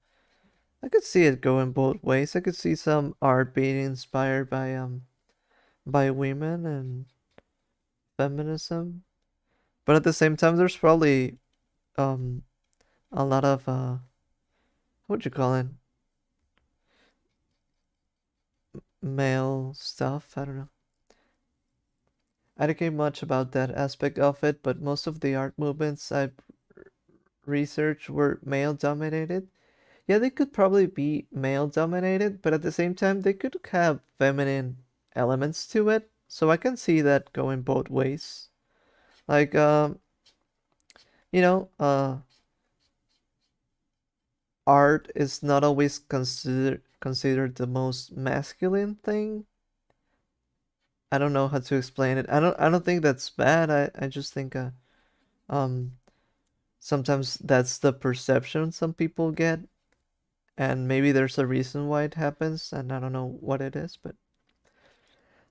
I could see it going both ways. I could see some art being inspired by women and feminism, but at the same time, there's probably um a lot of what would you call it, male stuff. I don't know. I don't care much about that aspect of it, but most of the art movements I've researched were male dominated. Yeah, they could probably be male dominated, but at the same time, they could have feminine elements to it. So I can see that going both ways. Like, you know, art is not always considered the most masculine thing. I don't know how to explain it. I don't think that's bad. I just think um sometimes that's the perception some people get, and maybe there's a reason why it happens, and I don't know what it is, but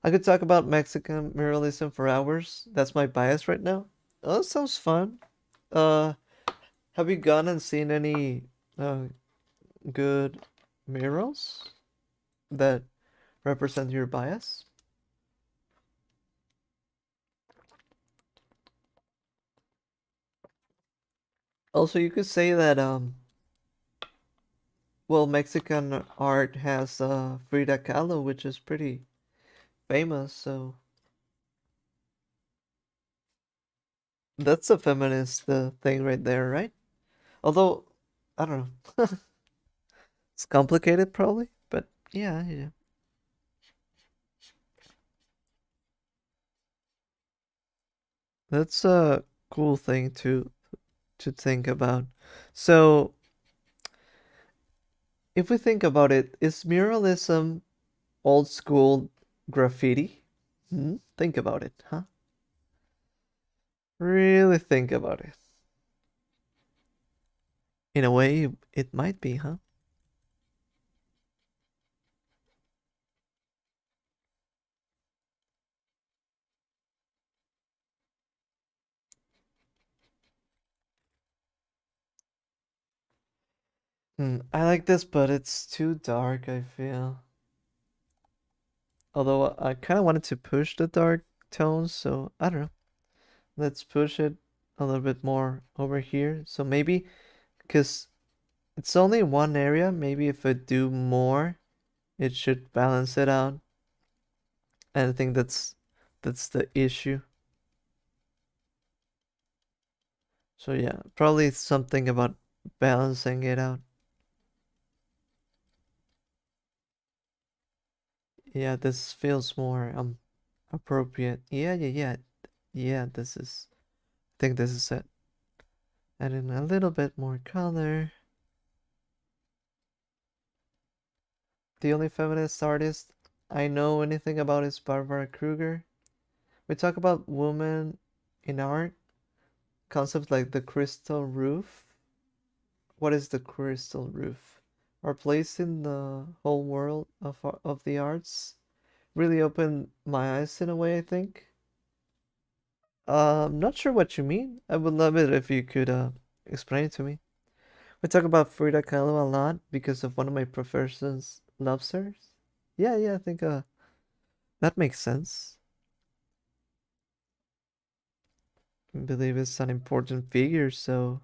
I could talk about Mexican muralism for hours. That's my bias right now. Oh, that sounds fun. Uh, have you gone and seen any uh good murals that represent your bias? Also, you could say that well, Mexican art has Frida Kahlo, which is pretty famous, so that's a feminist thing right there, right? Although I don't know, it's complicated probably, but yeah, yeah, that's a cool thing to think about. So if we think about it, is muralism old school graffiti? Think about it, huh? Really think about it. In a way, it might be, huh? I like this, but it's too dark, I feel. Although I kind of wanted to push the dark tones, so I don't know. Let's push it a little bit more over here. So maybe, because it's only one area, maybe if I do more, it should balance it out. And I think that's the issue. So yeah, probably something about balancing it out. Yeah, this feels more appropriate. Yeah, this is I think this is it. Adding a little bit more color. The only feminist artist I know anything about is Barbara Kruger. We talk about women in art, concepts like the crystal roof. What is the crystal roof? our place in the whole world of the arts really opened my eyes in a way, I think. I'm not sure what you mean. I would love it if you could explain it to me. We talk about Frida Kahlo a lot because of one of my professors loves her. Yeah, yeah, I think that makes sense. I believe it's an important figure, so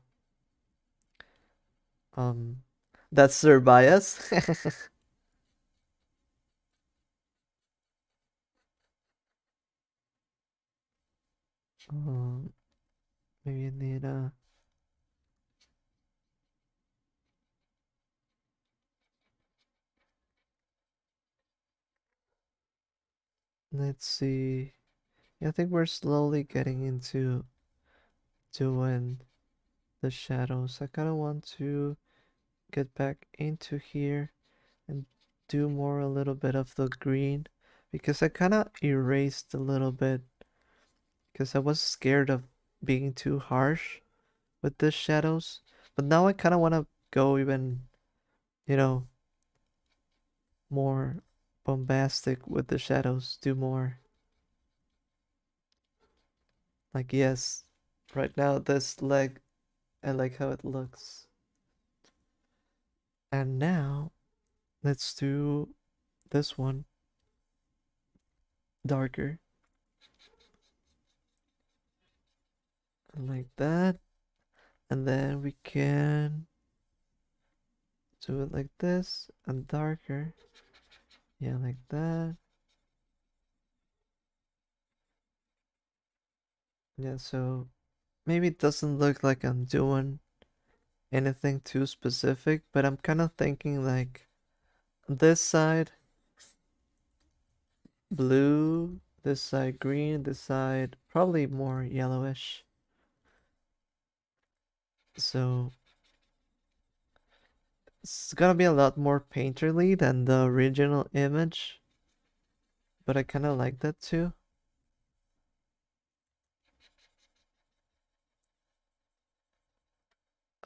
um that's their bias. um maybe I need let's see. Yeah, I think we're slowly getting into doing the shadows. I kind of want to get back into here and do more a little bit of the green because I kind of erased a little bit because I was scared of being too harsh with the shadows. But now I kind of want to go even, you know, more bombastic with the shadows, do more. Like, yes, right now this leg, I like how it looks. And now let's do this one darker, like that. And then we can do it like this and darker. Yeah, like that. Yeah, so maybe it doesn't look like I'm doing anything too specific, but I'm kind of thinking like this side blue, this side green, this side probably more yellowish. So it's gonna be a lot more painterly than the original image, but I kind of like that too.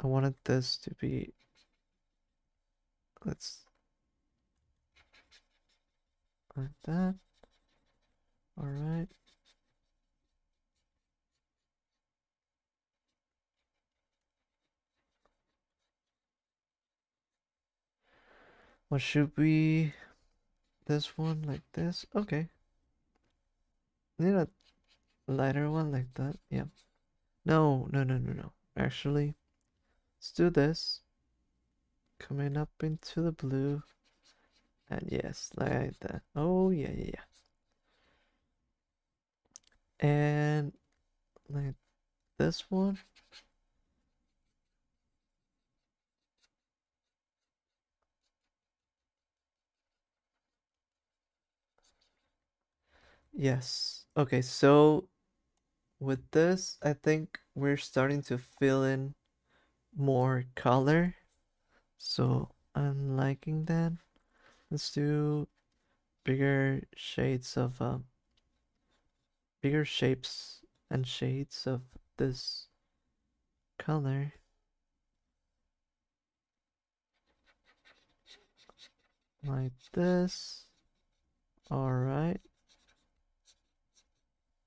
I wanted this to be, let's, like that. All right. What should we, this one like this? Okay. Need a lighter one like that. Yeah. No, no, no, no, no. Actually, let's do this. Coming up into the blue. And yes, like that. Oh, yeah, yeah, yeah. And like this one. Yes. Okay, so with this, I think we're starting to fill in more color. So I'm liking that. Let's do bigger shades of bigger shapes and shades of this color like this. All right.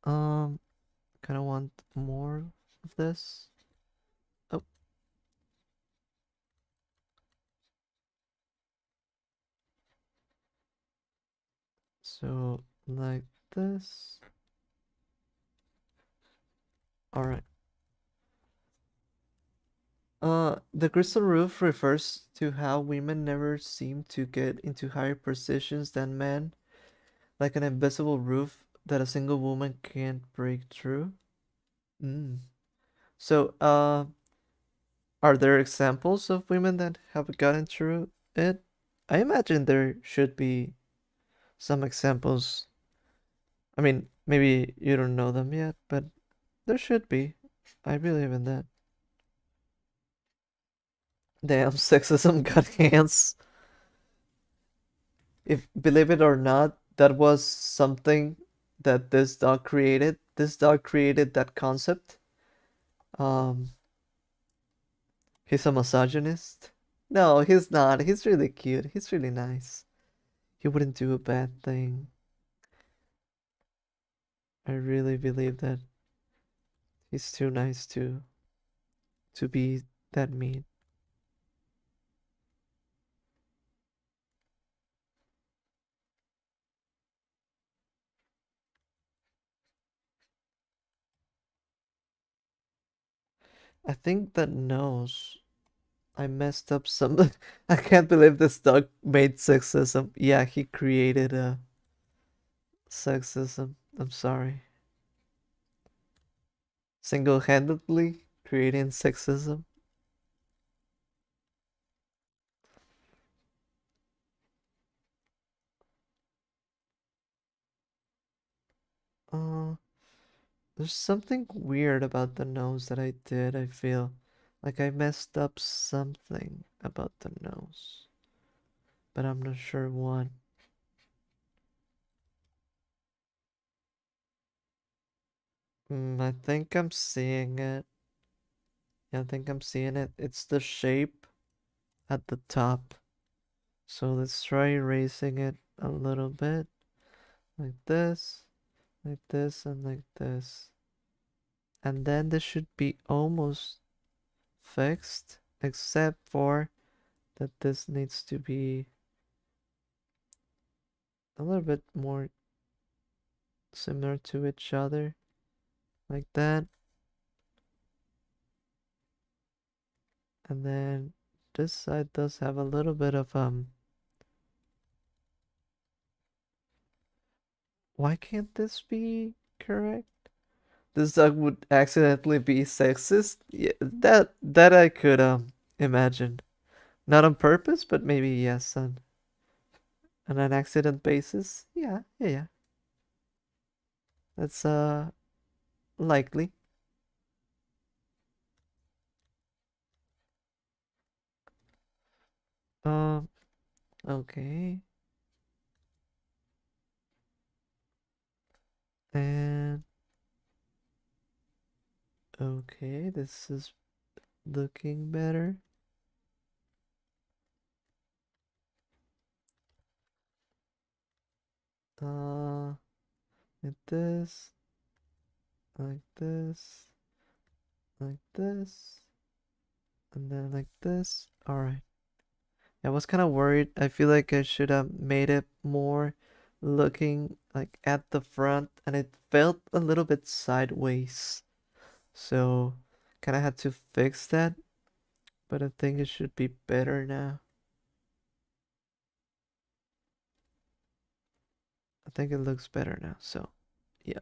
Um, kind of want more of this. Oh, so like this. All right. The crystal roof refers to how women never seem to get into higher positions than men, like an invisible roof that a single woman can't break through. Mm. So, are there examples of women that have gotten through it? I imagine there should be some examples. I mean, maybe you don't know them yet, but there should be. I believe in that. Damn, sexism got hands. If believe it or not, that was something that this dog created. This dog created that concept. Um, he's a misogynist. No, he's not. He's really cute. He's really nice. He wouldn't do a bad thing. I really believe that he's too nice to be that mean. I think that nose. I messed up some. I can't believe this dog made sexism. Yeah, he created a sexism. I'm sorry. Single-handedly creating sexism. Uh, there's something weird about the nose that I did. I feel like I messed up something about the nose, but I'm not sure what. I think I'm seeing it. Yeah, I think I'm seeing it. It's the shape at the top. So let's try erasing it a little bit. Like this, and like this. And then this should be almost fixed, except for that this needs to be a little bit more similar to each other, like that. And then this side does have a little bit of why can't this be correct? This dog would accidentally be sexist. Yeah, that I could imagine. Not on purpose, but maybe yes, on an accident basis. Yeah, yeah, yeah. That's likely. Um, okay. And okay, this is looking better. Uh, like this, like this, like this, and then like this. All right. I was kind of worried. I feel like I should have made it more looking like at the front, and it felt a little bit sideways. So, kind of had to fix that, but I think it should be better now. I think it looks better now. So, yeah.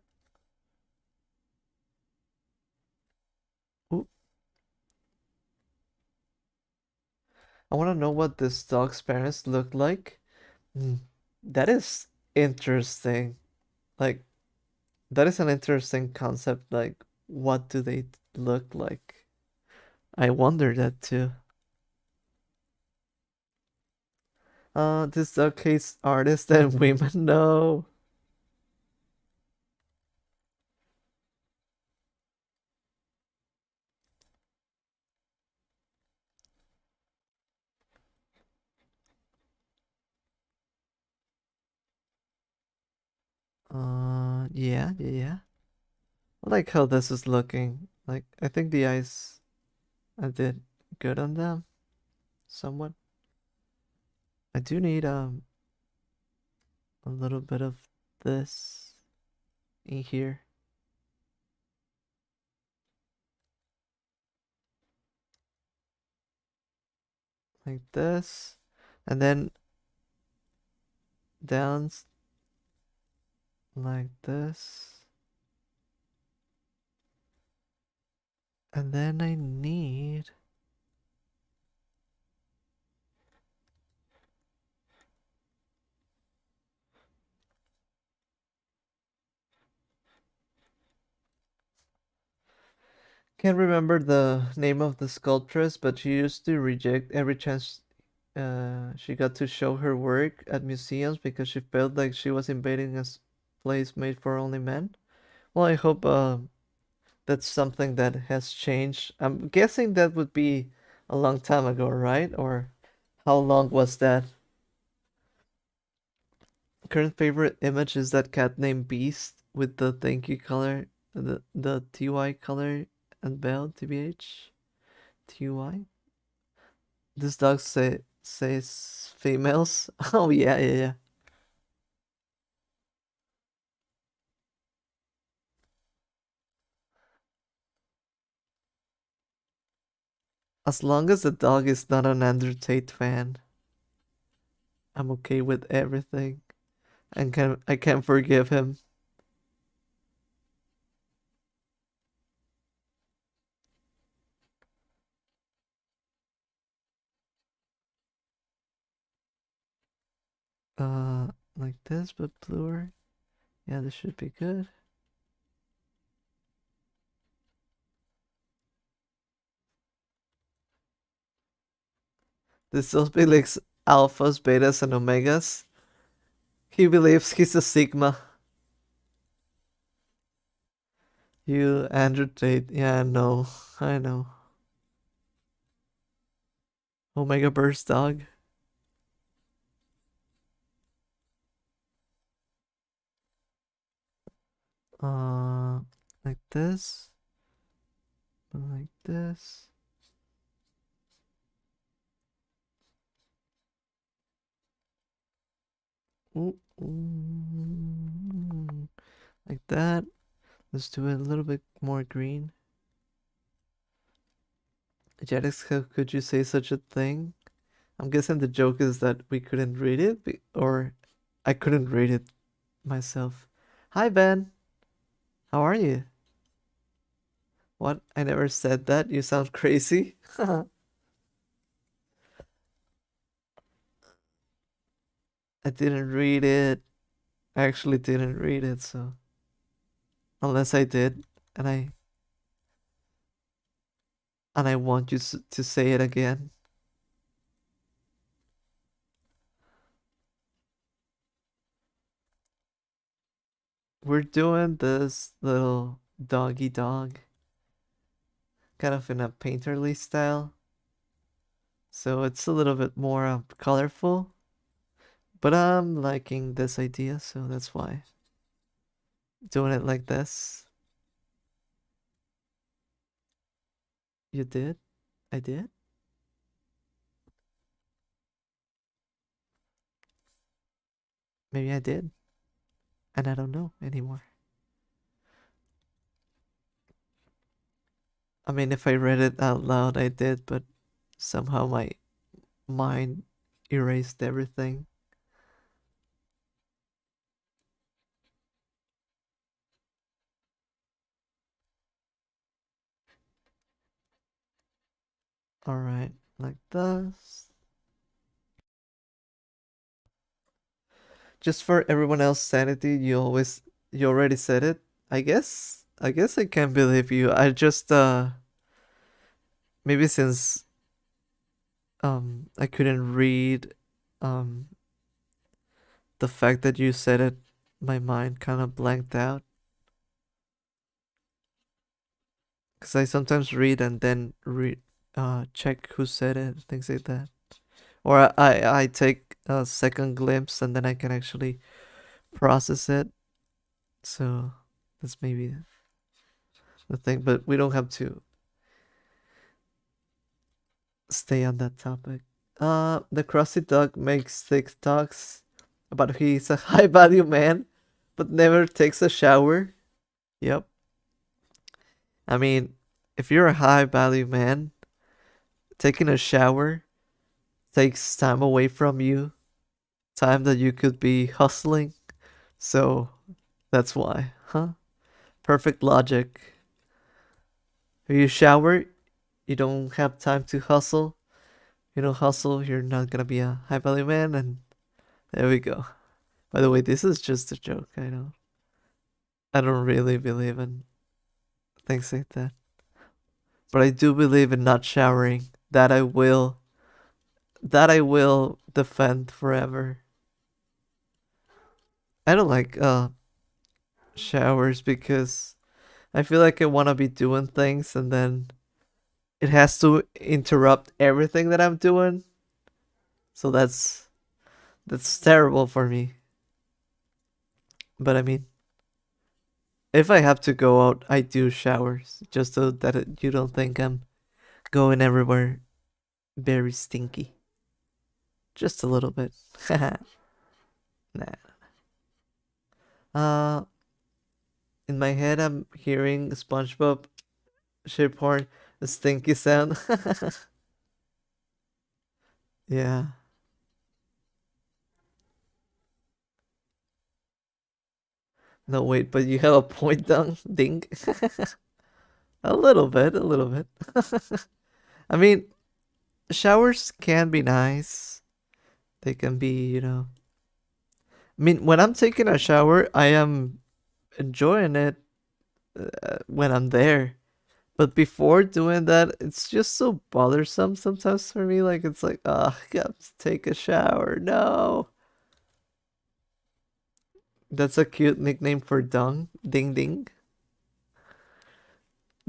Ooh, I want to know what this dog's parents look like. Hmm, that is interesting. Like, that is an interesting concept. Like, what do they look like? I wonder that too. This dog hates artists and women. No. Yeah, yeah, yeah. I like how this is looking. Like, I think the eyes, I did good on them, somewhat. I do need a little bit of this in here, like this, and then down like this, and then I need. Can't remember the name of the sculptress, but she used to reject every chance she got to show her work at museums because she felt like she was invading a place made for only men. Well, I hope that's something that has changed. I'm guessing that would be a long time ago, right? Or How long was that? Current favorite image is that cat named Beast with the thank you color, the TY color and bell, TBH. TY. This dog says females. Oh yeah, yeah, yeah. As long as the dog is not an Andrew Tate fan, I'm okay with everything. And I can forgive him. Like this, but bluer. Yeah, this should be good. This still believes alphas, betas, and omegas. He believes he's a sigma. You, Andrew Tate. Yeah, I know. I know. Omega burst dog. Uh, like this. Like this. Ooh, ooh. Like that. Let's do it a little bit more green. Jetix, how could you say such a thing? I'm guessing the joke is that we couldn't read it, or I couldn't read it myself. Hi, Ben. How are you? What? I never said that. You sound crazy. I didn't read it. I actually didn't read it, so unless I did, and I want you to say it again. We're doing this little doggy dog, kind of in a painterly style, so it's a little bit more colorful. But I'm liking this idea, so that's why doing it like this. You did? I did? Maybe I did, and I don't know anymore. I mean, if I read it out loud, I did, but somehow my mind erased everything. Alright, like this. Just for everyone else's sanity, you already said it. I guess I can't believe you. I just maybe since I couldn't read um the fact that you said it, my mind kind of blanked out. Because I sometimes read and then check who said it, things like that. Or I take a second glimpse and then I can actually process it. So that's maybe the thing, but we don't have to stay on that topic. The Crusty Dog makes TikToks about he's a high value man, but never takes a shower. Yep. I mean, if you're a high value man, taking a shower takes time away from you, time that you could be hustling. So that's why, huh? Perfect logic. If you shower, you don't have time to hustle. You don't hustle, you're not gonna be a high value man, and there we go. By the way, this is just a joke, I know. I don't really believe in things like that. But I do believe in not showering. That I will defend forever. I don't like showers because I feel like I wanna be doing things and then it has to interrupt everything that I'm doing. So that's terrible for me. But I mean, if I have to go out, I do showers just so that you don't think I'm going everywhere very stinky. Just a little bit. Nah. Uh, in my head, I'm hearing SpongeBob ship horn, a stinky sound. Yeah. No, wait, but you have a point down, ding. A little bit, a little bit. I mean, showers can be nice. They can be, I mean, when I'm taking a shower, I am enjoying it when I'm there. But before doing that, it's just so bothersome sometimes for me. Like, it's like, oh, I got to take a shower. No. That's a cute nickname for Dung. Ding Ding.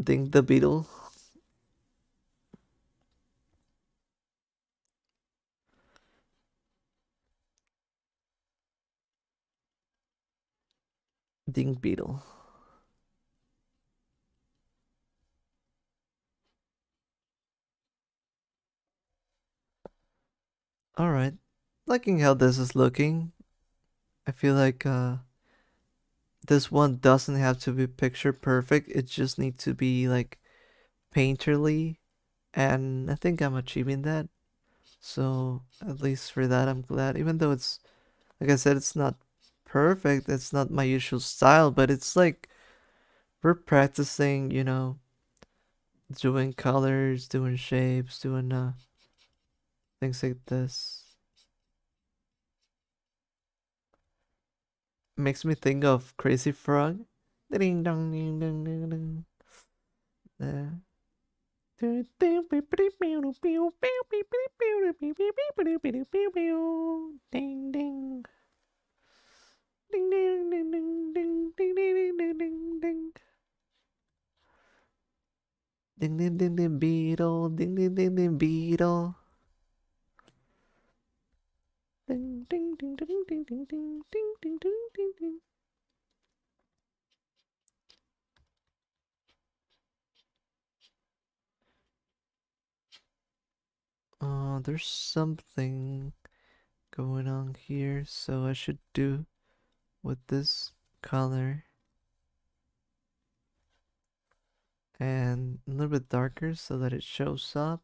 Ding the Beetle. Ding Beetle. Alright. Liking how this is looking. I feel like this one doesn't have to be picture perfect. It just needs to be like painterly. And I think I'm achieving that. So at least for that I'm glad. Even though it's like I said, it's not perfect. It's not my usual style, but it's like we're practicing, doing colors, doing shapes, doing things like this. Makes me think of Crazy Frog. Ding dong ding dong ding dong. Yeah. Ding ding ding ding ding ding ding ding ding ding ding ding. Ding ding ding ding beetle, ding ding ding ding beetle. Ding ding ding ding ding ding ding ding ding ding ding ding. There's something going on here, so I should do with this color and a little bit darker so that it shows up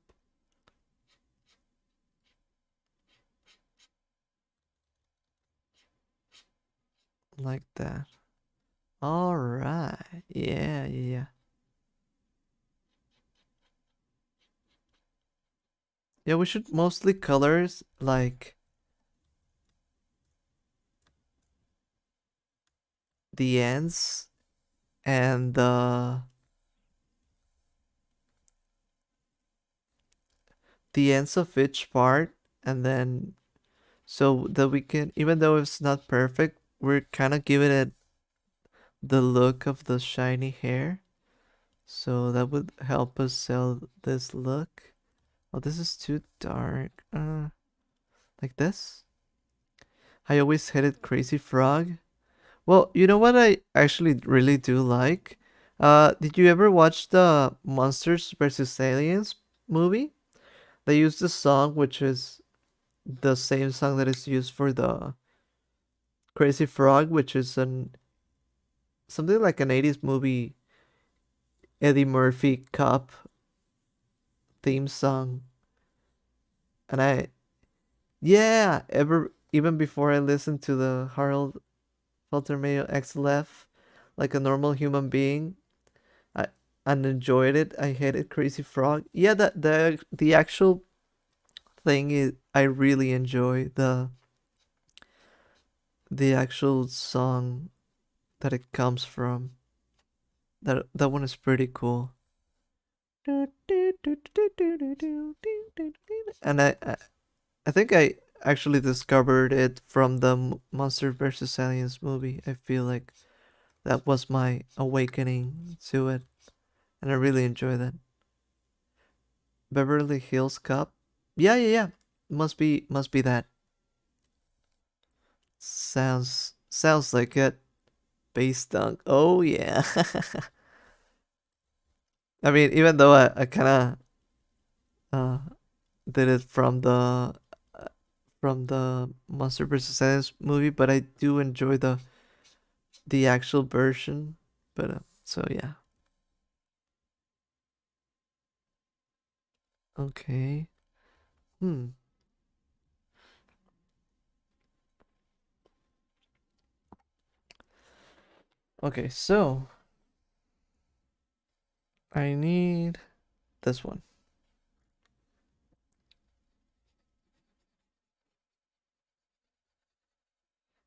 like that. All right. Yeah, yeah. Yeah, we should mostly colors like the ends and the ends of each part, and then so that we can, even though it's not perfect, we're kind of giving it the look of the shiny hair. So that would help us sell this look. Oh, this is too dark. Like this. I always hated Crazy Frog. Well, you know what I actually really do like? Did you ever watch the Monsters vs. Aliens movie? They used the song, which is the same song that is used for the Crazy Frog, which is an something like an 80s movie Eddie Murphy cop theme song. And yeah, ever even before I listened to the Harold Faltermeyer XLF, like a normal human being, I and enjoyed it. I hated Crazy Frog. Yeah, the actual thing is I really enjoy the actual song that it comes from. That one is pretty cool. And I think I actually discovered it from the Monster vs. Aliens movie. I feel like that was my awakening to it, and I really enjoy that. Beverly Hills Cop. Yeah, yeah, yeah. Must be that. Sounds like it. Base dunk. Oh yeah. I mean, even though I kind of did it uh, from the Monster vs. Aliens movie, but I do enjoy the actual version. But so yeah. Okay. Hmm. Okay, so I need this one.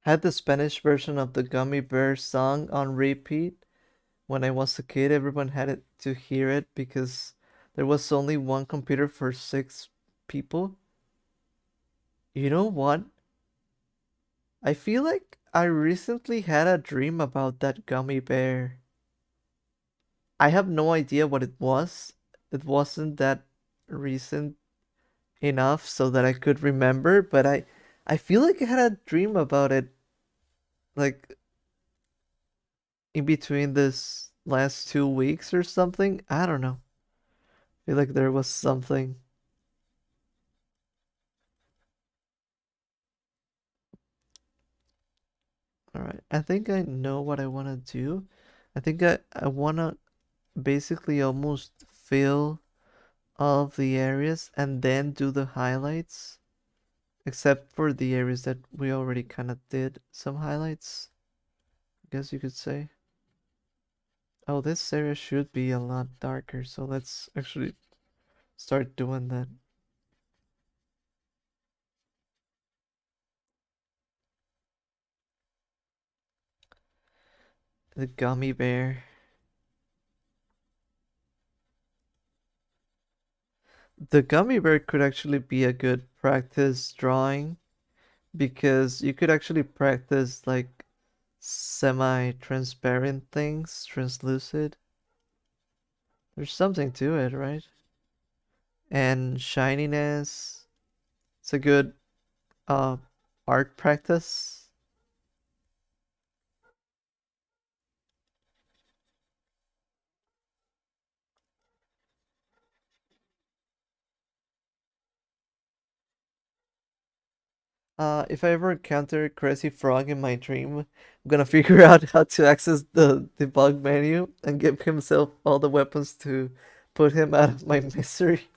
Had the Spanish version of the Gummy Bear song on repeat when I was a kid. Everyone had it to hear it because there was only one computer for six people. You know what? I feel like I recently had a dream about that gummy bear. I have no idea what it was. It wasn't that recent enough so that I could remember, but I feel like I had a dream about it like in between this last 2 weeks or something. I don't know. I feel like there was something. All right. I think I know what I want to do. I think I want to basically almost fill all of the areas and then do the highlights, except for the areas that we already kind of did some highlights, I guess you could say. Oh, this area should be a lot darker, so let's actually start doing that. The gummy bear. The gummy bear could actually be a good practice drawing because you could actually practice like semi-transparent things, translucid. There's something to it, right? And shininess. It's a good uh art practice. If I ever encounter a crazy frog in my dream, I'm gonna figure out how to access the debug menu and give himself all the weapons to put him out of my misery.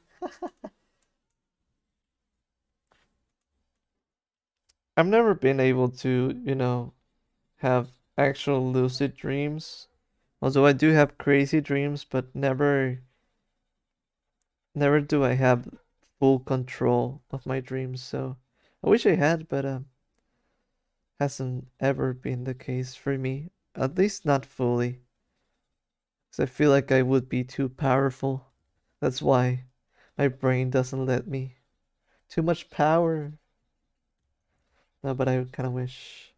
I've never been able to, have actual lucid dreams. Although I do have crazy dreams, but never do I have full control of my dreams. So I wish I had, but hasn't ever been the case for me. At least not fully. Because I feel like I would be too powerful. That's why my brain doesn't let me. Too much power. No, but I kind of wish.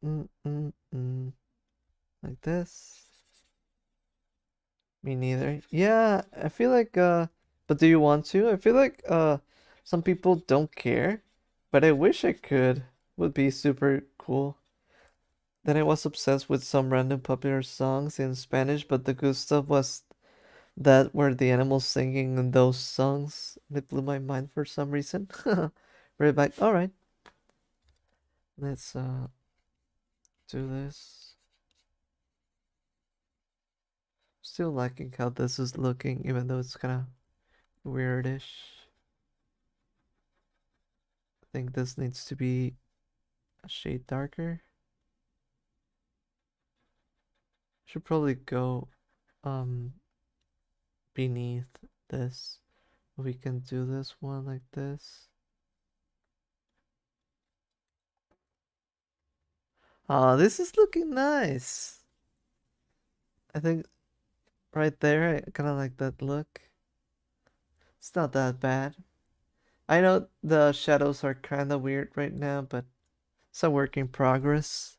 Mm. Like this. Me neither. Yeah, I feel like but do you want to? I feel like some people don't care, but I wish I could. Would be super cool. Then I was obsessed with some random popular songs in Spanish, but the good stuff was that were the animals singing in those songs. They blew my mind for some reason. Right back. All right, let's do this. Still liking how this is looking, even though it's kind of weirdish. I think this needs to be a shade darker. Should probably go um beneath this. We can do this one like this. Oh, this is looking nice. I think right there, I kind of like that look. It's not that bad. I know the shadows are kind of weird right now, but it's a work in progress.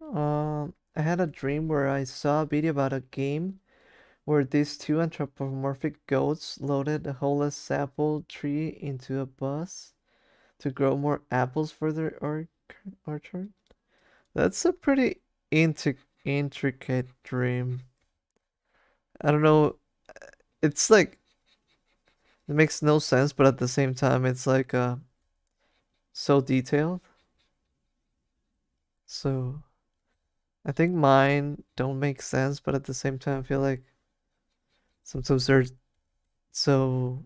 I had a dream where I saw a video about a game where these two anthropomorphic goats loaded a whole apple tree into a bus to grow more apples for their orchard. That's a pretty intricate dream. I don't know. It's like it makes no sense, but at the same time, it's like so detailed. So I think mine don't make sense, but at the same time, I feel like sometimes they're so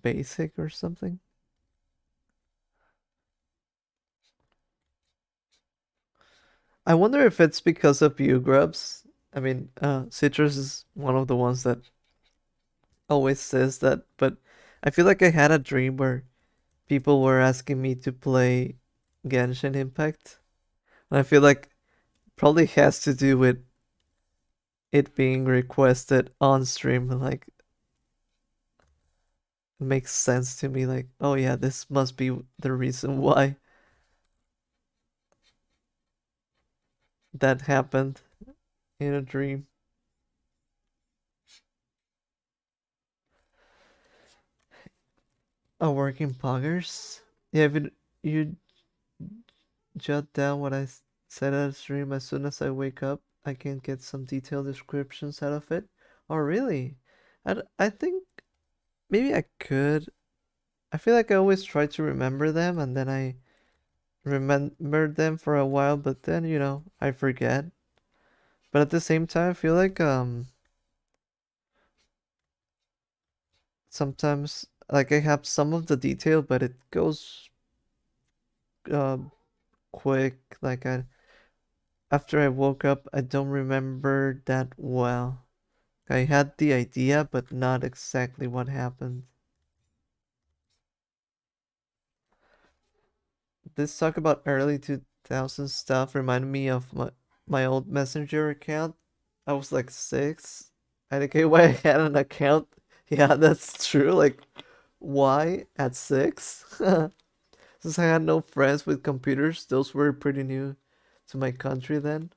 basic or something. I wonder if it's because of you, Grubs. I mean, Citrus is one of the ones that always says that, but I feel like I had a dream where people were asking me to play Genshin Impact. And I feel like probably has to do with it being requested on stream. Like, it makes sense to me. Like, oh yeah, this must be the reason why that happened in a dream. A work in progress? Yeah, if you jot down what said at a stream as soon as I wake up, I can get some detailed descriptions out of it. Oh, really? I think maybe I could. I feel like I always try to remember them and then I remember them for a while, but then, I forget. But at the same time, I feel like sometimes like I have some of the detail, but it goes um quick. Like I after I woke up, I don't remember that well. I had the idea, but not exactly what happened. This talk about early 2000s stuff reminded me of my old Messenger account. I was like 6. I don't get why I had an account. Yeah, that's true. Like, why at 6? Since I had no friends with computers, those were pretty new to my country then.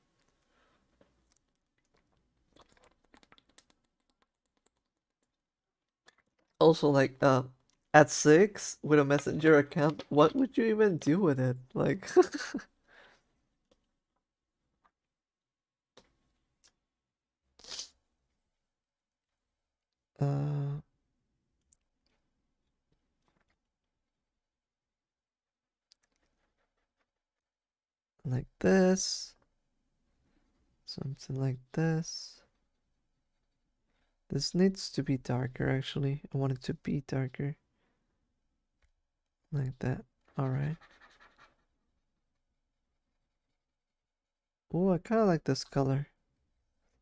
Also, like, at 6 with a Messenger account, what would you even do with it? Like, uh, like this, something like this. This needs to be darker, actually. I want it to be darker, like that. All right. Oh, I kind of like this color.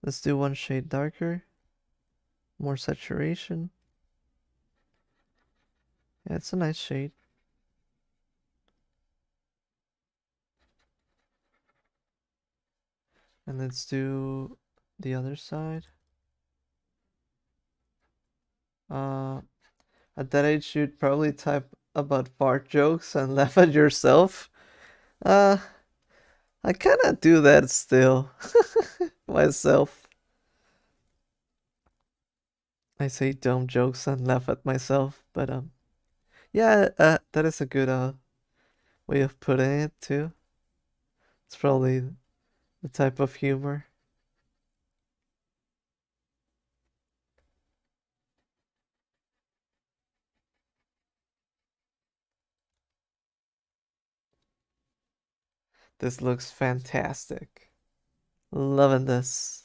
Let's do one shade darker, more saturation. Yeah, it's a nice shade. And let's do the other side. Uh, at that age, you'd probably type about fart jokes and laugh at yourself. Uh, I kind of do that still myself. I say dumb jokes and laugh at myself, but yeah, that is a good way of putting it too. It's probably the type of humor. This looks fantastic. Loving this.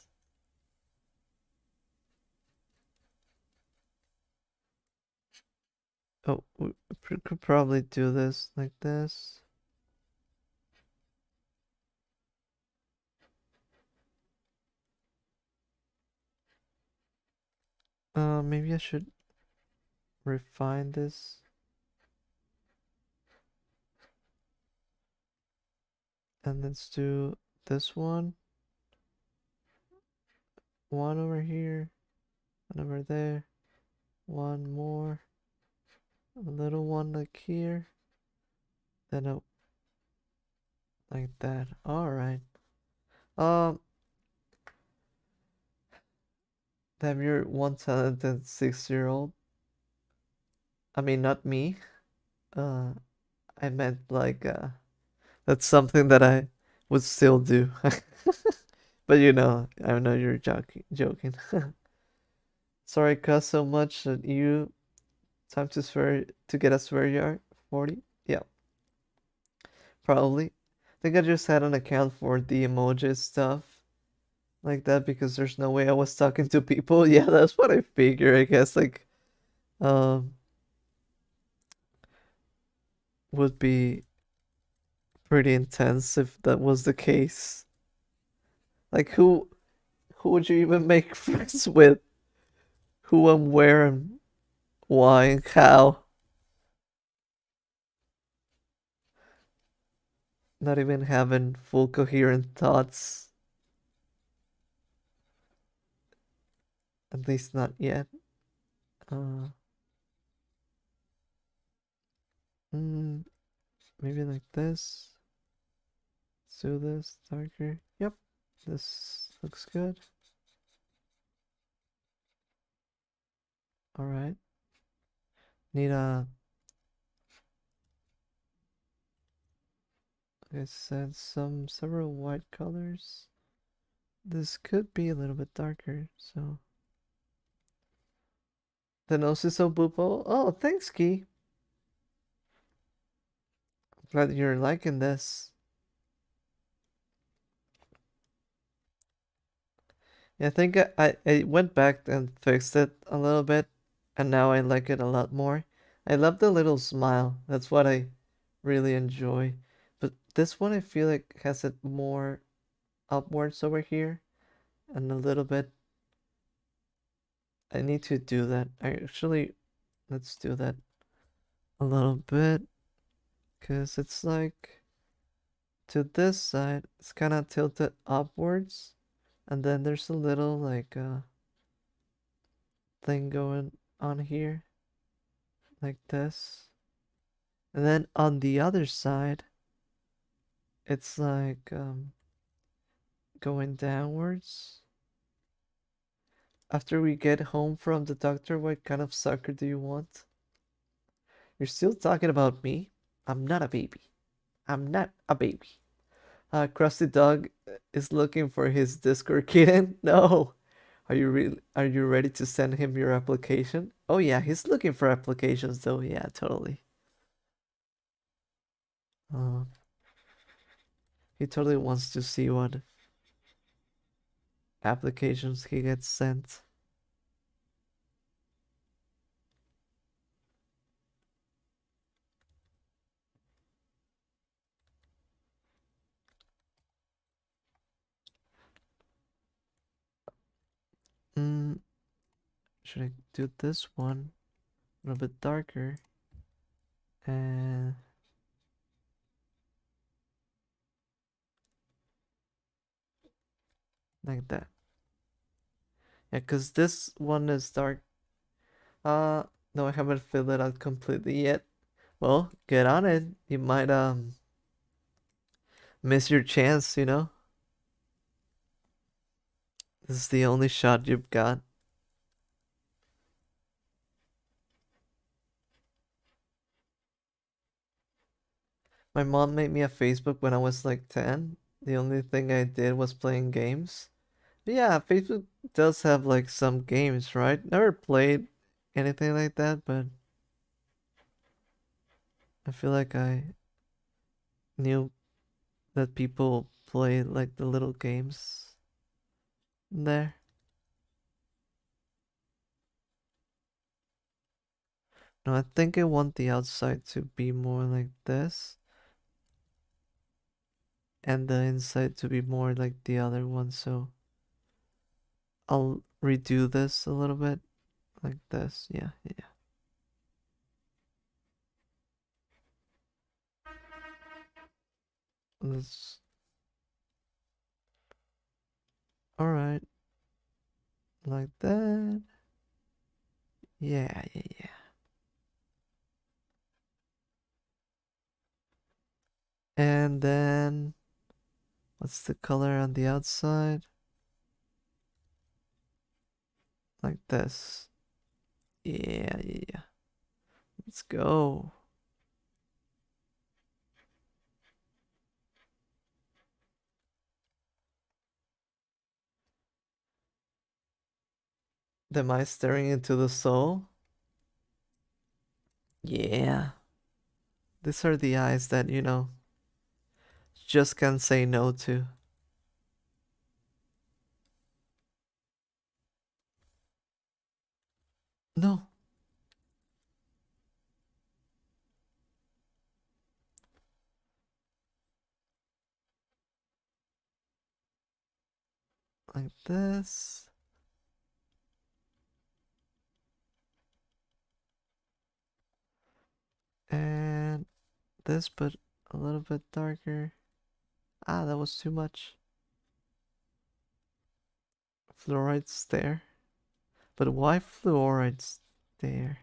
Oh, we could probably do this like this. Maybe I should refine this. And let's do this one. One over here. One over there. One more. A little one like here. Then a Like that. All right. Um, damn, you're one talented 6-year-old. I mean, not me. Uh, I meant like that's something that I would still do. But I know you're joking. Sorry, cuss so much that you time to swear to get a swear jar 40. Yeah, probably. I think I just had an account for the emoji stuff like that because there's no way I was talking to people. Yeah, that's what I figure. I guess like um would be pretty intense if that was the case. Like who would you even make friends with? Who and where and why and how? Not even having full coherent thoughts. At least not yet. Uh, mm, maybe like this. Let's do this darker. Yep, this looks good. All right. Need like I said, several white colors. This could be a little bit darker, so the nose is so purple. Oh, thanks, Key. Glad you're liking this. Yeah, I think I went back and fixed it a little bit, and now I like it a lot more. I love the little smile. That's what I really enjoy. But this one I feel like has it more upwards over here and a little bit. I need to do that. Let's do that a little bit because it's like to this side, it's kind of tilted upwards, and then there's a little like thing going on here like this. And then on the other side, it's like going downwards. After we get home from the doctor, what kind of sucker do you want? You're still talking about me? I'm not a baby. I'm not a baby. Krusty Dog is looking for his Discord kitten. No. Are you ready to send him your application? Oh yeah, he's looking for applications though. Yeah, totally. Uh, he totally wants to see what applications he gets sent. Mm, should I do this one a little bit darker and like that? Yeah, because this one is dark. Uh, no, I haven't filled it out completely yet. Well, get on it. You might miss your chance. This is the only shot you've got. My mom made me a Facebook when I was like 10. The only thing I did was playing games. But yeah, Facebook does have like some games, right? Never played anything like that, but I feel like I knew that people play like the little games there. No, I think I want the outside to be more like this, and the inside to be more like the other one, so I'll redo this a little bit like this. Yeah, yeah. Let's, all right, like that. Yeah, yeah, yeah. And then What's the color on the outside? Like this. Yeah, yeah. Let's go. Am I staring into the soul? Yeah. These are the eyes that, just can't say no to. No. Like this. And this, but a little bit darker. Ah, that was too much. Fluoride's there. But why fluoride's there?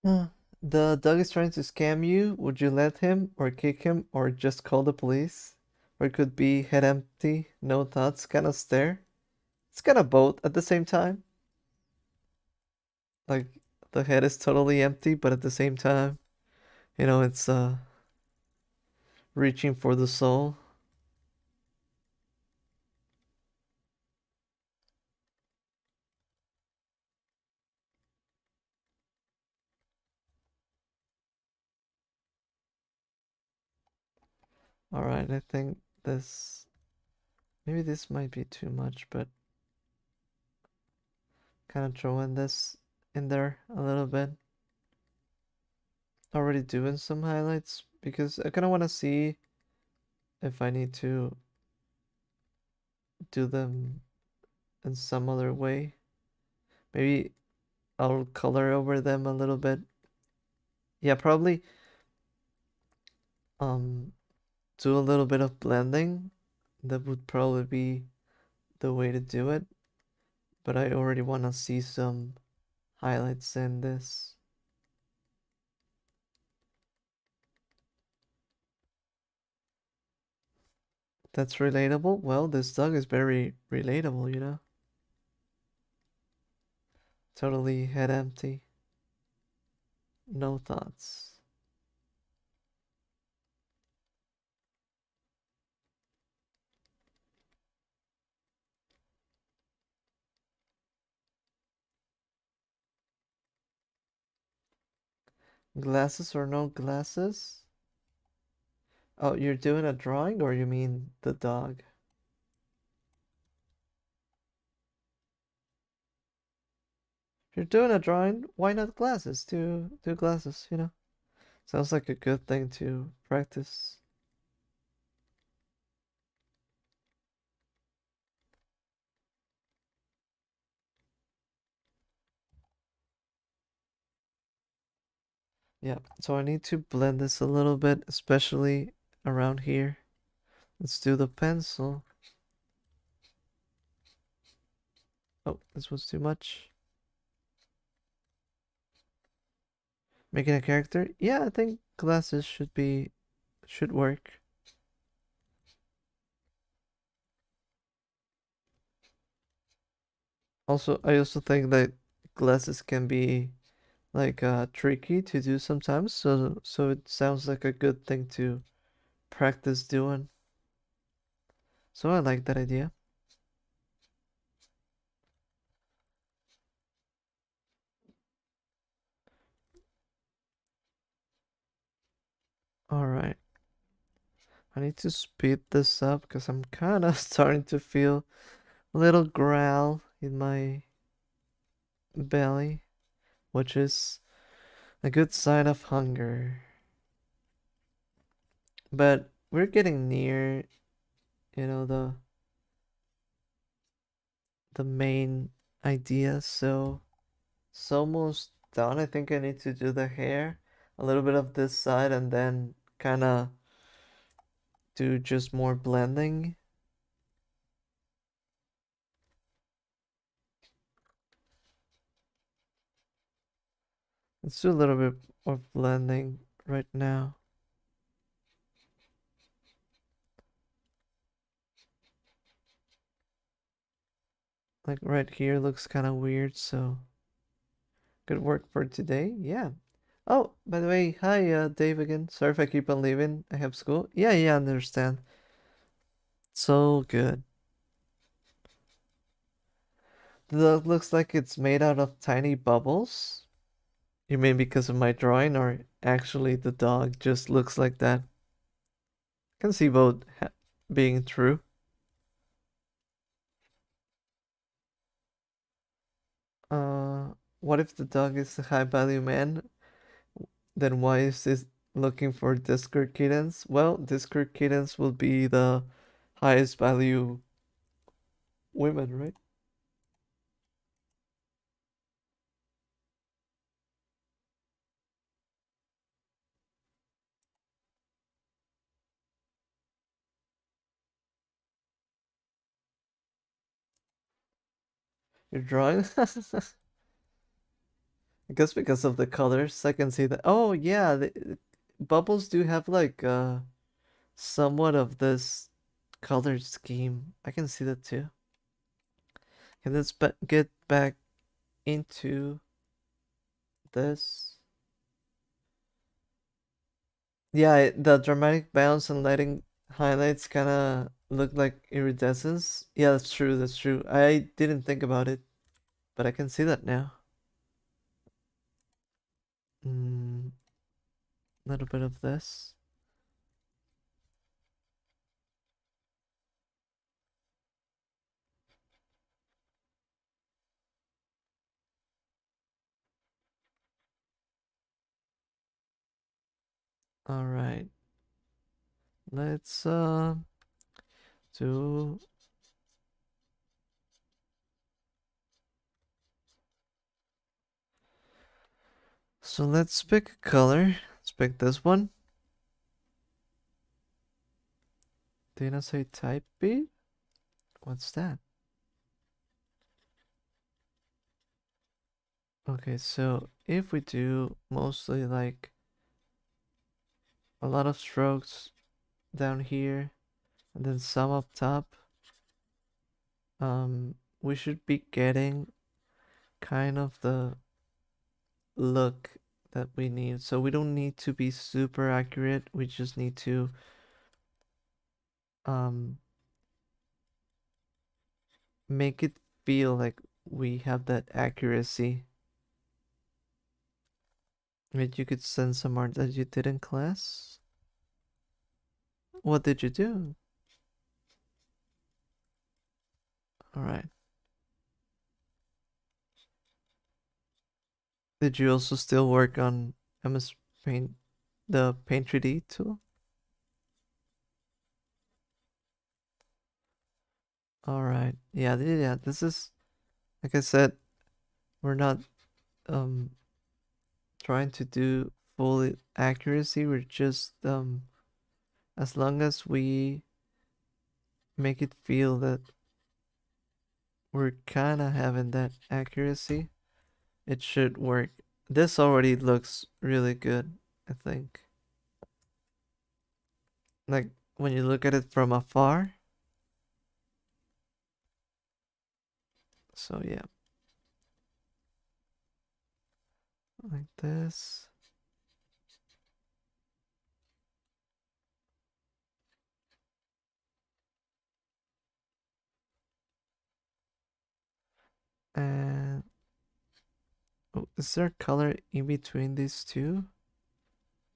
Huh. The dog is trying to scam you. Would you let him or kick him or just call the police? Or it could be head empty, no thoughts, kind of stare. It's kind of both at the same time. Like the head is totally empty, but at the same time, it's reaching for the soul. All right, I think this maybe this might be too much, but kind of throwing this in there a little bit. Already doing some highlights because I kind of want to see if I need to do them in some other way. Maybe I'll color over them a little bit. Yeah, probably um do a little bit of blending. That would probably be the way to do it. But I already want to see some highlights in this. That's relatable. Well, this dog is very relatable. Totally head empty. No thoughts. Glasses or no glasses? Oh, you're doing a drawing or you mean the dog? If you're doing a drawing, why not glasses? Do glasses. Sounds like a good thing to practice. Yeah, so I need to blend this a little bit, especially around here. Let's do the pencil. Oh, this was too much. Making a character? Yeah, I think glasses should work. Also, I also think that glasses can be like tricky to do sometimes, so it sounds like a good thing to practice doing. So I like that idea. All right. I need to speed this up because I'm kind of starting to feel a little growl in my belly, which is a good sign of hunger. But we're getting near, the the main idea, so it's almost done. I think I need to do the hair, a little bit of this side, and then kind of do just more blending. Let's do a little bit of blending right now. Like right here looks kind of weird, so good work for today. Yeah. Oh, by the way, hi, Dave again. Sorry if I keep on leaving. I have school. Yeah, yeah, I understand. So good. That looks like it's made out of tiny bubbles. You mean because of my drawing, or actually the dog just looks like that? Can see both being true. What if the dog is a high value man? Then why is this looking for Discord kittens? Well, Discord kittens will be the highest value women, right? You're drawing? I guess because of the colors, I can see that. Oh yeah, the bubbles do have like somewhat of this color scheme. I can see that too. Okay, let's get back into this. Yeah, the dramatic bounce and lighting highlights kind of look like iridescence. Yeah, that's true. That's true. I didn't think about it, but I can see that now. Mm, little bit of this. All right. Let's do. So let's pick a color. Let's pick this one. Did I say type beat? What's that? Okay, so if we do mostly like a lot of strokes down here and then some up top, we should be getting kind of the look that we need. So we don't need to be super accurate. We just need to um make it feel like we have that accuracy. Wait, you could send some art that you did in class? What did you do? All right. Did you also still work on MS Paint, the Paint 3D tool? All right. Yeah, yeah. This is, like I said, we're not um trying to do full accuracy. We're just as long as we make it feel that we're kind of having that accuracy, it should work. This already looks really good, I think. Like when you look at it from afar. So yeah, like this. And oh, is there color in between these two?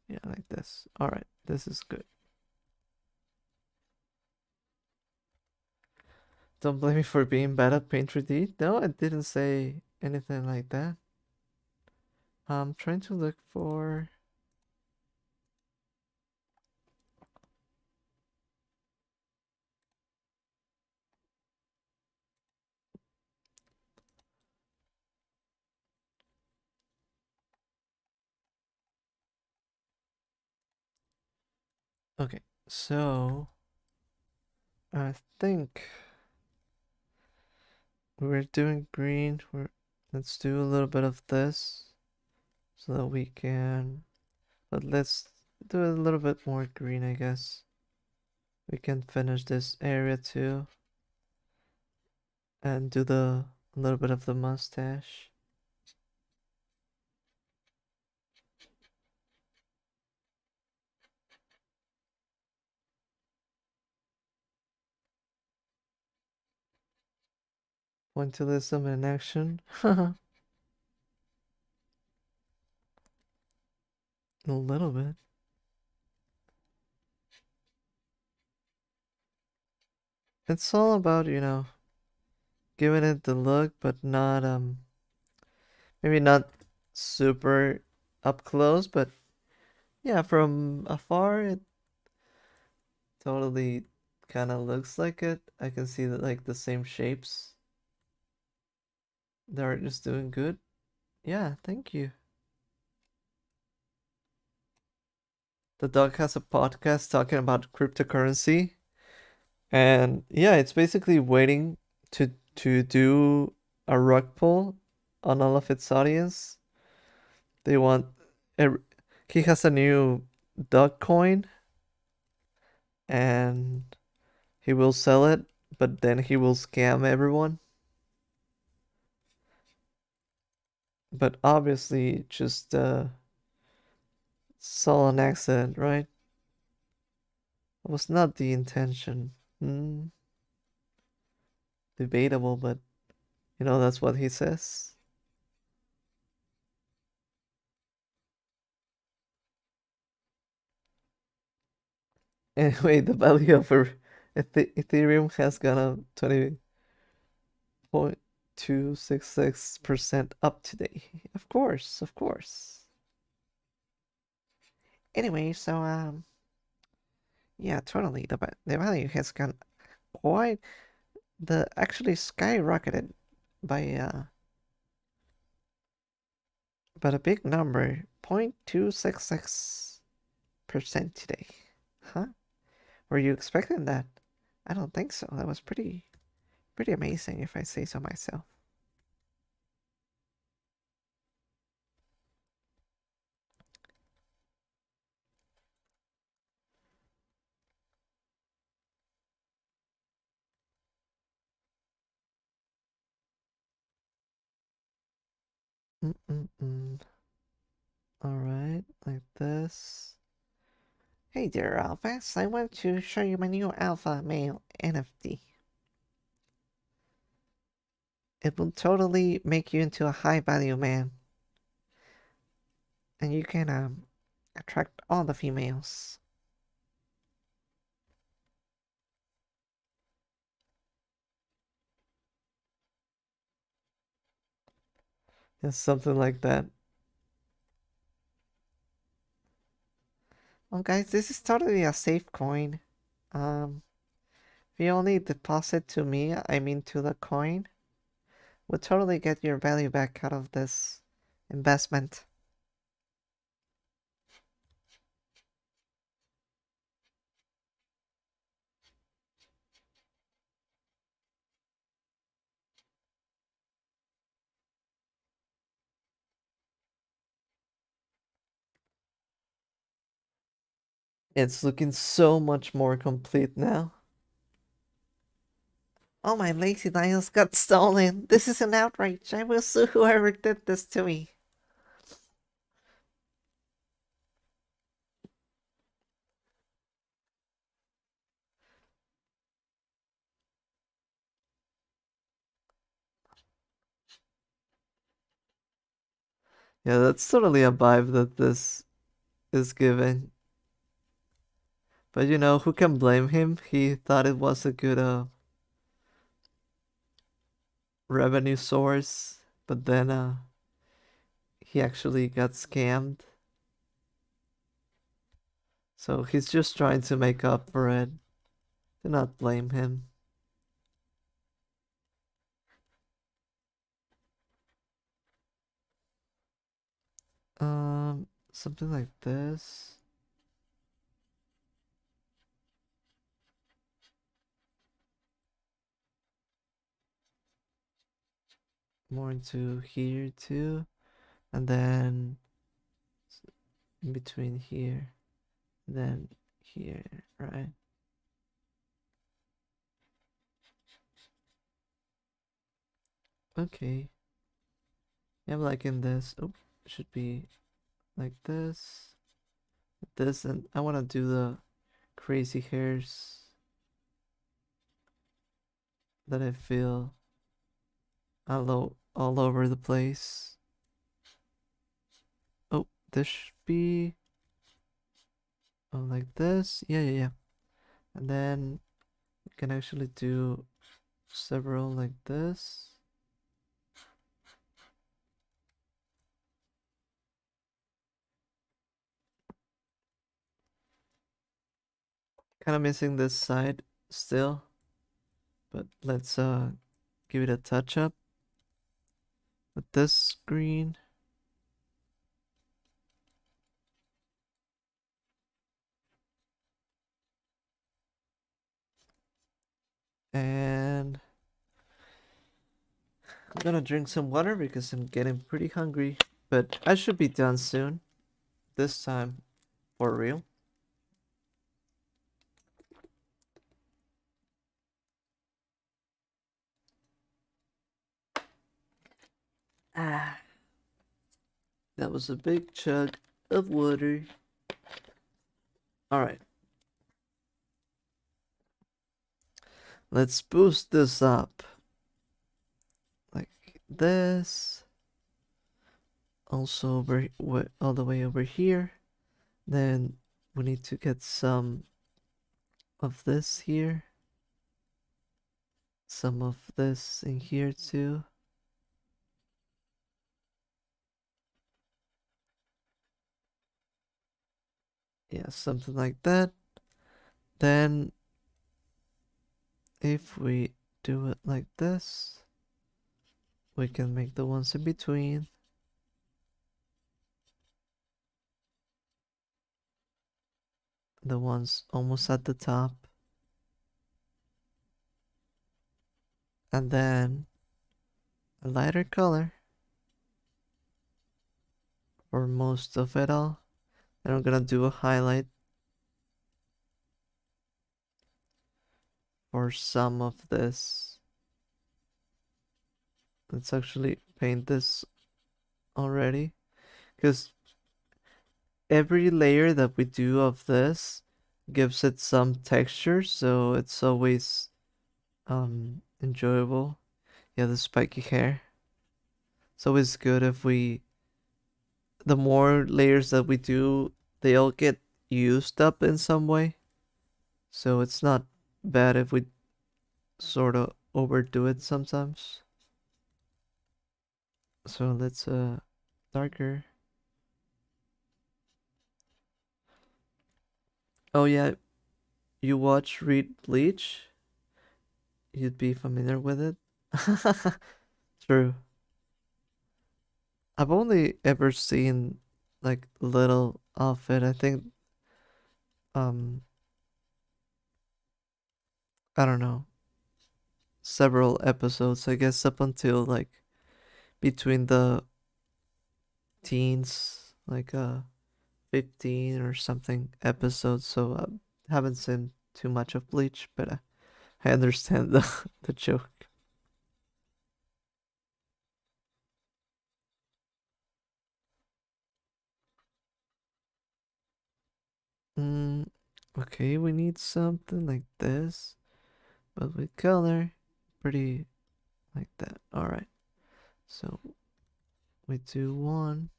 Yeah, like this. All right, this is good. Don't blame me for being bad at Paint 3D. No, I didn't say anything like that. I'm trying to look for. Okay, so I think we're doing green. Let's do a little bit of this so that we can. But let's do a little bit more green, I guess. We can finish this area too and do the a little bit of the mustache. Pointillism in action. A little bit. It's all about, giving it the look, but not maybe not super up close, but yeah, from afar it totally kind of looks like it. I can see that like the same shapes. The art is doing good. Yeah, thank you. The dog has a podcast talking about cryptocurrency, and yeah, it's basically waiting to do a rug pull on all of its audience. They want a, he has a new dog coin, and he will sell it, but then he will scam everyone. But obviously, just saw an accident, right? It was not the intention. Hmm, debatable, but that's what he says. Anyway, the value of Ethereum has gone up 20.266% up today. Of course, of course. Anyway, so yeah, totally. The value has gone quite the actually skyrocketed by but a big number, 0.266% today. Huh? Were you expecting that? I don't think so. That was pretty amazing if I say so myself. Mm-mm-mm. All right, like this. Hey there, Alphas. I want to show you my new alpha male NFT. It will totally make you into a high value man. And you can attract all the females. Yeah, something like that. Well, guys, this is totally a safe coin. Um, if you only deposit to me, I mean to the coin, will totally get your value back out of this investment. It's looking so much more complete now. Oh, my lazy dials got stolen. This is an outrage. I will sue whoever did this to me. Yeah, that's totally a vibe that this is giving. But who can blame him? He thought it was a good revenue source, but then he actually got scammed. So he's just trying to make up for it. Do not blame him. Something like this. more into here too, and then in between here, then here, right? Okay, yeah, I'm liking this. Oh, it should be like this, and I want to do the crazy hairs that I feel all over the place. Oh, this should be like this. Yeah, yeah, yeah. And then you can actually do several like this. Kind of missing this side still, but let's give it a touch up with this green. And I'm gonna drink some water because I'm getting pretty hungry, but I should be done soon. This time for real. Ah, that was a big chug of water. All right, let's boost this up like this. Also all the way over here. Then we need to get some of this here. Some of this in here too. Yeah, something like that. Then if we do it like this, we can make the ones in between. The ones almost at the top. And then a lighter color for most of it all. And I'm gonna do a highlight for some of this. Let's actually paint this already, because every layer that we do of this gives it some texture, so it's always enjoyable. Yeah, the spiky hair. It's always good if we the more layers that we do, they all get used up in some way. So it's not bad if we sort of overdo it sometimes. So let's darker. Oh yeah, you watch Read Bleach? You'd be familiar with it. True. I've only ever seen like little of it. I think um I don't know, several episodes, I guess up until like between the teens, like 15 or something episodes. So haven't seen too much of Bleach, but I understand the the joke. Mm, okay, we need something like this, but with color, pretty like that. All right. So we do one,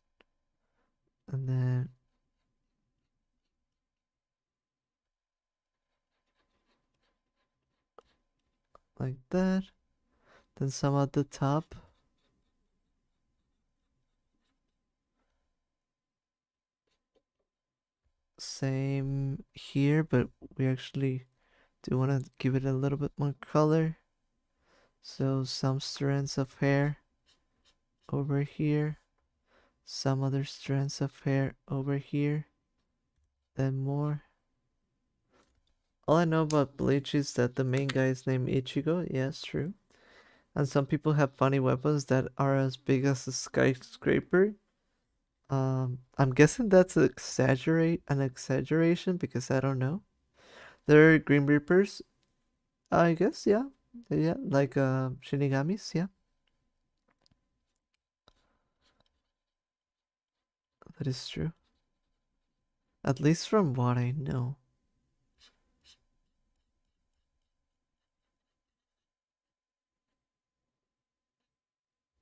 and then like that. Then some at the top. Same here, but we actually do want to give it a little bit more color. So some strands of hair over here, some other strands of hair over here, then more. All I know about Bleach is that the main guy is named Ichigo. Yes, true. And some people have funny weapons that are as big as a skyscraper. I'm guessing that's an exaggeration because I don't know. There are Green Reapers, I guess, yeah. Yeah, like Shinigamis, yeah. That is true. At least from what I know.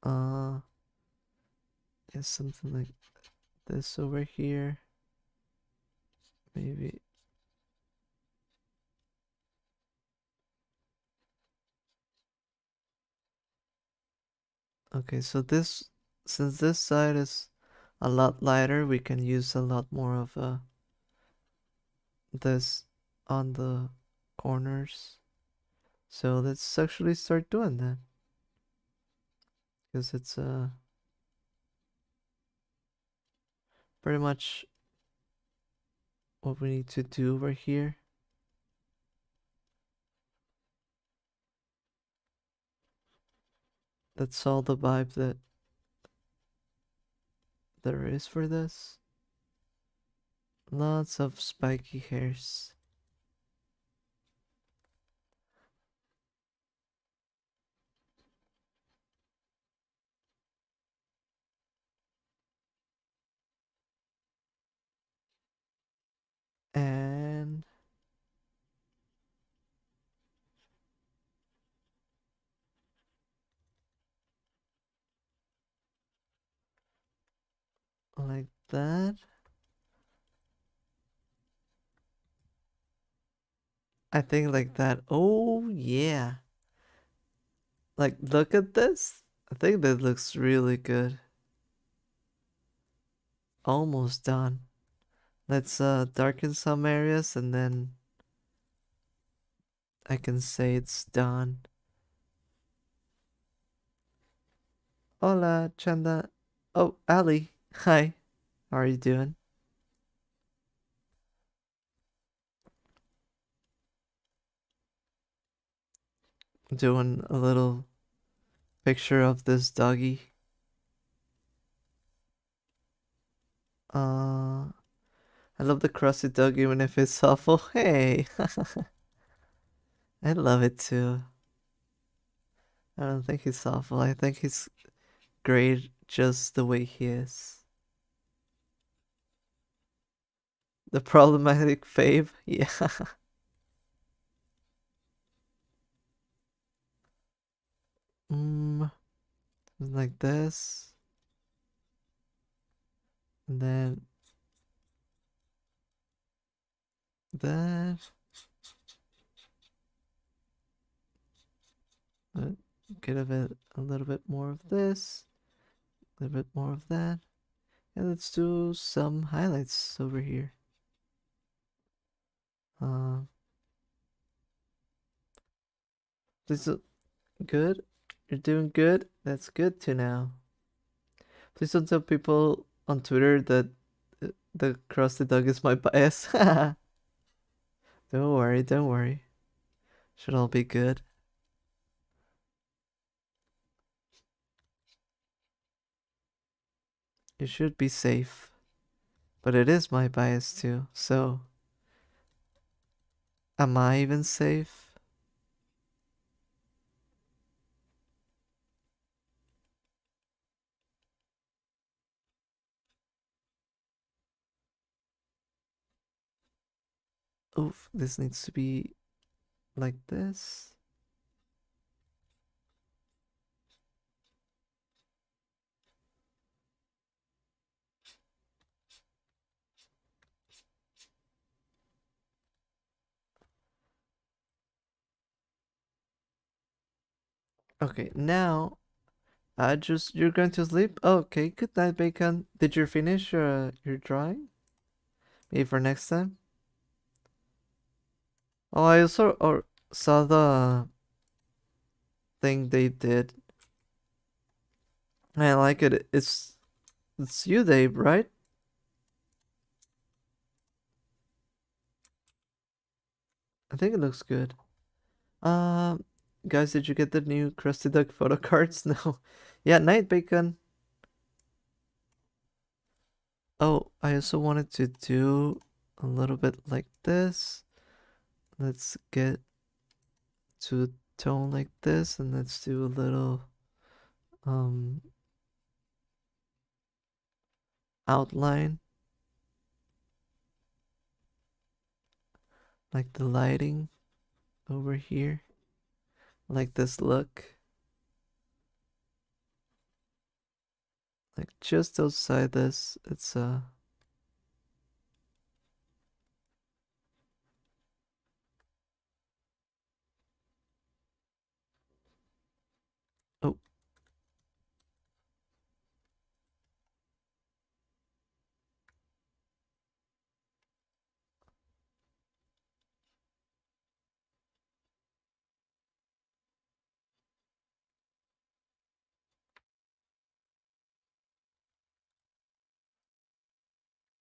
Uh, is something like this over here. Maybe. Okay, so since this side is a lot lighter, we can use a lot more of this on the corners. So let's actually start doing that because it's pretty much what we need to do over here. That's all the vibe that there is for this. Lots of spiky hairs. And like that. I think like that. Oh, yeah. Like, look at this. I think that looks really good. Almost done. Let's darken some areas and then I can say it's done. Hola, Chanda. Oh, Ali. Hi. How are you doing? Doing a little picture of this doggy. Uh, I love the crusty dog even if it's awful. Hey, I love it too. I don't think he's awful. I think he's great just the way he is. The problematic fave? Yeah. Mm, like this. And then that. Uh, Get a little bit more of this. A little bit more of that. And let's do some highlights over here. Uh, this is good. You're doing good. That's good to know. Please don't tell people on Twitter that the crusty dog is my bias. Don't worry, don't worry. Should all be good. You should be safe. But it is my bias too, so am I even safe? Oof, this needs to be like this. Okay, now I just you're going to sleep? Okay, good night, Bacon. Did you finish your drawing? Maybe for next time? Oh, I also saw the thing they did. I like it. It's you, Dave, right? I think it looks good. Um, Guys, did you get the new Krusty Duck photo cards? No. Yeah, night bacon. Oh, I also wanted to do a little bit like this. Let's get to a tone like this, and let's do a little um outline, like the lighting over here, like this look, like just outside this. It's oh,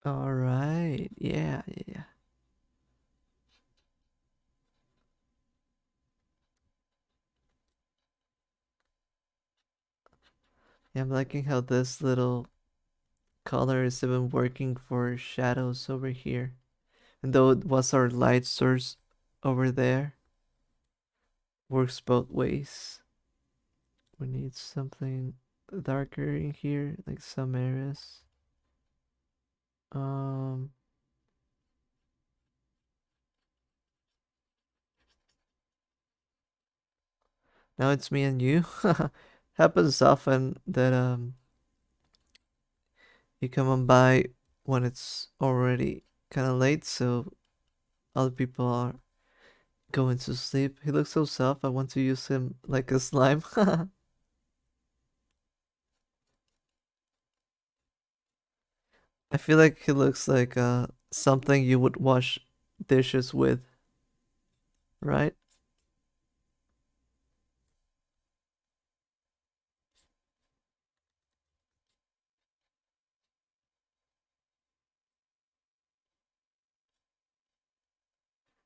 all right. Yeah, yeah, yeah. Yeah, I'm liking how this little color is even working for shadows over here. And though it was our light source over there, works both ways. We need something darker in here, like some areas. Um, Now it's me and you. Happens often that you come on by when it's already kind of late, so other people are going to sleep. He looks so soft. I want to use him like a slime. I feel like he looks like something you would wash dishes with, right?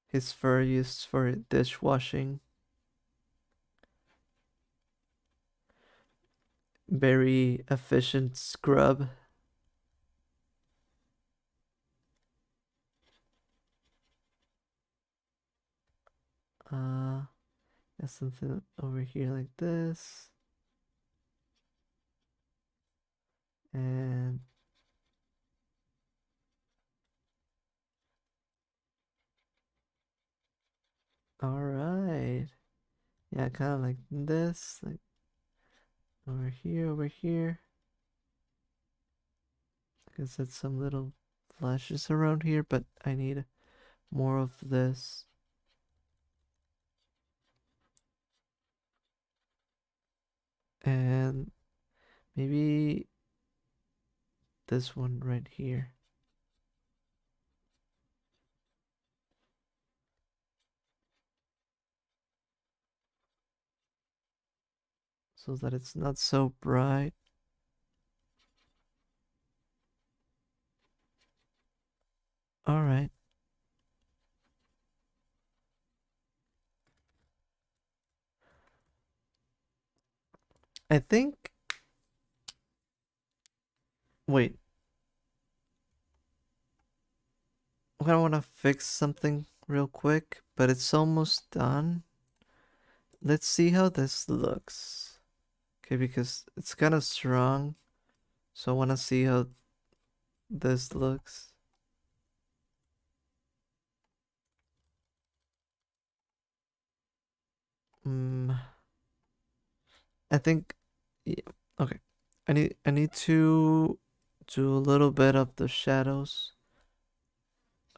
His fur used for dishwashing. Very efficient scrub. Uh, Got something over here like this. And all right. Yeah, kind of like this, like over here, over here. I can set some little flashes around here, but I need more of this. And maybe this one right here, so that it's not so bright. All right. I think, wait, I want to fix something real quick, but it's almost done. Let's see how this looks. Okay, because it's kind of strong, so I want to see how this looks. Mm, I think, yeah, okay. I need to do a little bit of the shadows,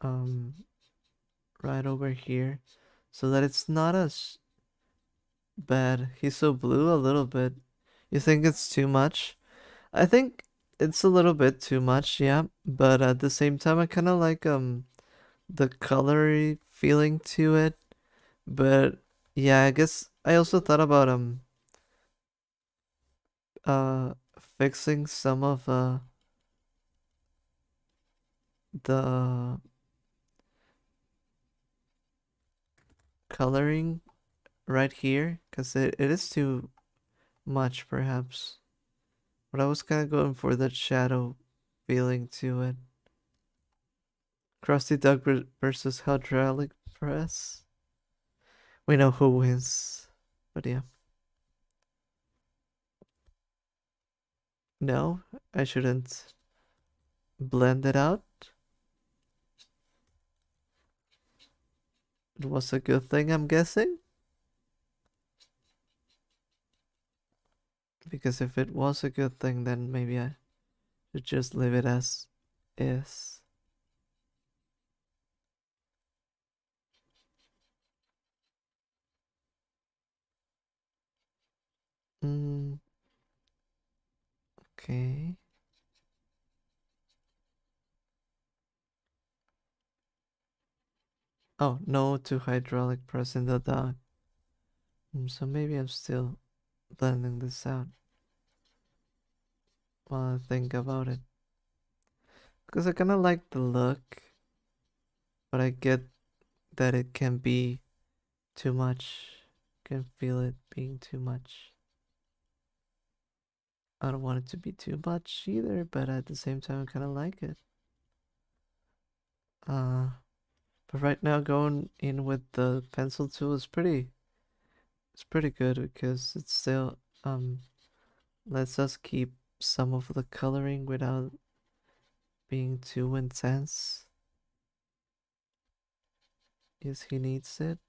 um, right over here, so that it's not as bad. He's so blue a little bit. You think it's too much? I think it's a little bit too much, yeah. But at the same time, I kind of like the colory feeling to it. But yeah, I guess I also thought about uh fixing some of the coloring right here because it is too much perhaps. But I was kind of going for that shadow feeling to it. Krusty Duck versus Hydraulic Press. We know who wins. But yeah. No, I shouldn't blend it out. It was a good thing, I'm guessing. Because if it was a good thing, then maybe I should just leave it as is. Mm, okay. Oh, no to hydraulic press in the dog. So maybe I'm still blending this out while I think about it. Because I kind of like the look, but I get that it can be too much. Can feel it being too much. I don't want it to be too much either, but at the same time, I kind of like it. Uh, but right now, going in with the pencil tool is it's pretty good because it still lets us keep some of the coloring without being too intense. Yes, he needs it.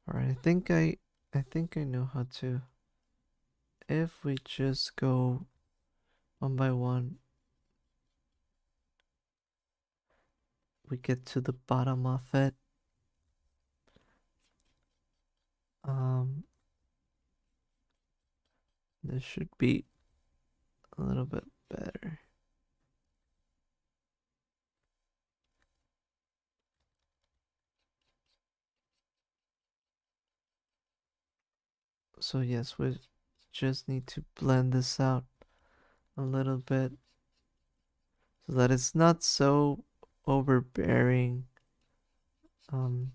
All right, I think I know how to. If we just go one by one, we get to the bottom of it. Um, this should be a little bit better. So yes, we just need to blend this out a little bit so that it's not so overbearing. Um,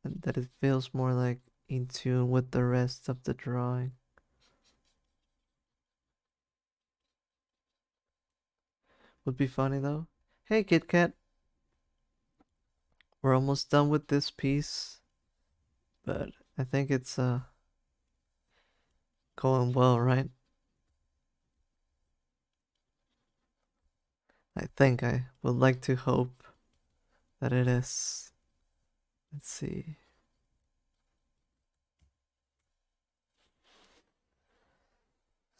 and that it feels more like in tune with the rest of the drawing. Would be funny though. Hey, Kit Kat, we're almost done with this piece, but I think it's going well, right? I would like to hope that it is. Let's see.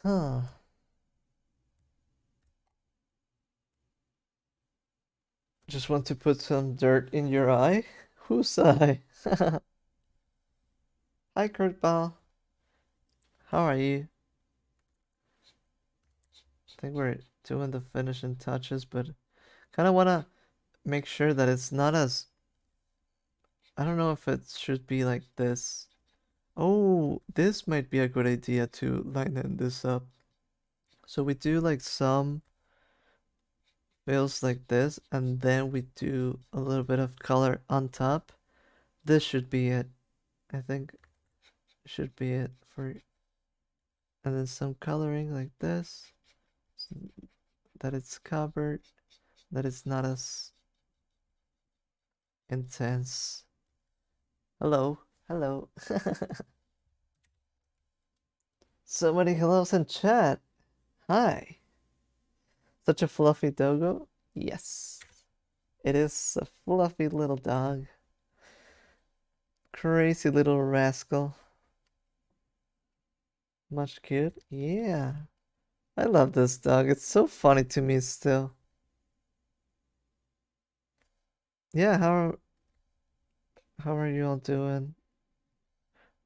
Huh. Just want to put some dirt in your eye? Whose eye? Hi, Kurt Ball. How are you? I think we're doing the finishing touches, but kind of want to make sure that it's not as. I don't know if it should be like this. Oh, this might be a good idea to lighten this up. So we do like some fills like this, and then we do a little bit of color on top. This should be it. I think should be it for, and then some coloring like this, so that it's covered, that it's not as intense. Hello, hello. So many hellos in chat. Hi. Such a fluffy doggo? Yes. It is a fluffy little dog. Crazy little rascal. Much cute? Yeah. I love this dog. It's so funny to me still. Yeah, how are you all doing?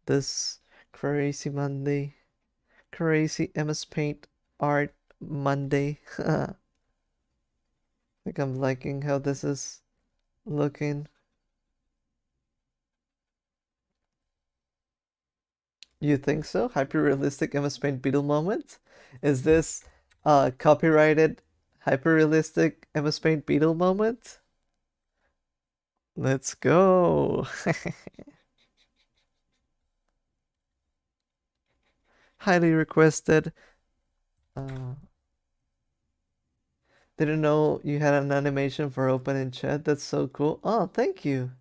This crazy Monday. Crazy MSPAINT art Monday. I think I'm liking how this is looking. You think so? Hyper-realistic MS Paint Beetle moment? Is this copyrighted hyper-realistic MS Paint Beetle moment? Let's go. Highly requested. Uh, didn't know you had an animation for open in chat. That's so cool. Oh, thank you.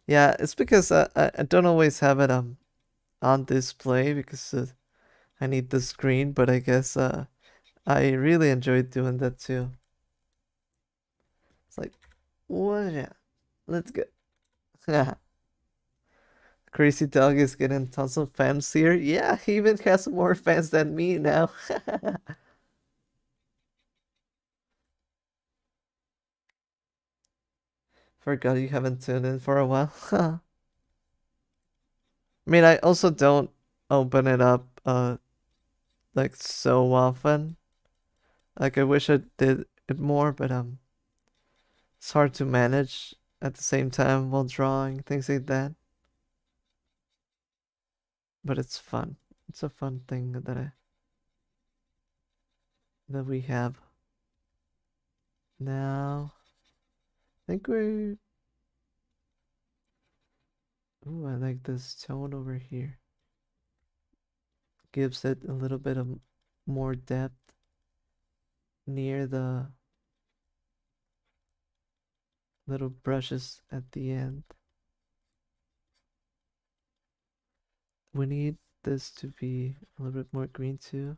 Yeah, it's because I don't always have it on display because I need the screen, but I guess I really enjoyed doing that too. It's like, what? Yeah, let's go. Crazy Dog is getting tons of fans here. Yeah, he even has more fans than me now. Forgot you haven't tuned in for a while. I mean, I also don't open it up like so often. Like I wish I did it more, but it's hard to manage at the same time while drawing things like that. But it's fun. It's a fun thing that we have now. I think we. Ooh, I like this tone over here. Gives it a little bit of more depth near the little brushes at the end. We need this to be a little bit more green too.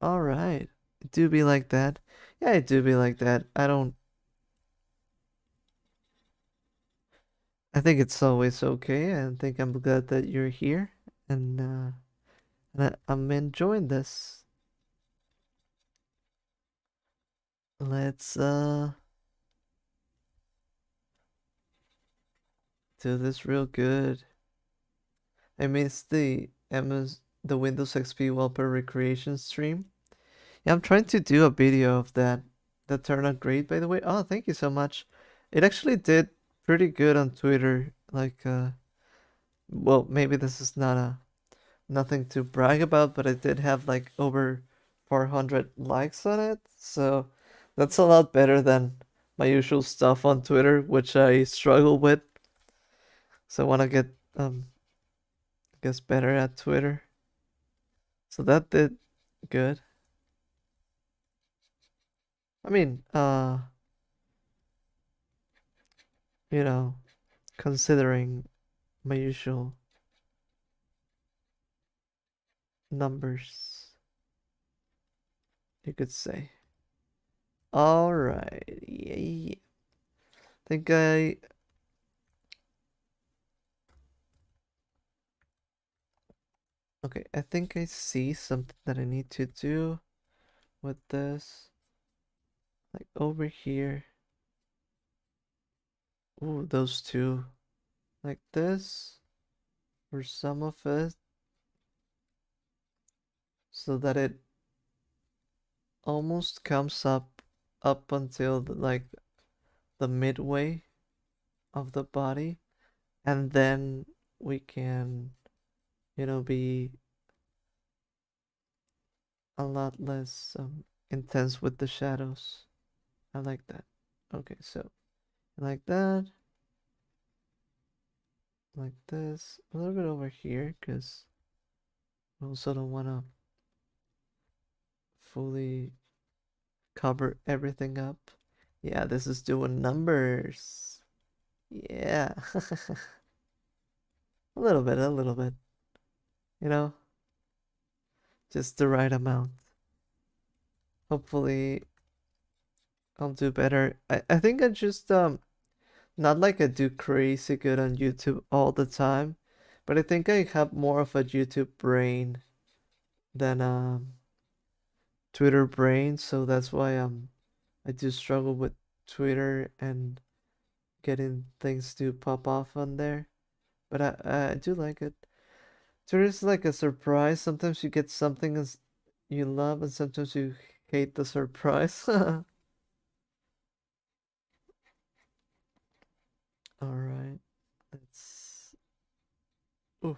All right. It do be like that. Yeah, it do be like that. I think it's always okay. I think I'm glad that you're here and I'm enjoying this. Let's do this real good. I missed the Windows XP wallpaper recreation stream. Yeah, I'm trying to do a video of that. That turned out great, by the way. Oh, thank you so much. It actually did pretty good on Twitter. Like, well, maybe this is not a nothing to brag about, but I did have like over 400 likes on it. So that's a lot better than my usual stuff on Twitter, which I struggle with. So I want to get, I guess, better at Twitter. So that did good. I mean, you know, considering my usual numbers, you could say. All right. Yeah. Think I okay, I think I see something that I need to do with this. Like over here. Ooh, those two. Like this for some of it so that it almost comes up until like the midway of the body, and then we can, be a lot less intense with the shadows. I like that. Okay, so like that, like this, a little bit over here, because I also don't want to fully cover everything up. Yeah, this is doing numbers. Yeah, a little bit, you know, just the right amount. Hopefully, I'll do better. I think I just not like I do crazy good on YouTube all the time, but I think I have more of a YouTube brain than Twitter brain, so that's why I do struggle with Twitter and getting things to pop off on there. But I do like it. Twitter is like a surprise. Sometimes you get something as you love, and sometimes you hate the surprise. All right. Let's. Ooh,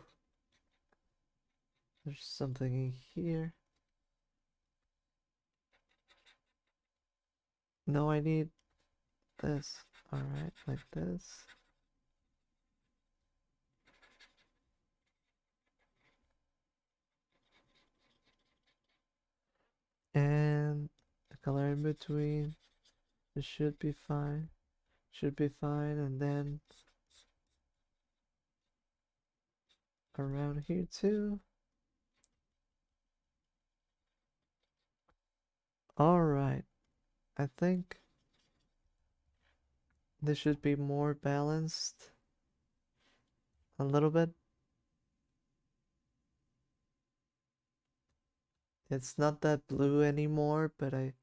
there's something in here. No, I need this. Alright, like this. And the color in between. It should be fine. Should be fine. And then around here too. Alright. I think this should be more balanced. A little bit. It's not that blue anymore, but I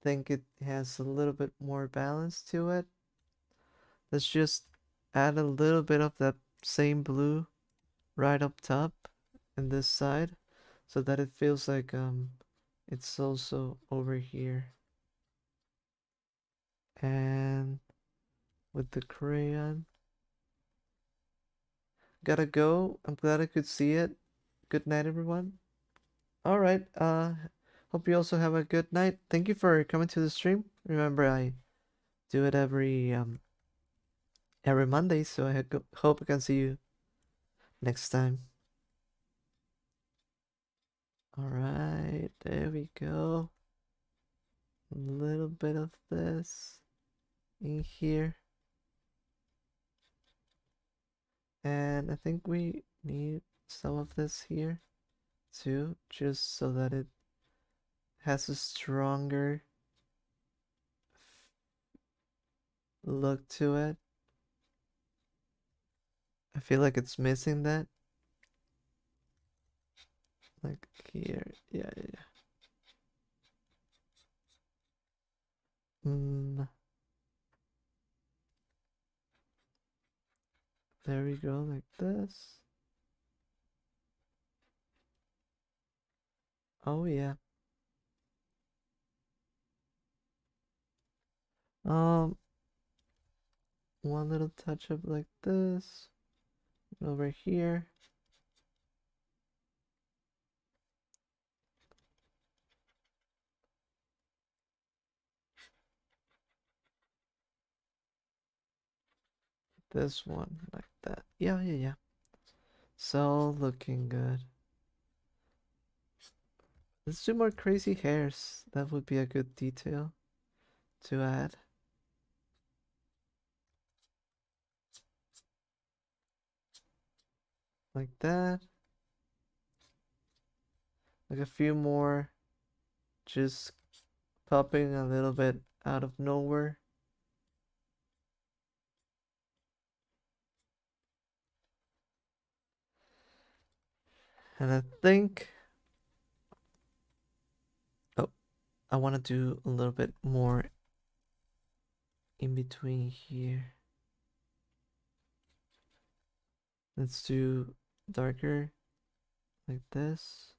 think it has a little bit more balance to it. Let's just add a little bit of that same blue right up top in this side so that it feels like it's also over here. And with the crayon, gotta go. I'm glad I could see it. Good night, everyone. All right. Hope you also have a good night. Thank you for coming to the stream. Remember, I do it every Monday, so I hope I can see you next time. All right, there we go. A little bit of this in here. And I think we need some of this here too, just so that it has a stronger look to it. I feel like it's missing that. Like here. Yeah, yeah, yeah. There we go, like this. Oh yeah. Um, one little touch up like this. Over here. This one like that. Yeah, yeah, yeah. So looking good. Let's do more crazy hairs. That would be a good detail to add. Like that. Like a few more just popping a little bit out of nowhere. And I think, oh, I want to do a little bit more in between here. Let's do darker like this.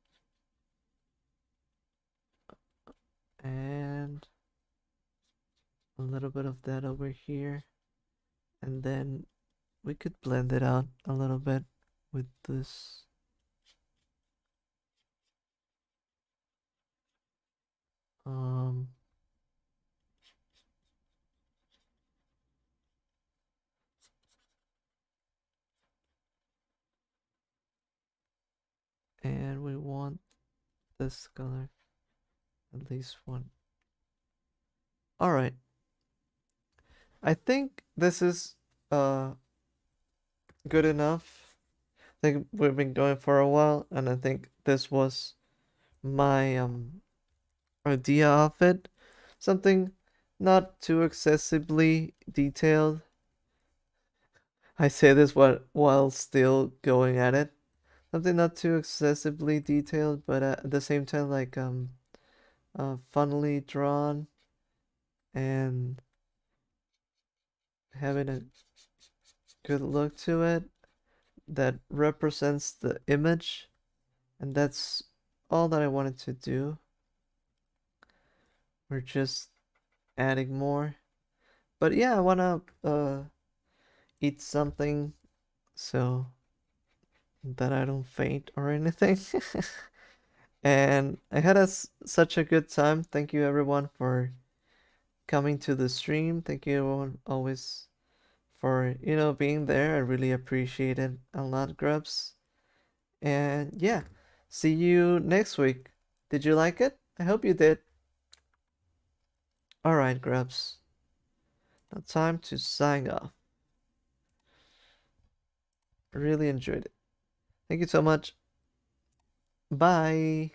And a little bit of that over here. And then we could blend it out a little bit with this. Um, and we want this color, at least one. All right. I think this is good enough. I think we've been going for a while, and I think this was my idea of it. Something not too excessively detailed. I say this while still going at it. Something not too excessively detailed, but at the same time like funnily drawn and having a good look to it that represents the image, and that's all that I wanted to do. We're just adding more. But yeah, I wanna eat something so that I don't faint or anything. And I had such a good time. Thank you everyone for coming to the stream. Thank you everyone always for, being there. I really appreciate it a lot, Grubs. And yeah, see you next week. Did you like it? I hope you did. Alright, Grubs. Now time to sign off. I really enjoyed it. Thank you so much. Bye.